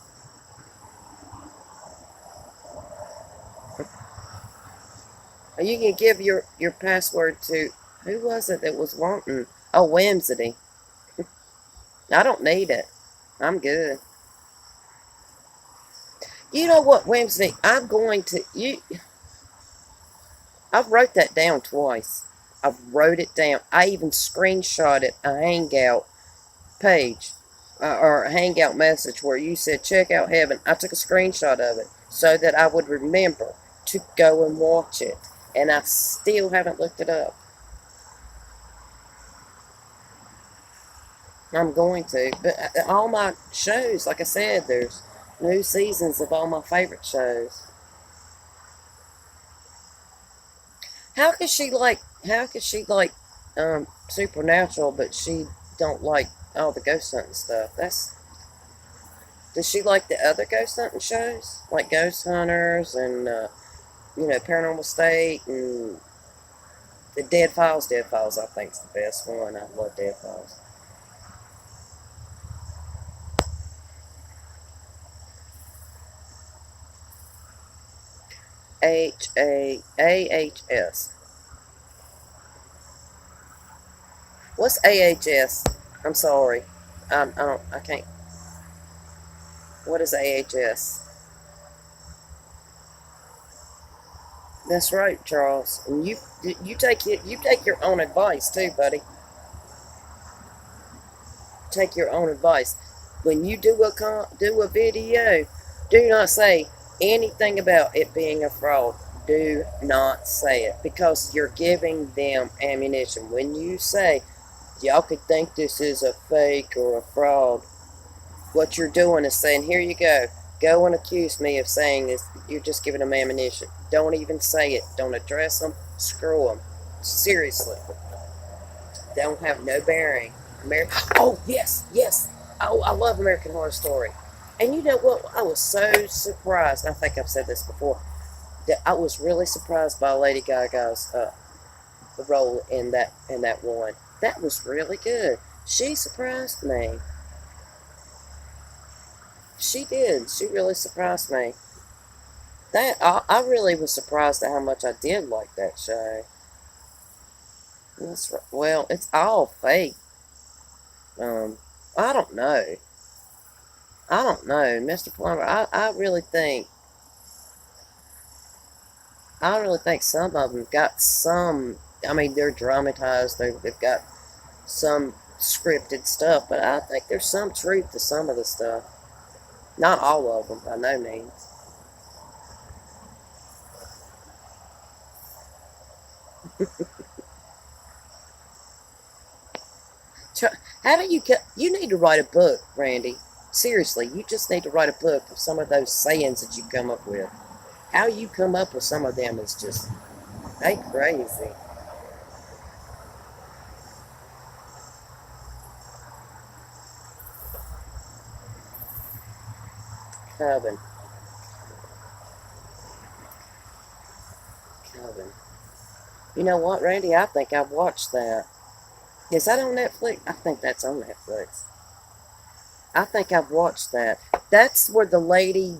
Speaker 1: You can give your password to, who was it that was wanting? Oh, Whimsity. I don't need it. I'm good. You know what, Whimsity? I'm going to you. I've wrote that down twice. I've wrote it down. I even screenshotted a Hangout page or a Hangout message where you said check out Heaven. I took a screenshot of it so that I would remember to go and watch it, and I still haven't looked it up. I'm going to. But all my shows, like I said, there's new seasons of all my favorite shows. How could she like Supernatural, but she don't like all the ghost hunting stuff? That's Does she like the other ghost hunting shows, like Ghost Hunters and Paranormal State and the Dead Files? Dead Files, I think, is the best one. I love Dead Files. AHS. What's AHS? I'm sorry. I don't. I can't. What is AHS? That's right, Charles. And you take your own advice too, buddy. Take your own advice. When you do a video, do not say anything about it being a fraud. Do not say it because you're giving them ammunition. When you say y'all could think this is a fake or a fraud, what you're doing is saying, here you go. Go and accuse me of saying this. You're just giving them ammunition. Don't even say it. Don't address them. Screw them. Seriously. They don't have no bearing. Oh, yes, yes. Oh, I love American Horror Story. And you know what? I was so surprised. I think I've said this before. That I was really surprised by Lady Gaga's role in that one. That was really good. She surprised me. She did. She really surprised me. I really was surprised at how much I did like that show. Well, it's all fake. Um, I don't know. I don't know, Mr. Plumber. I really think some of them got some. I mean, they're dramatized. They've got some scripted stuff, but I think there's some truth to some of the stuff. Not all of them, by no means. How do you get? You need to write a book, Randy. Seriously, you just need to write a book of some of those sayings that you come up with. How you come up with some of them is just ain't crazy. Coven, Coven. You know what, Randy? I think I've watched that. Is that on Netflix? I think that's on Netflix. I think I've watched that. That's where the lady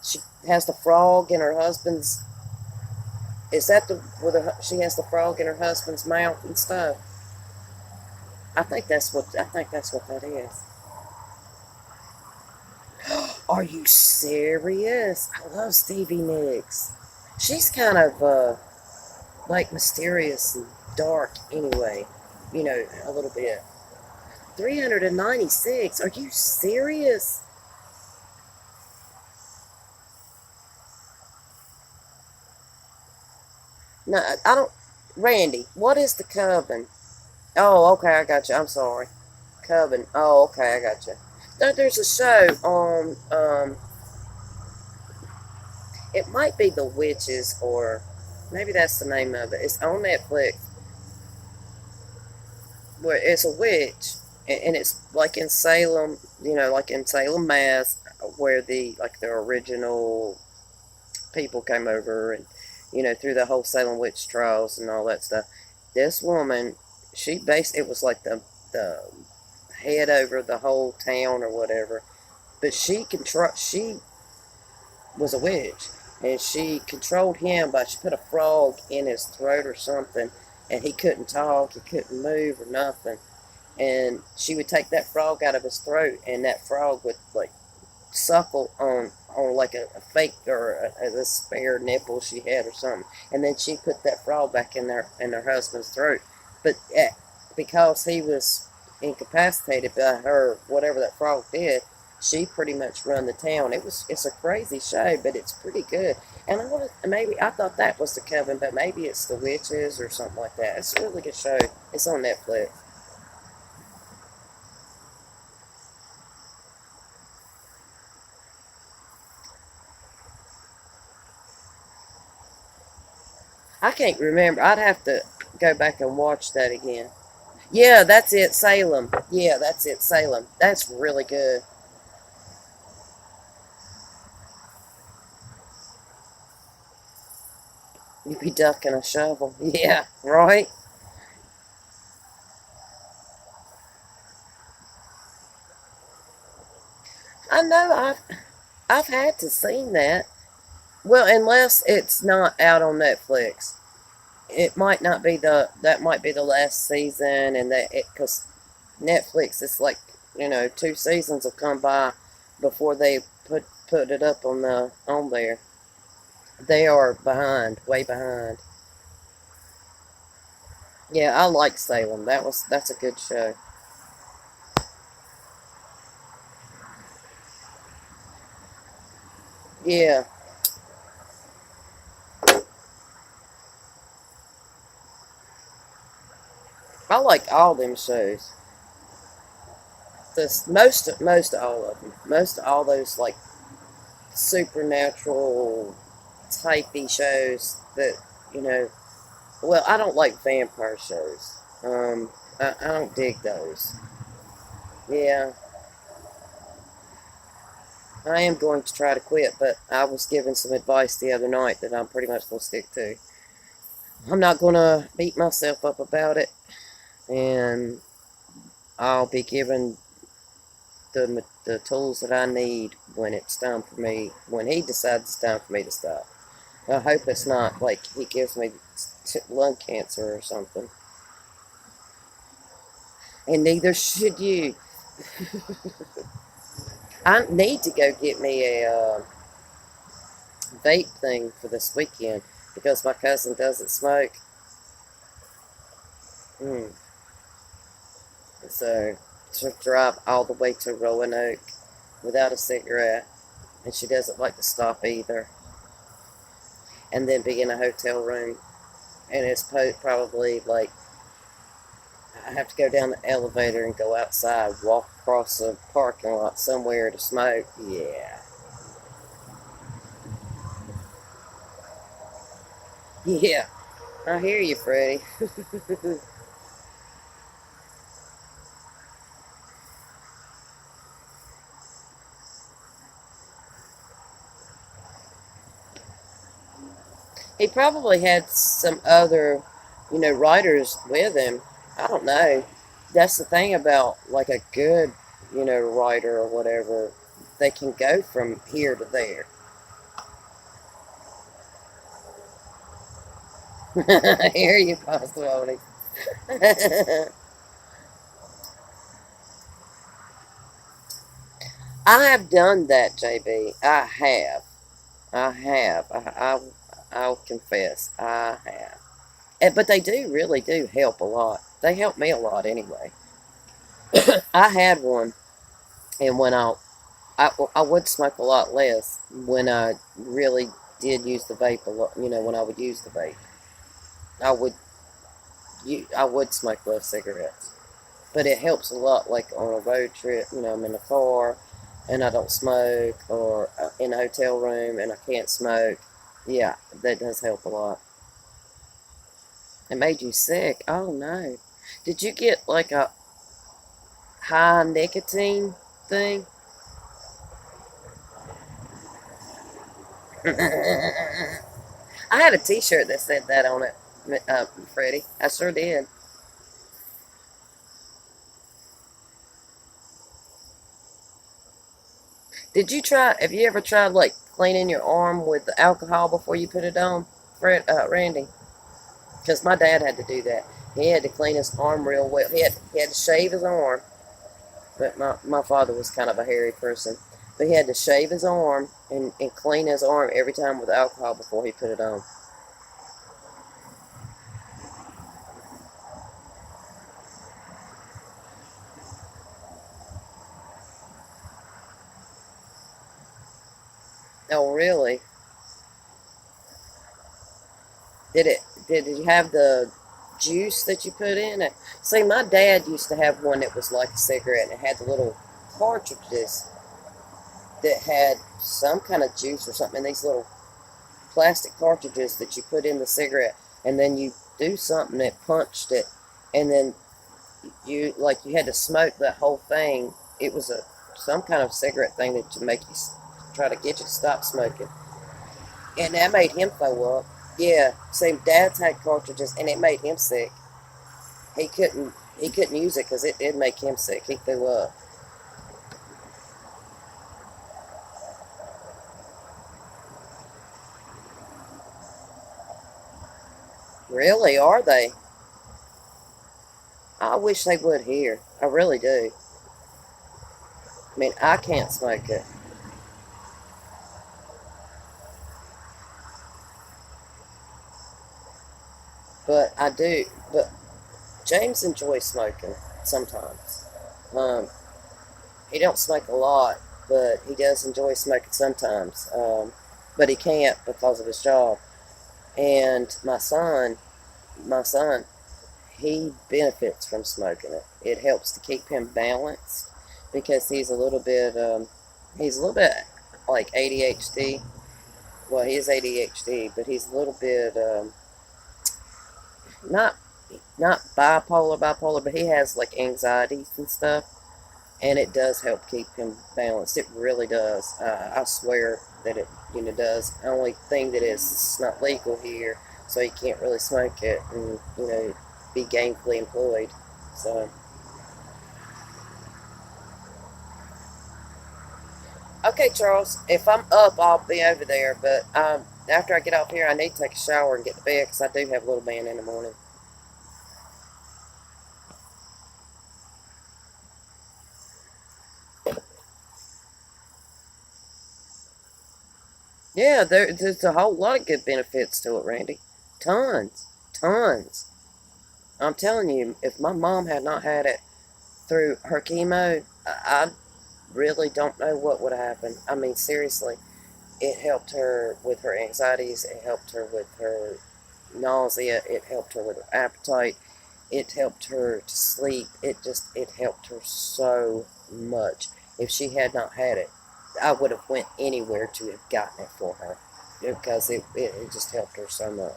Speaker 1: she has the frog in her husband's. Is that the where she has the frog in her husband's mouth and stuff? I think that's what that is. Are you serious? I love Stevie Nicks. She's kind of like mysterious and dark anyway. A little bit. 396. Are you serious? No, I don't. Randy, what is the coven? Oh, okay, I got you. I'm sorry. Coven. Oh, okay, I got you. There's a show on. It might be The Witches, or maybe that's the name of it. It's on Netflix, where it's a witch, and it's like in Salem, like in Salem, Mass, where the original people came over, and through the whole Salem witch trials and all that stuff. This woman, it was like the head over the whole town or whatever, but she was a witch, and she controlled him by she put a frog in his throat or something, and he couldn't talk, he couldn't move or nothing, and she would take that frog out of his throat, and that frog would like suckle on like a fake or a spare nipple she had or something, and then she put that frog back in her husband's throat, but because he was incapacitated by her whatever that frog did, she pretty much run the town. It's a crazy show, but it's pretty good. And maybe I thought that was the Coven, but maybe it's the Witches or something like that. It's a really good show. It's on Netflix. I can't remember. I'd have to go back and watch that again. Yeah, that's it, Salem. Yeah, that's it, Salem. That's really good. You'd be ducking a shovel. Yeah, right? I know I've had to seen that. Well, unless it's not out on Netflix. It might not be that might be the last season, and that it because Netflix is like, 2 seasons will come by before they put it up on there. They are behind, way behind. Yeah, I like Salem. That's a good show. Yeah, I like all them shows. This most all of them. Most all those like supernatural typey shows that you know. Well, I don't like vampire shows. I don't dig those. Yeah, I am going to try to quit, but I was given some advice the other night that I'm pretty much going to stick to. I'm not going to beat myself up about it, and I'll be given the tools that I need when it's time for me, when he decides it's time for me to stop. I hope it's not like he gives me lung cancer or something. And neither should you. I need to go get me a vape thing for this weekend because my cousin doesn't smoke. Mm. So to drive all the way to Roanoke without a cigarette, and she doesn't like to stop either, and then be in a hotel room, and it's probably like I have to go down the elevator and go outside, walk across a parking lot somewhere to smoke. Yeah, yeah, I hear you, Freddie. He probably had some other, writers with him. I don't know. That's the thing about like a good, writer or whatever. They can go from here to there. I hear you, possibility. I have done that, JB. I have. I have. I'll confess. I have. But they do really do help a lot. They help me a lot anyway. I had one, and I would smoke a lot less when I really did use the vape a lot. When I would use the vape, I would I would smoke less cigarettes. But it helps a lot, like on a road trip. I'm in a car and I don't smoke, or in a hotel room and I can't smoke. Yeah, that does help a lot. It made you sick. Oh no! Did you get like a high nicotine thing? I had a T-shirt that said that on it, Freddie. I sure did. Did you try? Have you ever tried like cleaning your arm with the alcohol before you put it on, Randy? Because my dad had to do that. He had to clean his arm real well. He had to shave his arm, but my father was kind of a hairy person. But he had to shave his arm and clean his arm every time with alcohol before he put it on. Oh, really? Did it? Did you have the juice that you put in it? See, my dad used to have one that was like a cigarette, and it had the little cartridges that had some kind of juice or something in these little plastic cartridges that you put in the cigarette, and then you do something that punched it, and then you had to smoke that whole thing. It was a some kind of cigarette thing that to make you try to get you to stop smoking, and that made him throw up. Yeah, see, Dad's had cartridges, and it made him sick. He couldn't use it because it did make him sick. He threw up. Really, are they? I wish they would here. I really do. I mean, I can't smoke it, but I do. But James enjoys smoking sometimes. Um, he don't smoke a lot, but he does enjoy smoking sometimes. But he can't because of his job. And my son, he benefits from smoking it. It helps to keep him balanced because he's a little bit like ADHD. Well, he is ADHD, but he's a little bit not not bipolar, but he has like anxieties and stuff, and it does help keep him balanced. It really does. I swear that it does. The only thing that is it's not legal here, so he can't really smoke it and be gainfully employed. So okay, Charles, if I'm up, I'll be over there. But after I get off here, I need to take a shower and get to bed because I do have a little man in the morning. Yeah, there's a whole lot of good benefits to it, Randy. Tons, tons. I'm telling you, if my mom had not had it through her chemo, I really don't know what would have happened. I mean, seriously, it helped her with her anxieties. It helped her with her nausea. It helped her with her appetite. It helped her to sleep. It helped her so much. If she had not had it, I would have went anywhere to have gotten it for her because it just helped her so much.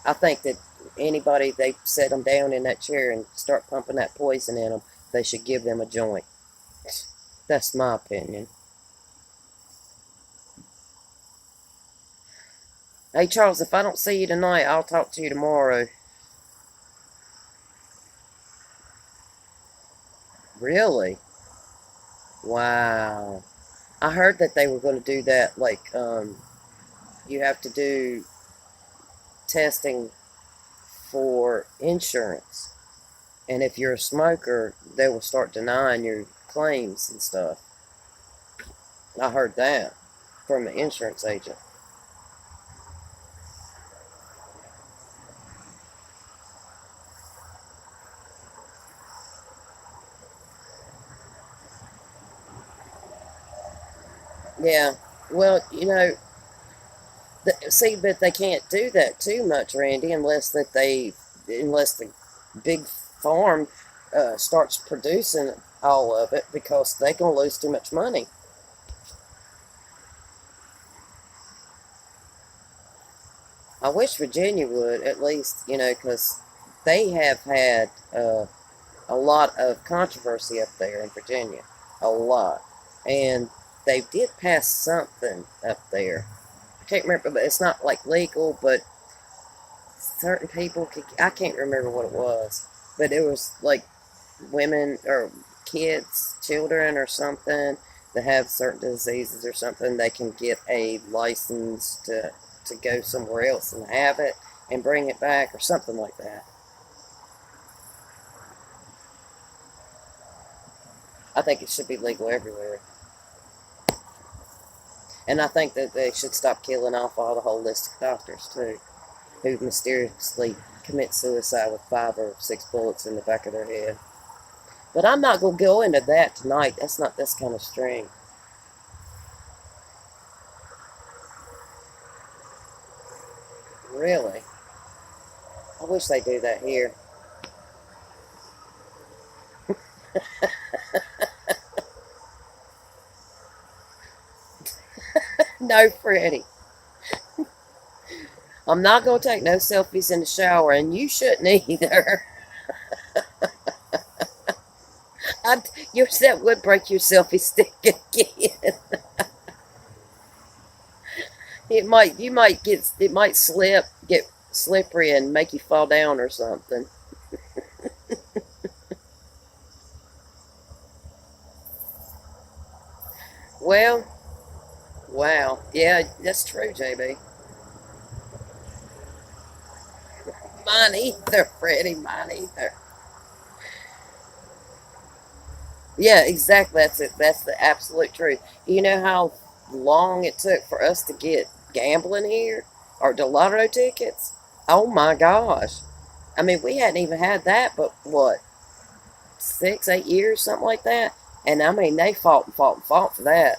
Speaker 1: I think that anybody they set them down in that chair and start pumping that poison in them, they should give them a joint. That's my opinion. Hey Charles, if I don't see you tonight, I'll talk to you tomorrow. Really? Wow. I heard that they were going to do that. Like, you have to do testing for insurance, and if you're a smoker, they will start denying your claims and stuff. I heard that from an insurance agent. Yeah. Well, see, but they can't do that too much, Randy, unless the big farm starts producing all of it because they're gonna lose too much money. I wish Virginia would at least, because they have had a lot of controversy up there in Virginia, a lot, and they did pass something up there. I can't remember, but it's not like legal, but certain people could, I can't remember what it was, but it was like women or kids, children or something that have certain diseases or something, they can get a license to go somewhere else and have it and bring it back or something like that. I think it should be legal everywhere. And I think that they should stop killing off all the holistic doctors too, who mysteriously commit suicide with 5 or 6 bullets in the back of their head. But I'm not gonna go into that tonight. That's not this kind of string. Really. I wish they do that here. No, Freddie. I'm not gonna take no selfies in the shower, and you shouldn't either. I, that would break your selfie stick again. it might get slippery and make you fall down or something. Well, wow. Yeah, that's true, JB. Mine either, Freddie. Mine either. Yeah, exactly. That's it. That's the absolute truth. You know how long it took for us to get gambling here or the lotto tickets? Oh my gosh. I mean, we hadn't even had that, but what, 6, 8 years, something like that? And I mean, they fought and fought and fought for that.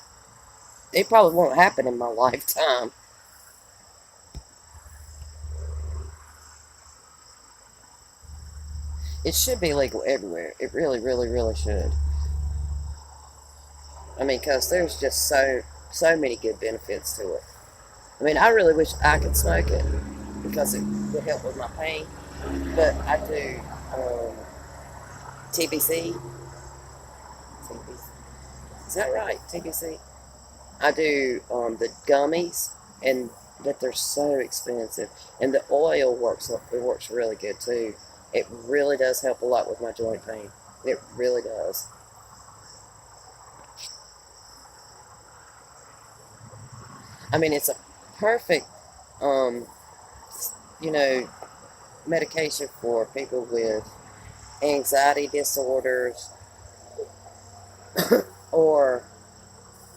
Speaker 1: It probably won't happen in my lifetime. It should be legal everywhere. It really, really, really should. I mean, because there's just so many good benefits to it. I mean, I really wish I could smoke it because it would help with my pain. But I do TBC. TBC. Is that right? TBC. I do the gummies, and but they're so expensive. And the oil works. It works really good too. It really does help a lot with my joint pain. It really does. I mean, it's a perfect, um, you know, medication for people with anxiety disorders or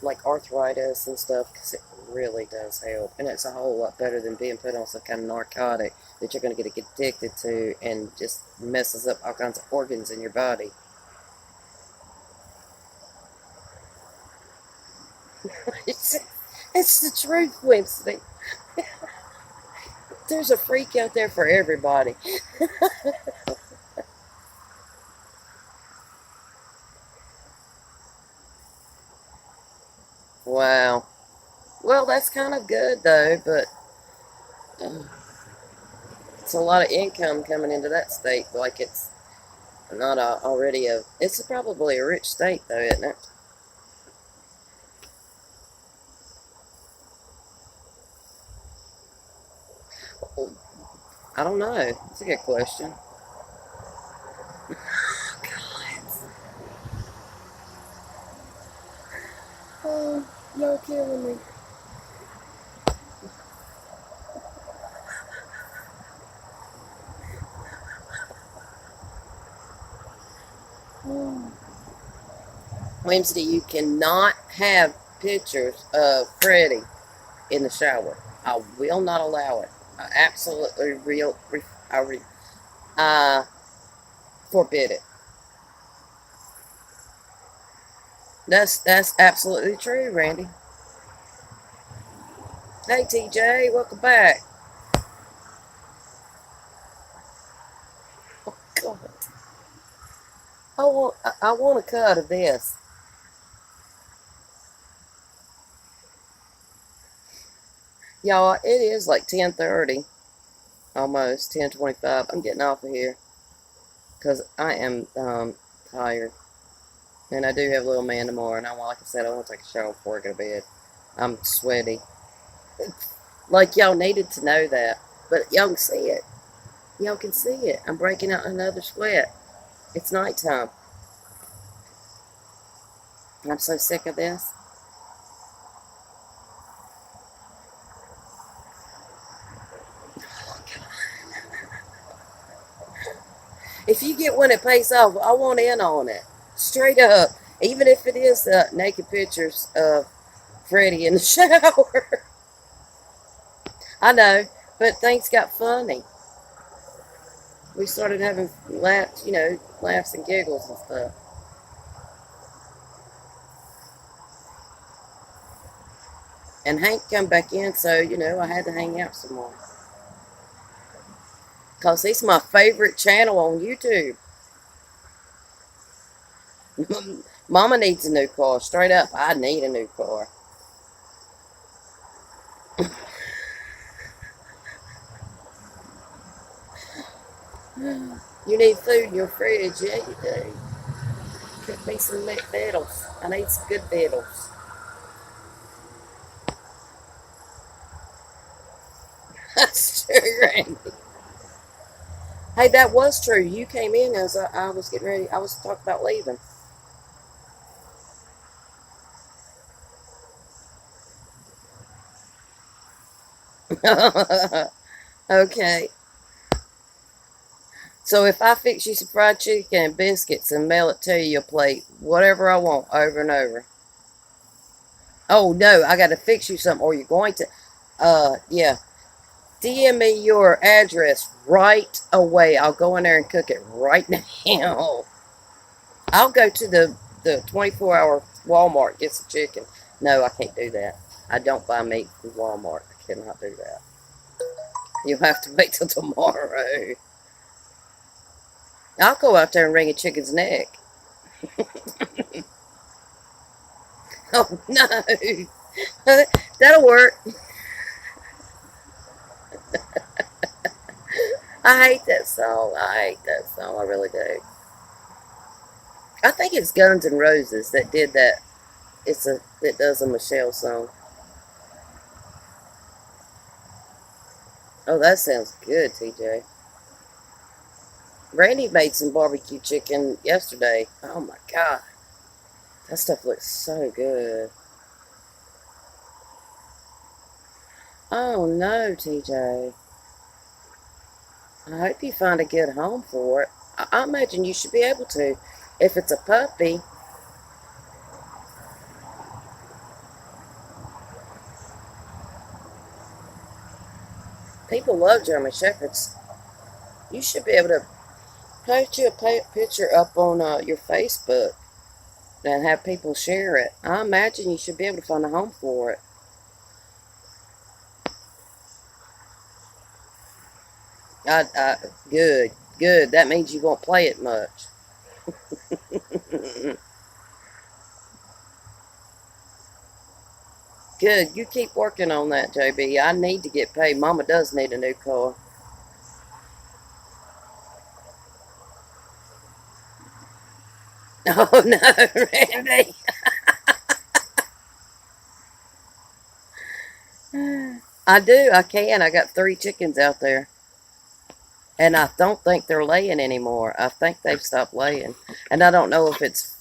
Speaker 1: like arthritis and stuff because it really does help. And it's a whole lot better than being put on some kind of narcotic that you're going to get addicted to and just messes up all kinds of organs in your body. it's, it's the truth, Wednesday. There's a freak out there for everybody. Wow. Well, that's kind of good though, but uh, it's a lot of income coming into that state. Like it's not already a. It's probably a rich state though, isn't it? Well, I don't know. It's a good question. Oh, you're killing me. Oh. Wednesday, you cannot have pictures of Freddie in the shower. I will not allow it. I absolutely I forbid it. That's absolutely true, Randy. Hey, TJ, welcome back. Oh God, I want a cut of this. Y'all, it is like 10:30, almost 10:25. I'm getting off of here because I am tired, and I do have a little man tomorrow. And like I said, I want to take a shower before I go to bed. I'm sweaty. Like y'all needed to know that, but y'all can see it. Y'all can see it. I'm breaking out another sweat. It's nighttime. I'm so sick of this. If you get one that pays off, I want in on it. Straight up. Even if it is naked pictures of Freddie in the shower. I know, but things got funny. We started having laughs, laughs and giggles and stuff. And Hank come back in, so, I had to hang out some more. Because he's my favorite channel on YouTube. Mama needs a new car. Straight up, I need a new car. You need food in your fridge. Yeah, you do. Cook me some McVittles. I need some good vittles. That's true, Randy. Hey, that was true. You came in as I was getting ready. I was talking about leaving. Okay. So if I fix you some fried chicken and biscuits and mail it to you, a plate, whatever I want, over and over. Oh no, I got to fix you something, or you're going to. Yeah. DM me your address right away. I'll go in there and cook it right now. I'll go to the 24-hour Walmart, get some chicken. No, I can't do that. I don't buy meat from Walmart. I cannot do that. You'll have to wait till tomorrow. I'll go out there and wring a chicken's neck. Oh no. That'll work. I hate that song. I hate that song. I really do. I think it's Guns N' Roses that did that. That does a Michelle song. Oh, that sounds good, TJ. Randy made some barbecue chicken yesterday. Oh my god, that stuff looks so good. Oh no, TJ. I hope you find a good home for it. I imagine you should be able to. If it's a puppy, people love German Shepherds. You should be able to post you a picture up on your Facebook and have people share it. I imagine you should be able to find a home for it. Good, good. That means you won't play it much. Good. You keep working on that, JB. I need to get paid. Mama does need a new car. Oh no, Randy. I do. I can. I got 3 chickens out there. And I don't think they're laying anymore. I think they've stopped laying. And I don't know if it's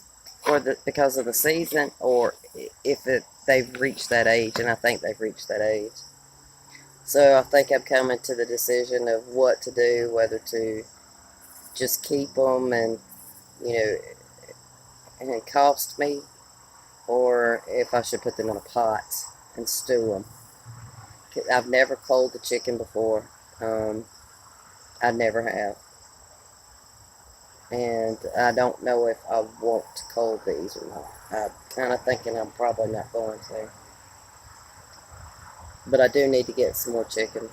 Speaker 1: because of the season or if they've reached that age. And I think they've reached that age. So I think I'm coming to the decision of what to do, whether to just keep them and, you know, and it cost me, or if I should put them in a pot and stew them. I've never cold the chicken before. I never have. And I don't know if I want to cold these or not. I'm kind of thinking I'm probably not going to. But I do need to get some more chicken.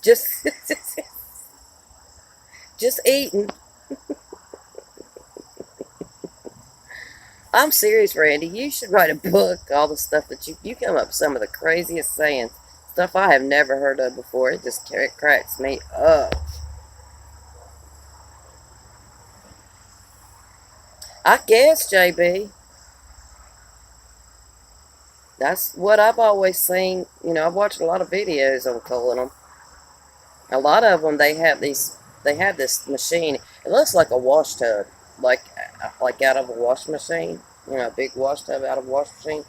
Speaker 1: Just, just eating. I'm serious, Randy. You should write a book. All the stuff that you come up with some of the craziest sayings, stuff I have never heard of before. It just cracks me up. I guess, JB. That's what I've always seen. You know, I've watched a lot of videos on culling them. A lot of them, they have these. They have this machine. It looks like a wash tub, like out of a wash machine. You know, a big wash tub out of a wash machine,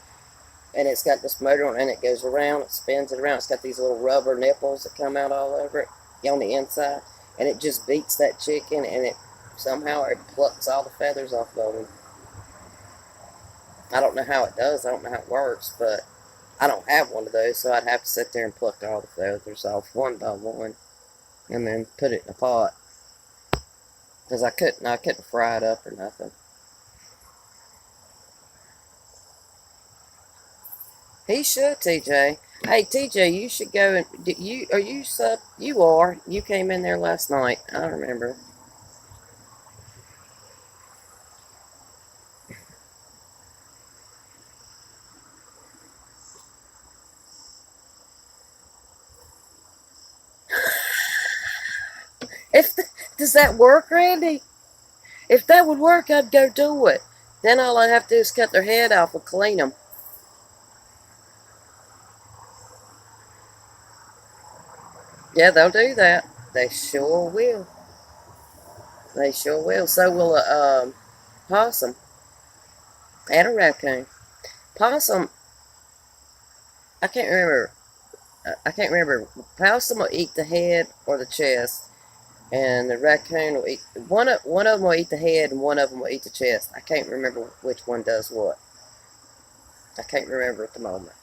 Speaker 1: and it's got this motor on it, and it goes around. It spins it around. It's got these little rubber nipples that come out all over it on the inside, and it just beats that chicken, and it somehow it plucks all the feathers off of them. I don't know how it does. I don't know how it works, but I don't have one of those, so I'd have to sit there and pluck all the feathers off one by one, and then put it in a pot. Because I couldn't fry it up or nothing. He should, TJ. Hey, TJ, you should go and are you sub? You are. You came in there last night. I remember. If does that work, Randy? If that would work, I'd go do it. Then all I'd have to do is cut their head off and clean them. Yeah, they'll do that. They sure will. They sure will. So will a possum and a raccoon. Possum, I can't remember. I can't remember. Possum will eat the head or the chest, and the raccoon will eat one of them will eat the head, and one of them will eat the chest. I can't remember which one does what. I can't remember at the moment.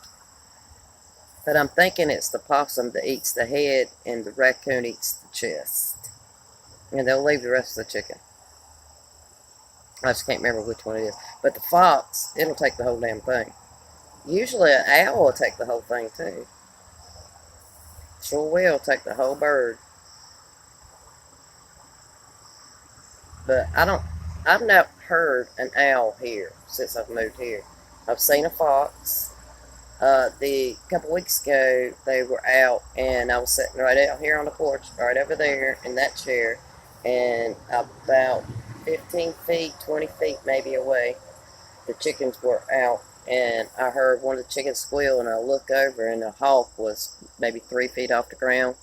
Speaker 1: But I'm thinking it's the possum that eats the head, and the raccoon eats the chest, and they'll leave the rest of the chicken. I just can't remember which one it is. But the fox, it'll take the whole damn thing. Usually an owl will take the whole thing too. Sure will take the whole bird. But I've not heard an owl here since I've moved here. I've seen a fox. The couple weeks ago, they were out, and I was sitting right out here on the porch, right over there in that chair, and about 15 feet, 20 feet maybe away, the chickens were out, and I heard one of the chickens squeal, and I look over, and the hawk was maybe 3 feet off the ground,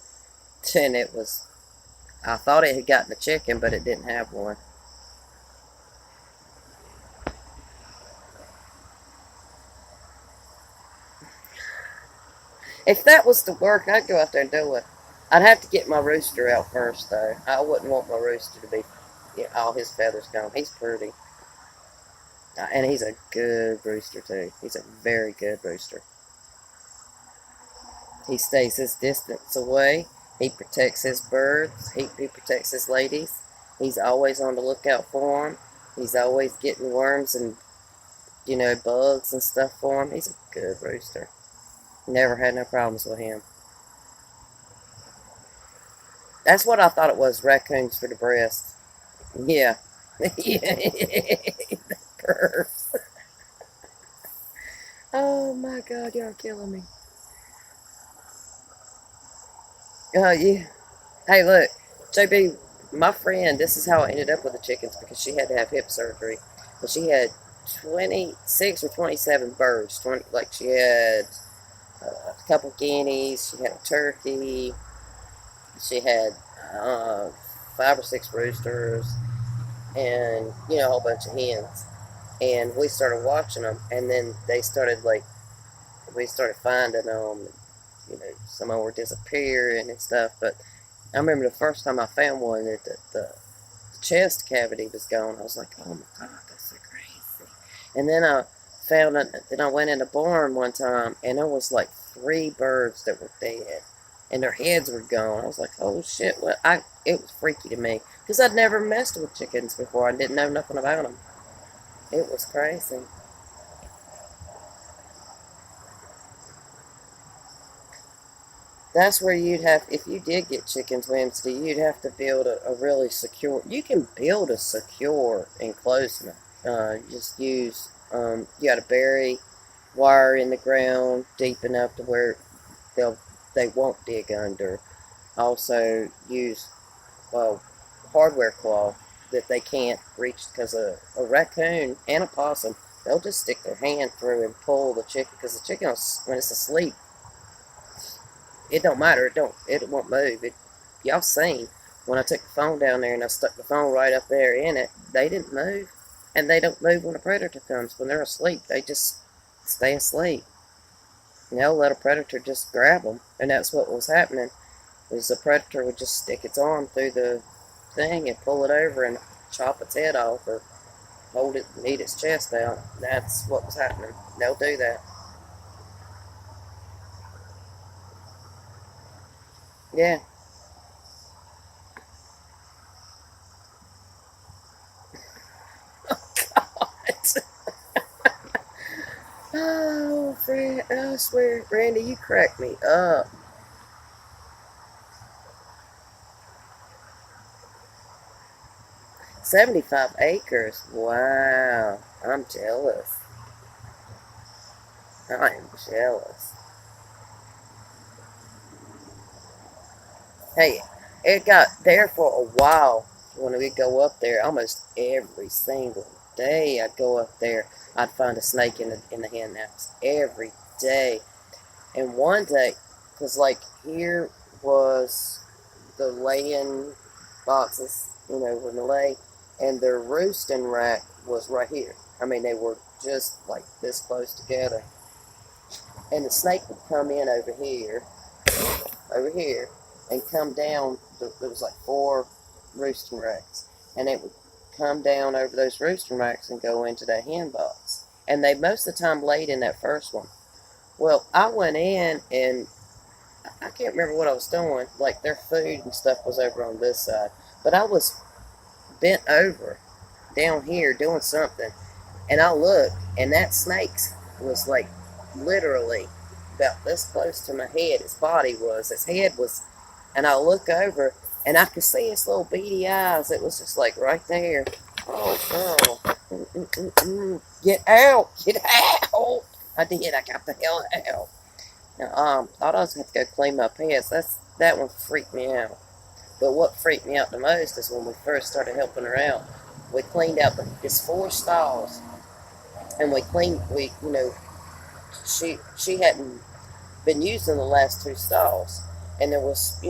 Speaker 1: and I thought it had gotten the chicken, but it didn't have one. If that was to work, I'd go out there and do it. I'd have to get my rooster out first, though. I wouldn't want my rooster to be, all his feathers gone. He's pretty. And he's a good rooster, too. He's a very good rooster. He stays his distance away. He protects his birds. He protects his ladies. He's always on the lookout for them. He's always getting worms and, bugs and stuff for him. He's a good rooster. Never had no problems with him. That's what I thought it was, raccoons for the breast. Yeah. Yeah. Pervs. Oh my God, y'all killing me. Yeah. Hey, look, JB, my friend, this is how I ended up with the chickens because she had to have hip surgery. But she had 26 or 27 birds. 20, like she had a couple guineas, she had a turkey, she had uh, 5 or 6 roosters, and a whole bunch of hens. And we started watching them, and then they started we started finding them. Some of them were disappearing and stuff. But I remember the first time I found one that the chest cavity was gone. I was like, oh my God, that's so crazy. And then I found it. Then I went in the barn one time, and there was like 3 birds that were dead, and their heads were gone. I was like, oh shit! It was freaky to me because I'd never messed with chickens before. I didn't know nothing about them. It was crazy. That's where you'd have, if you did get chickens, Wednesday, you'd have to build a really secure, you can build a secure enclosement. Just use, you got to bury wire in the ground deep enough to where they'll, they won't dig under. Also use, well, hardware cloth that they can't reach because a raccoon and a possum, they'll just stick their hand through and pull the chicken because the chicken, when it's asleep, it don't matter. It won't move. Y'all seen when I took the phone down there and I stuck the phone right up there in it. They didn't move, and they don't move when a predator comes. When they're asleep, they just stay asleep. Let a predator just grab them, and that's what was happening. Is the predator would just stick its arm through the thing and pull it over and chop its head off or hold it and eat its chest out. That's what was happening. They'll do that. Yeah. Oh, Fred, I swear, Randy, you crack me up. 75 acres. Wow. I'm jealous. I am jealous. Hey, it got there for a while when we go up there. Almost every single day I'd go up there. I'd find a snake in the hen house every day. And one day, because like here was the laying boxes, when they lay, and their roosting rack was right here. I mean, they were just like this close together. And the snake would come in over here, and come down. There was like four roosting racks, and it would come down over those roosting racks and go into that hen box. And they most of the time laid in that first one. Well, I went in and I can't remember what I was doing. Like their food and stuff was over on this side, but I was bent over down here doing something, and I looked, and that snake was like literally about this close to my head. His body was, his head was, and I look over, and I could see his little beady eyes. It was just like right there. Oh, girl. Get out! Get out! I did. I got the hell out. Now, thought I was going to have to go clean my pants. That one freaked me out. But what freaked me out the most is when we first started helping her out. We cleaned out this four stalls, and she hadn't been using the last two stalls, and there was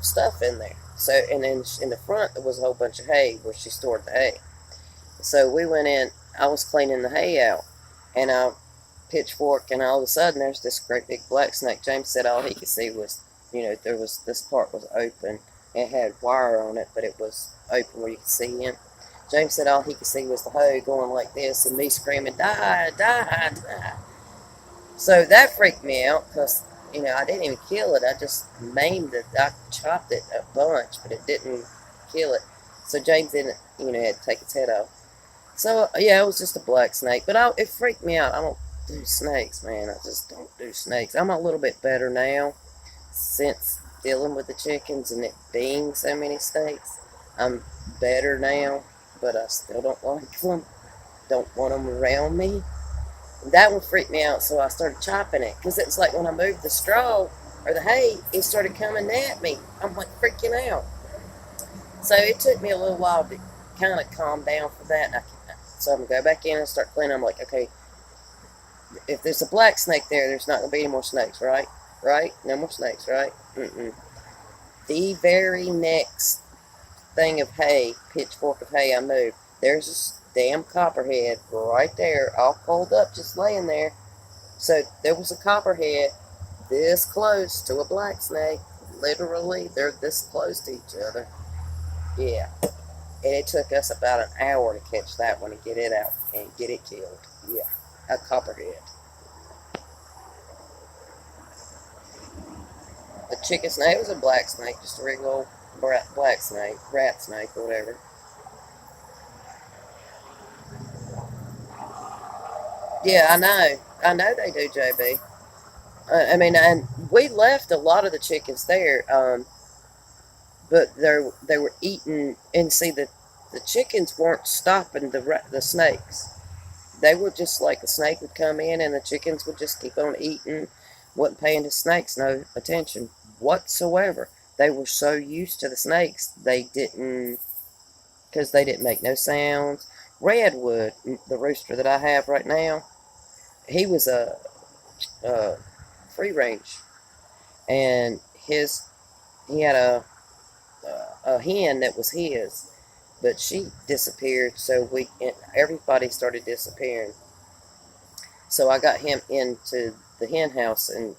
Speaker 1: stuff in there. So and then in the front there was a whole bunch of hay where she stored the hay. So we went in. I was cleaning the hay out, and I pitchfork, and all of a sudden there's this great big black snake. James said all he could see was, there was this part was open. It had wire on it, but it was open where you could see in. James said all he could see was the hoe going like this, and me screaming, die, die, die. So that freaked me out because, I didn't even kill it. I just maimed it. I chopped it a bunch, but it didn't kill it. So James didn't, had to take its head off. So, yeah, it was just a black snake. But it freaked me out. I don't do snakes, man. I just don't do snakes. I'm a little bit better now since dealing with the chickens and it being so many snakes. I'm better now, but I still don't like them. Don't want them around me. That one freaked me out, so I started chopping it. Because it was like when I moved the straw or the hay, it started coming at me. I'm like freaking out. So it took me a little while to kind of calm down for that. So I'm going to go back in and start cleaning. I'm like, okay, if there's a black snake there, there's not going to be any more snakes, right? Right? No more snakes, right? Mm-mm. The very next thing of hay, pitchfork of hay I moved, there's this damn copperhead right there, all pulled up, just laying there. So there was a copperhead this close to a black snake. Literally, they're this close to each other. Yeah. And it took us about an hour to catch that one and get it out and get it killed. Yeah. A copperhead. The chicken snake was a black snake, just a regular old black snake, rat snake, or whatever. Yeah, I know. I know they do, JB. I mean, and we left a lot of the chickens there, but they were eating. And see, the chickens weren't stopping the snakes. They were just like the snake would come in, and the chickens would just keep on eating. Wasn't paying the snakes no attention whatsoever. They were so used to the snakes, because they didn't make no sounds. Redwood, the rooster that I have right now, he was a free range, and he had a hen that was his, but she disappeared. So everybody started disappearing. So I got him into the hen house and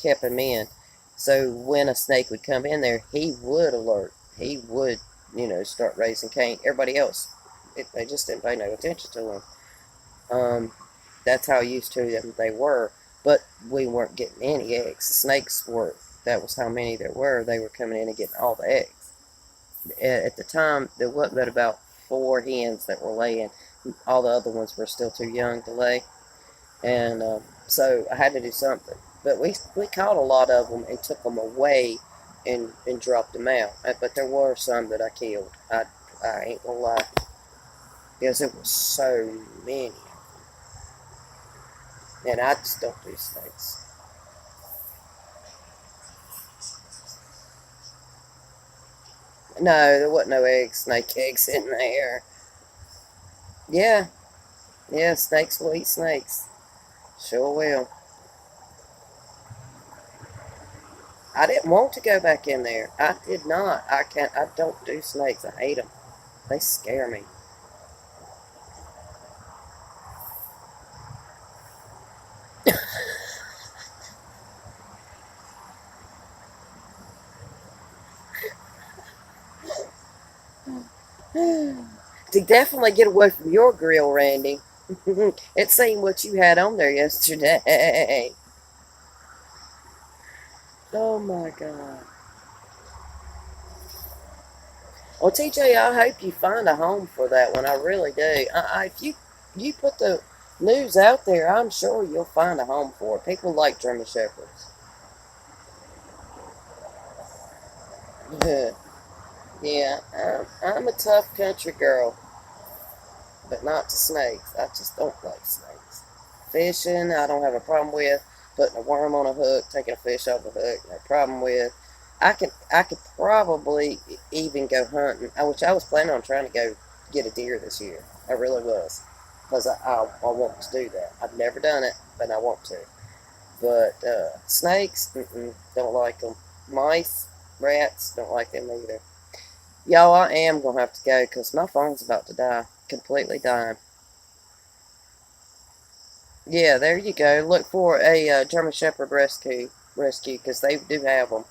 Speaker 1: kept him in. So when a snake would come in there, he would alert. He would, start raising Cain. Everybody else, they just didn't pay no attention to him. That's how used to them they were. But we weren't getting any eggs. The snakes were. That was how many there were. They were coming in and getting all the eggs. At the time, there wasn't but about 4 hens that were laying. All the other ones were still too young to lay. And so I had to do something. But we caught a lot of them and took them away and dropped them out. But there were some that I killed. I ain't gonna lie. Because it was so many. And I just don't do snakes. No, there wasn't no snake eggs in there. Yeah, yeah, snakes will eat snakes. Sure will. I didn't want to go back in there. I did not. I can't. I don't do snakes. I hate them. They scare me. To definitely get away from your grill, Randy. It seemed what you had on there yesterday. Oh my God. Well, TJ, I hope you find a home for that one. I really do. If you put the news out there, I'm sure you'll find a home for it. People like German Shepherds. Yeah, I'm a tough country girl, but not to snakes. I just don't like snakes. Fishing, I don't have a problem with. Putting a worm on a hook, taking a fish off the hook, no problem with. I could probably even go hunting, which I was planning on trying to go get a deer this year. I really was, because I want to do that. I've never done it, but I want to. But snakes, don't like them. Mice, rats, don't like them either. Y'all, I am gonna have to go because my phone's about to die, completely dying. Yeah, there you go. Look for a German Shepherd rescue, because they do have them.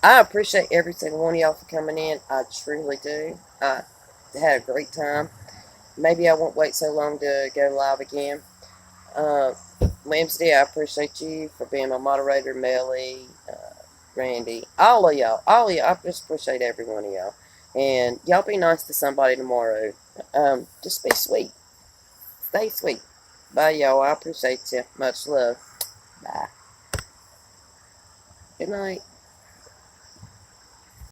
Speaker 1: I appreciate every single one of y'all for coming in. I truly do. I had a great time. Maybe I won't wait so long to go live again. Uh, Wednesday, I appreciate you for being my moderator, Melly, Randy, all of y'all, all of y'all. I just appreciate every one of y'all. And y'all be nice to somebody tomorrow. Just be sweet. Stay sweet. Bye, y'all. I appreciate you. Much love. Bye. Good night.